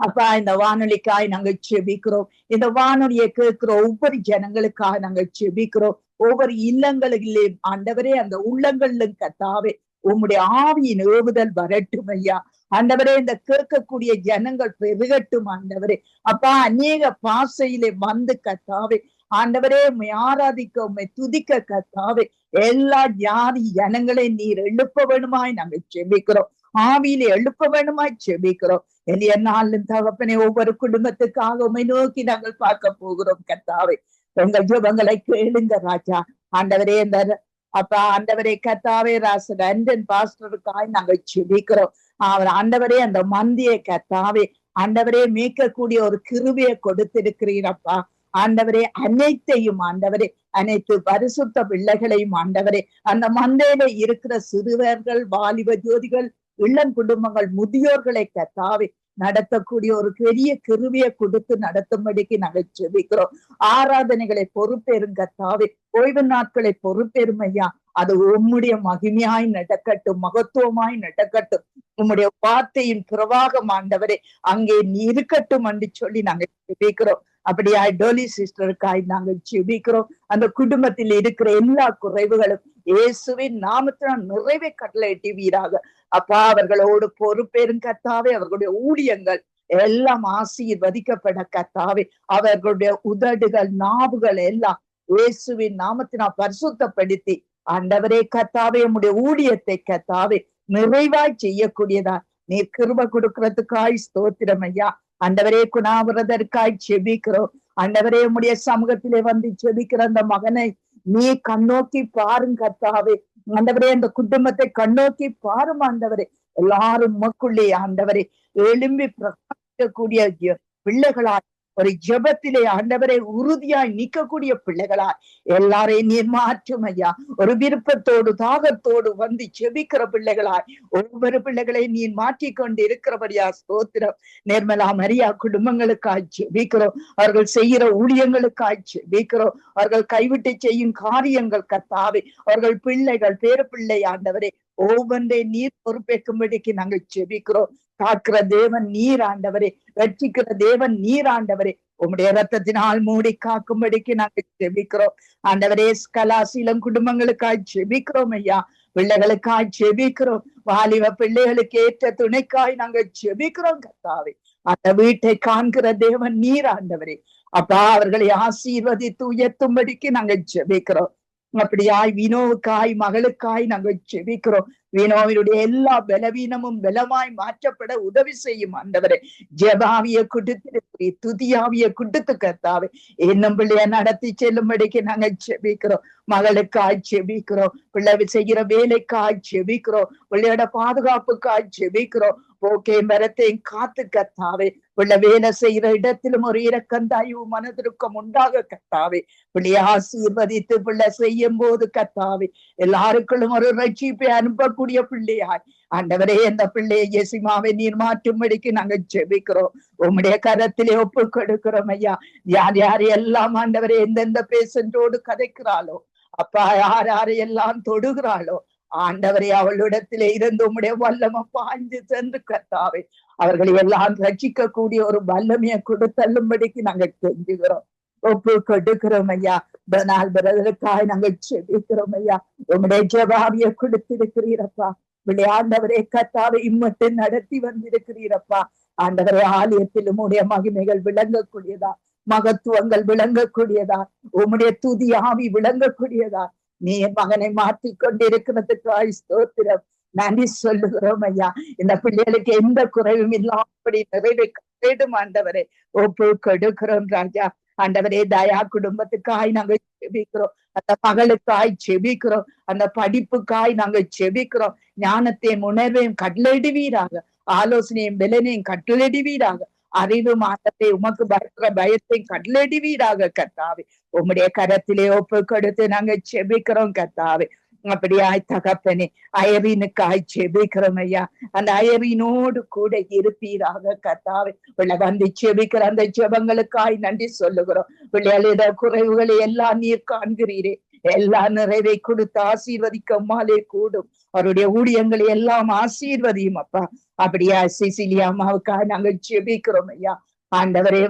Speaker 2: அப்பா இந்த வானொலிக்காய் நாங்கள் ஜெபிக்கிறோம். இந்த வானொலியை கேட்கிற ஒவ்வொரு ஜனங்களுக்காக நாங்கள் ஜெபிக்கிறோம். ஒவ்வொரு இல்லங்களிலே ஆண்டவரே அந்த உள்ளங்களிலும் கத்தாவே உம்முடைய ஆவியின் ஏவுதல் வரட்டும் ஐயா. ஆண்டவரே இந்த கேட்கக்கூடிய ஜனங்கள் பெருகட்டும் ஆண்டவரே. அப்பா அநேக பாசையிலே வந்து கத்தாவே ஆண்டவரே உம்மை ஆராதிக்க, உம்மை துதிக்க கத்தாவே எல்லா ஜாதி ஜனங்களை நீர் எழுப்ப வேணுமாய் நாங்கள் ஜெபிக்கிறோம். ஆவியிலே எழுப்ப வேணுமாய் ஜெபிக்கிறோம். எளிய நாளும் தகப்பனே ஒவ்வொரு குடும்பத்துக்காக உம்மை நோக்கி நாங்கள் பார்க்க போகிறோம் கத்தாவே. எங்கள் ஜெபங்களை கேளுங்க ராஜா. ஆண்டவரே இந்த அப்பா ஆண்டவரே கத்தாவே ராசன் அண்டன் பாஸ்டருக்காய் நாங்கள் ஜெபிக்கிறோம். அவர் ஆண்டவரே அந்த மந்தியை கத்தாவே ஆண்டவரே மீட்கக்கூடிய ஒரு கிருபையை கொடுத்திருக்கிறீரப்பா. ஆண்டவரே அனைத்தையும் ஆண்டவரே அனைத்து பரிசுத்த பிள்ளைகளையும் ஆண்டவரே அந்த மந்தையில இருக்கிற சிறுவர்கள், வாலிப ஜோதிகள், இளம் குடும்பங்கள், முதியோர்களை கத்தாவே நடத்தக்கூடிய ஒரு பெரிய கிருவியை கொடுத்து நடத்தும்படிக்கு நாங்கள் ஜெபிக்கிறோம். ஆராதனைகளை பொறுப்பேறுங்கத்தாவே, ஓய்வு நாட்களை பொறுப்பெருமையா அது உம்முடைய மகிமையாய் நடக்கட்டும், மகத்துவமாய் நடக்கட்டும். உம்முடைய வார்த்தையின் பிரவாகம் ஆண்டவரே அங்கே நீ இருக்கட்டும் என்று சொல்லி நாங்கள் ஜெபிக்கிறோம். அப்படியாய் டோலி சிஸ்டருக்காய் நாங்கள் ஜெபிக்கிறோம். அந்த குடும்பத்தில் இருக்கிற எல்லா குறைவுகளும் இயேசுவின் நாமத்தினால் நிறைவே கட்டளையிடுவீராக. அப்பா அவர்களோடு பொறுப்பேறும் கத்தாவே. அவர்களுடைய ஊழியங்கள் எல்லாம் ஆசீர்வதிக்கப்பட கத்தாவே. அவர்களுடைய உதடுகள், நாவுகள் எல்லாம் இயேசுவின் நாமத்தினால் பரிசுத்தப்படுத்தி ஆண்டவரே கத்தாவே உம்முடைய ஊழியத்தை கத்தாவே நிறைவாய் செய்யக்கூடியதா நீர் கிருபை கொடுக்கிறதுக்காய் ஸ்தோத்திரம் ஐயா. ஆண்டவரே குணாவிரதற்காய் ஜெபிக்கிறோம். ஆண்டவரே உம்முடைய சமூகத்திலே வந்து ஜெபிக்கிற அந்த மகனை நீ கண்ணோக்கி பாருங்க கர்த்தாவே. ஆண்டவரே அந்த குடும்பத்தை கண்ணோக்கி பாரும் ஆண்டவரே. எல்லாரும் உமக்குள்ளே ஆண்டவரே எழும்பி பிரகாசிக்கக்கூடிய பிள்ளைகளாய் ஒரு ஜெபத்திலே ஆண்டவரை உறுதியாய் நிற்கக்கூடிய பிள்ளைகளாய் எல்லாரையும் நீர் மாற்றும் ஐயா. ஒரு விருப்பத்தோடு தாகத்தோடு வந்து ஜெபிக்கிற பிள்ளைகளாய் ஒவ்வொரு பிள்ளைகளை நீர் மாற்றிக்கொண்டு இருக்கிறபடியா ஸ்தோத்திரம். நிர்மலா மரியா குடும்பங்களுக்காய் ஜெபிக்கிறோம். அவர்கள் செய்கிற ஊழியங்களுக்காய் ஜெபிக்கிறோம். அவர்கள் கைவிட்டு செய்யும் காரியங்கள் கர்த்தாவே, அவர்கள் பிள்ளைகள், பேர பிள்ளை ஆண்டவரே ஒவ்வொன்றை நீர் பொறுப்பேற்கும்படிக்கு நாங்கள் ஜெபிக்கிறோம். காக்கிற தேவன் நீர் ஆண்டவரே, ரட்சிக்கிற தேவன் நீர் ஆண்டவரே. உம்முடைய ரத்தத்தினால் மூடி காக்கும்படிக்கு நாங்கள் ஜெபிக்கிறோம் ஆண்டவரே. கலாசீலம் குடும்பங்களுக்காய் ஜெபிக்கிறோம் ஐயா. பிள்ளைகளுக்காய் ஜெபிக்கிறோம். வாலிப பிள்ளைகளுக்கு ஏற்ற துணைக்காய் நாங்கள் ஜெபிக்கிறோம் கர்த்தாவே. அந்த வீட்டை காண்கிற தேவன் நீர் ஆண்டவரே. அப்பா அவர்களை ஆசீர்வதித்து உயர்த்தும்படிக்கு நாங்கள் ஜெபிக்கிறோம். அப்படியாய் வினோவுக்காய், மகளுக்காய் நாங்கள் ஜெபிக்கிறோம். வினோவினுடைய எல்லா பலவீனமும் பலமாய் மாற்றப்பட உதவி செய்யும் ஆண்டவரே. ஜெபாவிய கொடுத்து துதியாவிய கொடுத்து கர்த்தாவே இன்னும் பிள்ளைய நடத்தி செல்லும்படிக்கு நாங்கள் ஜெபிக்கிறோம். மகளுக்காய் ஜெபிக்கிறோம். பிள்ளை செய்கிற வேலைக்காய் ஜெபிக்கிறோம். பிள்ளையோட பாதுகாப்புக்காய் ஜெபிக்கிறோம். போக்கே மரத்தையும் காத்து கர்த்தாவே. பிள்ளை வேலை செய்கிற இடத்திலும் ஒரு இரக்கந்தாய்வு மனதிருக்கம் உண்டாக கர்த்தாவே. பிள்ளைய ஆசீர்வதித்து பிள்ளை செய்யும் போது கர்த்தாவே எல்லாருக்குள்ளும் ஒரு ரட்சிப்பை அனுப்பக்கூடிய பிள்ளையாய் ஆண்டவரே அந்த பிள்ளையை இயேசுமாவை நீர் மாற்றும்படிக்கு நாங்கள் ஜெபிக்கிறோம். உம்முடைய கரத்திலே ஒப்பு கொடுக்கிறோம் ஐயா. யார் யார் எல்லாம் ஆண்டவரே எந்தெந்த பேசண்டோடு கதைக்கிறாளோ அப்பா, யார் யாரை எல்லாம் தொடுகிறாளோ ஆண்டவரே அவளிடத்திலே இருந்து உம்முடைய வல்லமை பாய்ந்து சென்று கர்த்தாவே அவர்களை எல்லாம் ரட்சிக்க கூடிய ஒரு வல்லமையை கொடுத்தள்ளும்படிக்கு நாங்கள் கெஞ்சுகிறோம், ஒப்பு கொடுக்கிறோம் ஐயா. பெர்னால் பிரதருக்காய் நாங்கள் ஜெபிக்கிறோம் ஐயா. உம்முடைய ஜெபாவியை கொடுத்திருக்கிறீரப்பா. விளையாண்டவரே கர்த்தாவை இம்மட்டு நடத்தி வந்திருக்கிறீரப்பா. ஆண்டவரே ஆலயத்தில் உம்முடைய மகிமைகள் விளங்கக்கூடியதா மகத்துவங்கள் விளங்கக்கூடியதா, உம்முடைய துதி ஆவி விளங்கக்கூடியதா நீ என் மகனை மாற்றிக் கொண்டிருக்கிறதுக்காய் ஸ்தோத்திரம். நன்றி சொல்லுகிறோம் ஐயா. இந்த பிள்ளைகளுக்கு எந்த குறைவும் இல்லாமப்படி நிறைவேற்றும் ஆண்டவரே ஒப்பு கொடுக்கிறோம் ராஜா. ஆண்டவரே தயா குடும்பத்துக்காய் நாங்கள் செபிக்கிறோம், அந்த மகளுக்காய் செபிக்கிறோம், அந்த படிப்புக்காய் நாங்கள் செபிக்கிறோம். ஞானத்தையும் உணர்வையும் கட்டளையிடுவீராக, ஆலோசனையும் பலனையும் கட்டளையிடுவீராக, அறிவு மாற்றத்தை உமக்கு பயக்கிற பயத்தையும் கட்டளையிடுவீராக கர்த்தாவே. உம்முடைய கரத்திலே ஒப்பு கொடுத்து நாங்க செபிக்கிறோம் கர்த்தாவே. அப்படியாய் தகப்பனே அயரீனுக்காய் செபிக்கிறோம் ஐயா. அந்த அயரீனோடு கூட இருப்பீராக கர்த்தாவே. பிள்ளை வந்து செபிக்கிற அந்த ஜெபங்களுக்காய் நன்றி சொல்லுகிறோம். பிள்ளைகளிட குறைவுகளை எல்லாம் நீர் காண்கிறீரே, எல்லா நிறைவை கொடுத்து ஆசீர்வதிக்க உம்மாலே கூடும். அவருடைய ஊழியங்களை எல்லாம் ஆசீர்வதியும் அப்பா. அப்படியா சிசிலியா அம்மாவுக்காக நாங்கள் ஜெபிக்கிறோம் ஐயா. ஆண்டவரே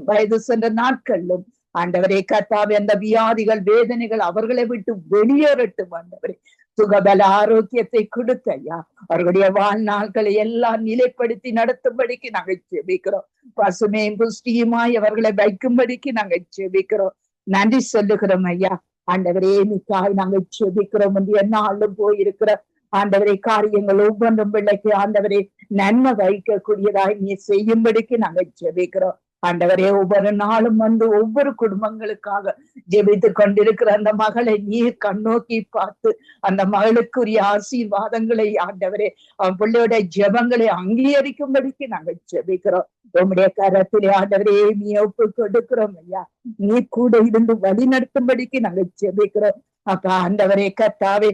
Speaker 2: வயது சென்ற நாட்களிலும் ஆண்டவரே கர்த்தாவே அந்த வியாதிகள் வேதனைகள் அவர்களை விட்டு வெளியேறட்டும் ஆண்டவரே. சுகபல ஆரோக்கியத்தை கொடுத்த ஐயா, அவர்களுடைய வாழ்நாள்களை எல்லாம் நிலைப்படுத்தி நடத்தும்படிக்கு நாங்கள் ஜெபிக்கிறோம். பசுமையும் புஷ்டியுமாய் அவர்களை வைக்கும்படிக்கு நாங்கள் ஜெபிக்கிறோம். நன்றி சொல்லுகிறோம் ஐயா. ஆண்டவரே நிக்காய் நாங்கள் ஜெபிக்கிறோம். நாளும் போயிருக்கிற ஆண்டவரை காரியங்கள் ஒவ்வொன்றும் பிள்ளைக்கு ஆண்டவரை நன்மை வைக்கக்கூடியதாய் நீ செய்யும்படிக்கு நாங்கள் ஜெபிக்கிறோம். ஆண்டவரே ஒவ்வொரு நாளும் வந்து ஒவ்வொரு குடும்பங்களுக்காக ஜெபித்து கொண்டிருக்கிற அந்த மகளை நீர் கண்ணோக்கி பார்த்து அந்த மகளுக்குரிய ஆசீர்வாதங்களை ஆண்டவரே அவன் பிள்ளையோட ஜெபங்களை அங்கீகரிக்கும்படிக்கு நாங்கள் ஜெபிக்கிறோம். உம்முடைய கரத்திலே ஆண்டவரே நீ ஒப்பு கொடுக்கிறோம் ஐயா. நீ கூட இருந்து வழி நடத்தும்படிக்கு நாங்கள் ஜெபிக்கிறோம் அப்ப. ஆண்டவரே கர்த்தாவே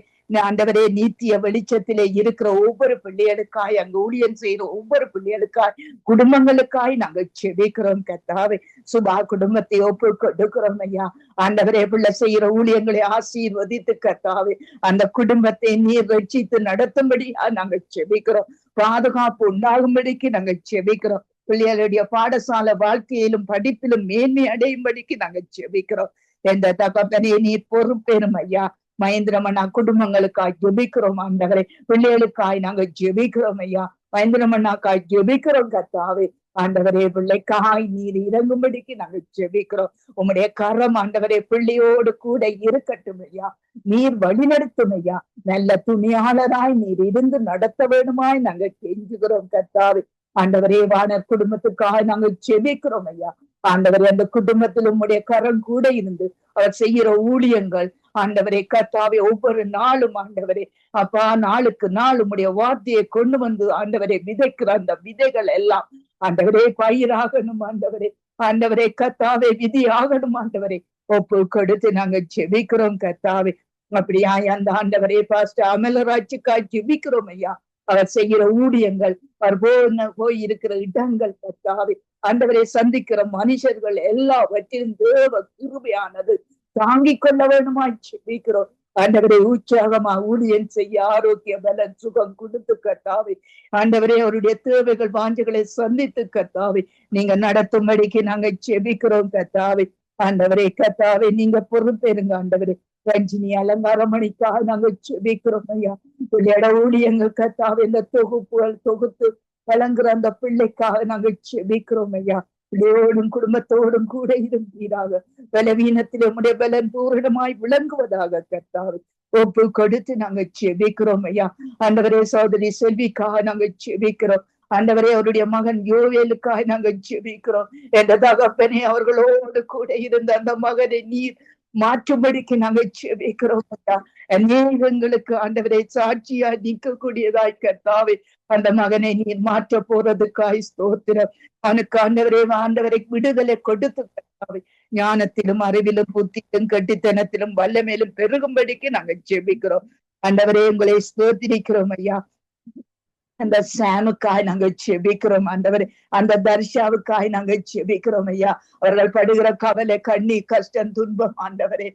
Speaker 2: ஆண்டவரே நீத்திய வெளிச்சத்திலே இருக்கிற ஒவ்வொரு பிள்ளைகளுக்காய், அங்கு ஊழியம் செய்யற ஒவ்வொரு பிள்ளைகளுக்காய், குடும்பங்களுக்காய் நாங்கள் செபிக்கிறோம் கர்த்தாவே. சுபா குடும்பத்தை ஒப்பு கொடுக்கிறோம் ஐயா. ஆண்டவரே பிள்ளை செய்யற ஊழியங்களை ஆசீர்வதித்து கர்த்தாவே அந்த குடும்பத்தை நீர் ரட்சித்து நடத்தும்படியா நாங்கள் செபிக்கிறோம். பாதுகாப்பு உண்டாகும்படிக்கு நாங்கள் செபிக்கிறோம். பிள்ளைகளுடைய பாடசாலை வாழ்க்கையிலும் படிப்பிலும் மேன்மை அடையும்படிக்கு நாங்கள் செபிக்கிறோம். எந்த தகப்பனே நீர் பொறுப்பேறும் ஐயா. மகேந்திரமண்ணா குடும்பங்களுக்காய் ஜெபிக்கிறோம் ஆண்டவரே. பிள்ளைகளுக்காய் நாங்கள் ஜெபிக்கிறோம் ஐயா. மகேந்திரமண்ணாக்காய் ஜெபிக்கிறோம் கர்த்தாவே. ஆண்டவரே பிள்ளைக்காய் நீர் இறங்கும்படிக்கு நாங்கள் ஜெபிக்கிறோம். உம்முடைய கரம் ஆண்டவரே பிள்ளையோடு கூட இருக்கட்டும் ஐயா. நீர் வழி நடத்தும் ஐயா. நல்ல துணியாளராய் நீர் இருந்து நடத்த வேணுமாய் நாங்கள் கெஞ்சுகிறோம் கர்த்தாவே. ஆண்டவரே வானர் குடும்பத்துக்காக நாங்கள் ஜெபிக்கிறோம் ஐயா. ஆண்டவரே அந்த குடும்பத்தில் உம்முடைய கரம் கூட இருந்து அவர் செய்கிற ஊழியங்கள் ஆண்டவரே கர்த்தாவே ஒவ்வொரு நாளும் ஆண்டவரே அப்பா நாளுக்கு நாள் உம்முடைய வார்த்தையை கொண்டு வந்து ஆண்டவரே விதைக்கிற அந்த விதைகள் எல்லாம் ஆண்டவரே பயிராகணும் ஆண்டவரே. ஆண்டவரே கர்த்தாவே விதி ஆகணும் ஆண்டவரே. ஒப்பு கொடுத்து நாங்க ஜெபிக்கிறோம் கர்த்தாவே. அப்படியா அந்த ஆண்டவரே பாஸ்டர் அமலராட்சிக்காய் ஜெபிக்கிறோம் ஐயா. அவர் செய்கிற ஊழியங்கள், அவர் போய் இருக்கிற இடங்கள் கர்த்தாவே ஆண்டவரை சந்திக்கிற மனுஷர்கள் எல்லாவற்றிலும் தேவ கிருபையானது தாங்கிக் கொள்ள வேணுமாய் ஜெபிக்கிறோம். ஆண்டவரை உற்சாகமா ஊழியம் செய்ய ஆரோக்கிய பலன் சுகம் கொடுத்து கர்த்தாவே ஆண்டவரே அவருடைய தேவைகள் வாஞ்சைகளை சந்தித்து கர்த்தாவே நீங்க நடத்தும்படிக்கு நாங்க ஜெபிக்கிறோம் கர்த்தாவே. ஆண்டவரே கர்த்தாவே நீங்க பொறுப்பேருங்க ஆண்டவரே. ரஞ்சினி அலங்காரமணிக்காக நாங்க ஜெபிக்கிறோம் ஐயா. பிள்ளையோட ஊழியங்கள் கர்த்தாவே இந்த தொகுப்புகள் தொகுத்து வழங்குற அந்த பிள்ளைக்காக நாங்கள் ஜெபிக்கிறோம் ஐயா. பிள்ளையோடும் குடும்பத்தோடும் கூட இருந்தீராக. பலவீனத்திலே உம்முடைய பலன் பூரணமாய் விளங்குவதாக கர்த்தாவே ஒப்பு கொடுத்து நாங்க ஜெபிக்கிறோம் ஐயா. ஆண்டவரே சகோதரி செல்விக்காக நாங்க ஜெபிக்கிறோம். ஆண்டவரே அவருடைய மகன் யோவேலுக்காக நாங்க ஜெபிக்கிறோம். என்ற தகப்பனே அவர்களோடு கூட இருந்த அந்த மகனை நீர் மாற்றும்படிக்கு நாங்கள் ஜெபிக்கிறோம் ஐயா. அநேகங்களுக்கு ஆண்டவரை சாட்சியா நிற்கக்கூடியதாய் கர்த்தாவே அந்த மகனை நீர் மாற்ற போறதுக்காய் ஸ்தோத்திரம். அவனுக்கு ஆண்டவரை விடுதலை கொடுத்து கர்த்தாவே ஞானத்திலும் அறிவிலும் புத்தியிலும் கட்டித்தனத்திலும் வல்லமையிலும் பெருகும்படிக்கு நாங்கள் ஜெபிக்கிறோம். ஆண்டவரே உங்களை ஸ்தோத்திரிக்கிறோம் ஐயா. அந்த சாமுக்காய் நாங்கள் ஜெபிக்கிறோம் ஆண்டவரே. அந்த தர்ஷாவுக்காய் நாங்கள் ஜெபிக்கிறோம் ஐயா. அவர்கள் படுகிற கவலை கண்ணீர் கஷ்டம் துன்பம் ஆண்டவரே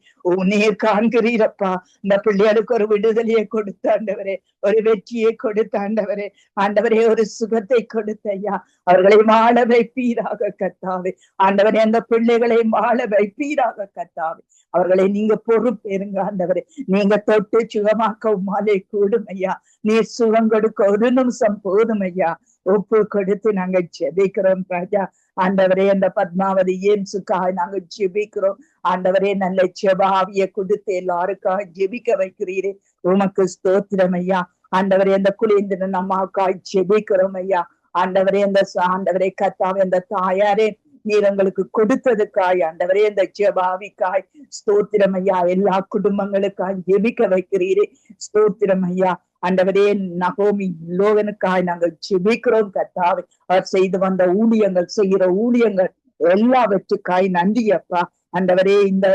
Speaker 2: நீர் காண்கிறீரப்பா. இந்த பிள்ளைகளுக்கு ஒரு விடுதலையை கொடுத்த ஆண்டவரே, ஒரு வெற்றியை கொடுத்த ஆண்டவரே, ஆண்டவரே ஒரு சுகத்தை கொடுத்த ஐயா. அவர்களை வாழ வைப்பீராக கர்த்தாவே. ஆண்டவரே அந்த பிள்ளைகளை வாழ வைப்பீராக கர்த்தாவே. அவர்களை நீங்க பொறுப்பேருங்க ஆண்டவரே. நீங்க தொட்டு சுகமாக்க உமாலே கூடும் ஐயா. நீர் சுகம் கொடுக்க ஒரு நிமிஷம் சந்தோஷம் போதும் ஐயா. ஒப்பு கொடுத்து நாங்க ஜெபிக்கிறோம் ராஜா. ஆண்டவரே, அந்த பத்மாவதி ஏம்ஸுக்காக நாங்க ஜெபிக்கிறோம் ஆண்டவரே. நல்ல ஜெபாவிய கொடுத்து எல்லாருக்காக ஜெபிக்க வைக்கிறீரே, உமக்கு ஸ்தோத்திரம் ஐயா. ஆண்டவரே, அந்த குலேந்திரன் அம்மாவுக்காய் ஜெபிக்கிறோம் ஐயா. ஆண்டவரே, அந்த ஆண்டவரே கத்தாவே, அந்த தாயாரே நீர் எங்களுக்கு கொடுத்ததுக்காய் ஆண்டவரே, இந்த ஜெபாவிக்காய் ஸ்தோத்திரம் ஐயா. எல்லா குடும்பங்களுக்காய் ஜெபிக்க வைக்கிறீரே, ஸ்தோத்திரம் ஐயா. ஆண்டவரே, நகோமி லோகனுக்காய் நாங்கள் ஜெபிக்கிறோம் கத்தாவே. அவர் செய்து வந்த ஊழியங்கள், செய்கிற ஊழியங்கள் எல்லாவற்றுக்காய் நன்றி அப்பா. ஆண்டவரே, இந்த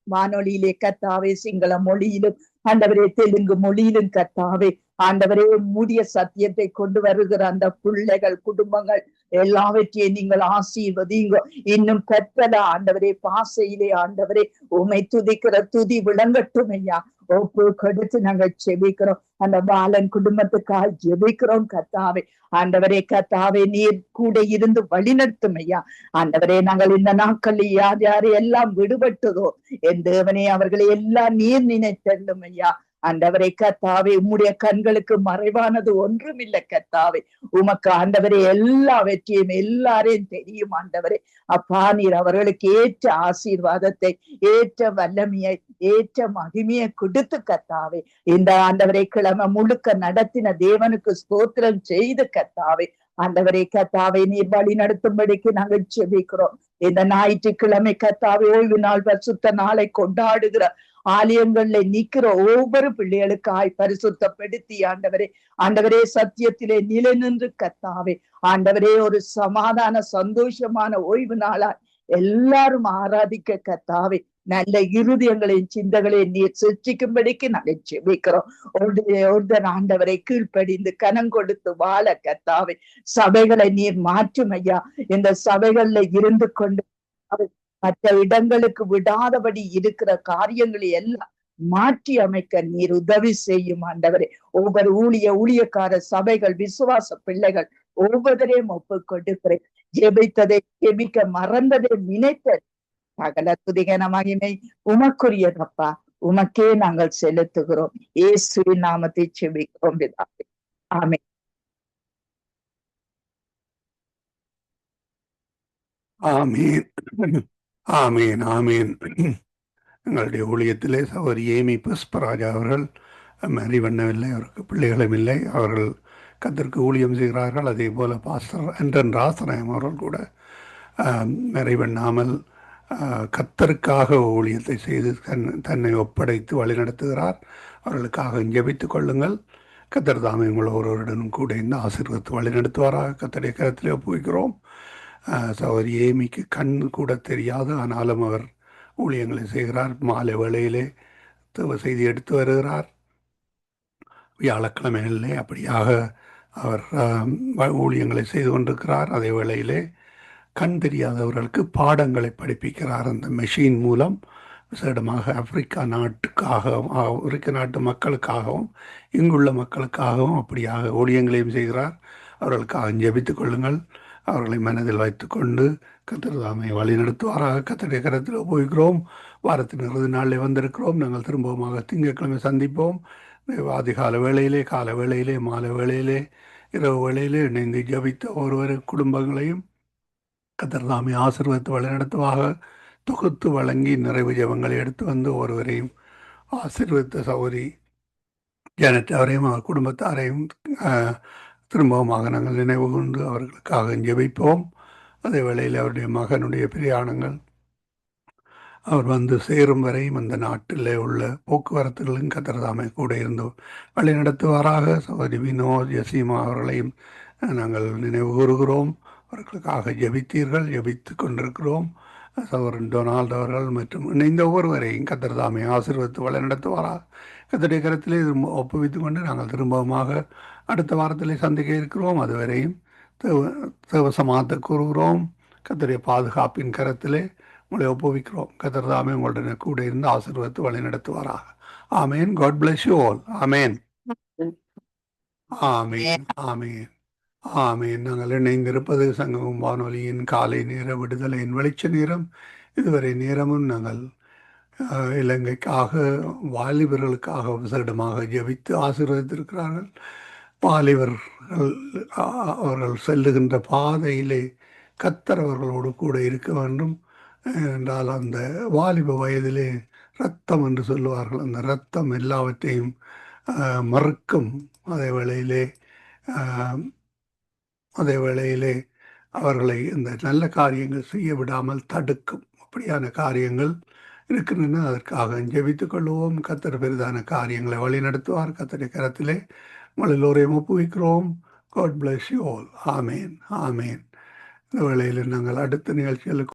Speaker 2: வானொலியிலே கத்தாவே சிங்கள மொழியிலும் ஆண்டவரே தெலுங்கு மொழியிலும் கத்தாவே ஆண்டவரே மூடிய சத்தியத்தை கொண்டு வருகிற அந்த பிள்ளைகள், குடும்பங்கள் எல்லாவற்றையும் நீங்கள் ஆசீர்வதிங்க. இன்னும் கற்பல ஆண்டவரே பாசையிலே ஆண்டவரே உமை துதிக்கிற துதி விளங்கட்டும் ஐயா. ஒப்பு கொடுத்து நாங்கள் ஜெபிக்கிறோம். அந்த பாலன் குடும்பத்துக்காக ஜெபிக்கிறோம் கத்தாவே. ஆண்டவரே கத்தாவே, நீர் கூட இருந்து வழிநடத்தும் ஐயா. ஆண்டவரே, நாங்கள் இந்த நாட்களில் யார் யாரு எல்லாம் விடுபட்டதோ என் தேவனே அவர்களை எல்லாம் நீர் நினைத்தள்ளும் ஐயா. ஆண்டவரே கத்தாவே, உம்முடைய கண்களுக்கு மறைவானது ஒன்றும் இல்லை கத்தாவே. உமக்கு ஆண்டவரே எல்லாவற்றையும் எல்லாரையும் தெரியும் ஆண்டவரே. அப்பா, நீர் அவர்களுக்கு ஏற்ற ஆசீர்வாதத்தை, ஏற்ற வல்லமையை, ஏற்ற மகிமையை கொடுத்து கத்தாவே இந்த ஆண்டவரை கிழமை முழுக்க நடத்தின தேவனுக்கு ஸ்தோத்திரம் செய்து கத்தாவே. ஆண்டவரே கத்தாவை நீர் வழி நடத்தும்படிக்கு நாங்கள் ஜெபிக்கிறோம். இந்த ஞாயிற்றுக்கிழமை கத்தாவே ஓய்வு நாள், பரிசுத்த நாளை கொண்டாடுகிற ஆலயங்கள்ல நிக்கிற ஒவ்வொரு பிள்ளைகளுக்காய் பரிசுத்தப்படுத்தி ஆண்டவரே, ஆண்டவரே சத்தியத்திலே நிலை நின்று கத்தாவே ஆண்டவரே ஒரு சமாதான சந்தோஷமான ஓய்வு நாளா எல்லாரும் ஆராதிக்க கத்தாவே நல்ல இருதயங்களையும் சிந்தங்களையும் நீர் சிருஷ்டிக்கும்படிக்கு நாங்கள் ஜெபிக்கிறோம். ஒருத்தர் ஆண்டவரை கீழ்ப்படிந்து கனம் கொடுத்து வாழ கத்தாவே சபைகளை நீர் மாற்றும் ஐயா. இந்த சபைகள்ல இருந்து கொண்டு மற்ற இடங்களுக்கு விடாதபடி இருக்கிற காரியங்களை எல்லாம் மாற்றி அமைக்க நீர் உதவி செய்யும் ஆண்டவரே. ஒவ்வொரு ஊழியக்கார சபைகள், விசுவாச பிள்ளைகள் ஒவ்வொருவரையும் ஒப்பு கொடுக்கிறேன். ஜெபித்ததை ஜெபிக்க மறந்ததை நினைத்த சகல துதிகன மகிமை உமக்குரியதப்பா. உமக்கே நாங்கள் செலுத்துகிறோம். இயேசுவின் நாமத்தை ஜெபிக்கிறோம் பிதாவே. ஆமென்.
Speaker 1: ஆமீன், ஆமீன், ஆமீன். எங்களுடைய ஊழியத்திலே சகோதரி ஏமி புஷ்பராஜா அவர்கள் மறிவண்ணவில்லை, அவருக்கு பிள்ளைகளும் இல்லை. அவர்கள் கர்த்தருக்கு ஊழியம் செய்கிறார்கள். அதே போல பாஸ்டர் அன்றன் ராசநாயம் அவர்கள் கூட மறைவண்ணாமல் கர்த்தருக்காக ஊழியத்தை செய்து தன்னை ஒப்படைத்து வழிநடத்துகிறார். அவர்களுக்காக ஜெபித்துக் கொள்ளுங்கள். கர்த்தர் தாமே உங்கள் ஒருவருடனும் கூட இந்த ஆசீர்வாதத்தை வழிநடத்துவாராக. கர்த்தருடைய கரத்திலே ஒப்புவிக்கிறோம். சகோதரி ஏமிக்கு கண் கூட தெரியாது, ஆனாலும் அவர் ஊழியங்களை செய்கிறார். மாலை வேளையிலே செய்தி எடுத்து வருகிறார். வியாழக்கிழமைகளிலே அப்படியாக அவர் ஊழியங்களை செய்து கொண்டிருக்கிறார். அதே வேளையிலே கண் தெரியாதவர்களுக்கு பாடங்களை படிப்பிக்கிறார். அந்த மெஷின் மூலம் விசேடமாக ஆப்பிரிக்கா நாட்டு மக்களுக்காகவும் இங்குள்ள மக்களுக்காகவும் அப்படியாக ஊழியங்களையும் செய்கிறார். அவர்களுக்காக ஜெபித்துக் கொள்ளுங்கள். அவர்களை மனதில் வைத்துக்கொண்டு கர்த்தர் தாமே வழி நடத்துவாராக. கர்த்தருடைய கரத்தில் போய்கிறோம். வாரத்தின் இறுதி நாளில் வந்திருக்கிறோம். நாங்கள் திரும்பவுமாக திங்கட்கிழமை சந்திப்போம். அதிகால வேளையிலே, கால வேளையிலே, மாலை வேளையிலே, இரவு வேளையிலே இணைந்து ஜபித்த ஒருவர் குடும்பங்களையும் கர்த்தர் தாமே ஆசீர்வதித்து வழிநடத்துவாக. தொகுத்து வழங்கி நிறைவு ஜெபங்களை எடுத்து வந்து ஒருவரையும் ஆசீர்வதித்த சகோதரி ஜானட் அவரையும் அவர் குடும்பத்தாரையும் திரும்பவுமாக நாங்கள் நினைவு கொண்டு அவர்களுக்காக ஜெபிப்போம். அதே வேளையில் அவருடைய மகனுடைய பிரயாணங்கள் அவர் வந்து சேரும் வரையும் அந்த நாட்டில் உள்ள போக்குவரத்துகளும் கர்த்தர் தாமே கூட இருந்து வழி நடத்துவாராக. சகோதரி வினோத் யசீமா அவர்களையும் நாங்கள் நினைவு கூறுகிறோம். அவர்களுக்காக ஜெபித்து கொண்டிருக்கிறோம். சகோதரன் டொனால்டு அவர்கள் மற்றும் இணைந்த ஒருவரையும் கர்த்தர் தாமே ஆசீர்வதித்து வழி நடத்துவாராக. கர்த்தருடைய கரத்திலே ஒப்புவித்து கொண்டு நாங்கள் திரும்பவுமாக அடுத்த வாரத்திலே சந்திக்க இருக்கிறோம். அதுவரையும் தேவசமாத்த கூறுகிறோம். கர்த்தருடைய பாதுகாப்பின் கரத்திலே உங்களை ஒப்புவிக்கிறோம். கர்த்தர் தாமே உங்களுடைய கூட இருந்து ஆசீர்வதித்து வழி நடத்துவாராக. Amen. God bless you all. Amen, amen, amen, amen. நாங்கள் இணைந்திருப்பது சங்கமம் வானொலியின் காலை நேர விடுதலையின் வெளிச்ச நேரம். இதுவரை நேரமும் நாங்கள் இலங்கைக்காக வாலிபர்களுக்காக விசேடமாக ஜெபித்து ஆசீர்வதித்திருக்கிறார்கள். வாலிபர்கள் அவர்கள் செல்லுகின்ற பாதையிலே கர்த்தர் அவர்களோடு கூட இருக்க வேண்டும். என்றால் அந்த வாலிப வயதிலே இரத்தம் என்று சொல்லுவார்கள். அந்த இரத்தம் எல்லாவற்றையும் மறுக்கும். அதே வேளையிலே அவர்களை இந்த நல்ல காரியங்கள் செய்ய விடாமல் தடுக்கும். அப்படியான காரியங்கள் இருக்கின்றன. அதற்காக ஜெபித்துக் கொள்வோம். கர்த்தர் பெரிதான காரியங்களை வழிநடத்துவார். கர்த்தருடைய கரத்திலே உங்கள் எல்லோரையும் ஒப்புவிக்கிறோம். God bless you all. ஆமேன், ஆமேன். இந்த வேளையில் நாங்கள் அடுத்த நிகழ்ச்சிகளுக்கு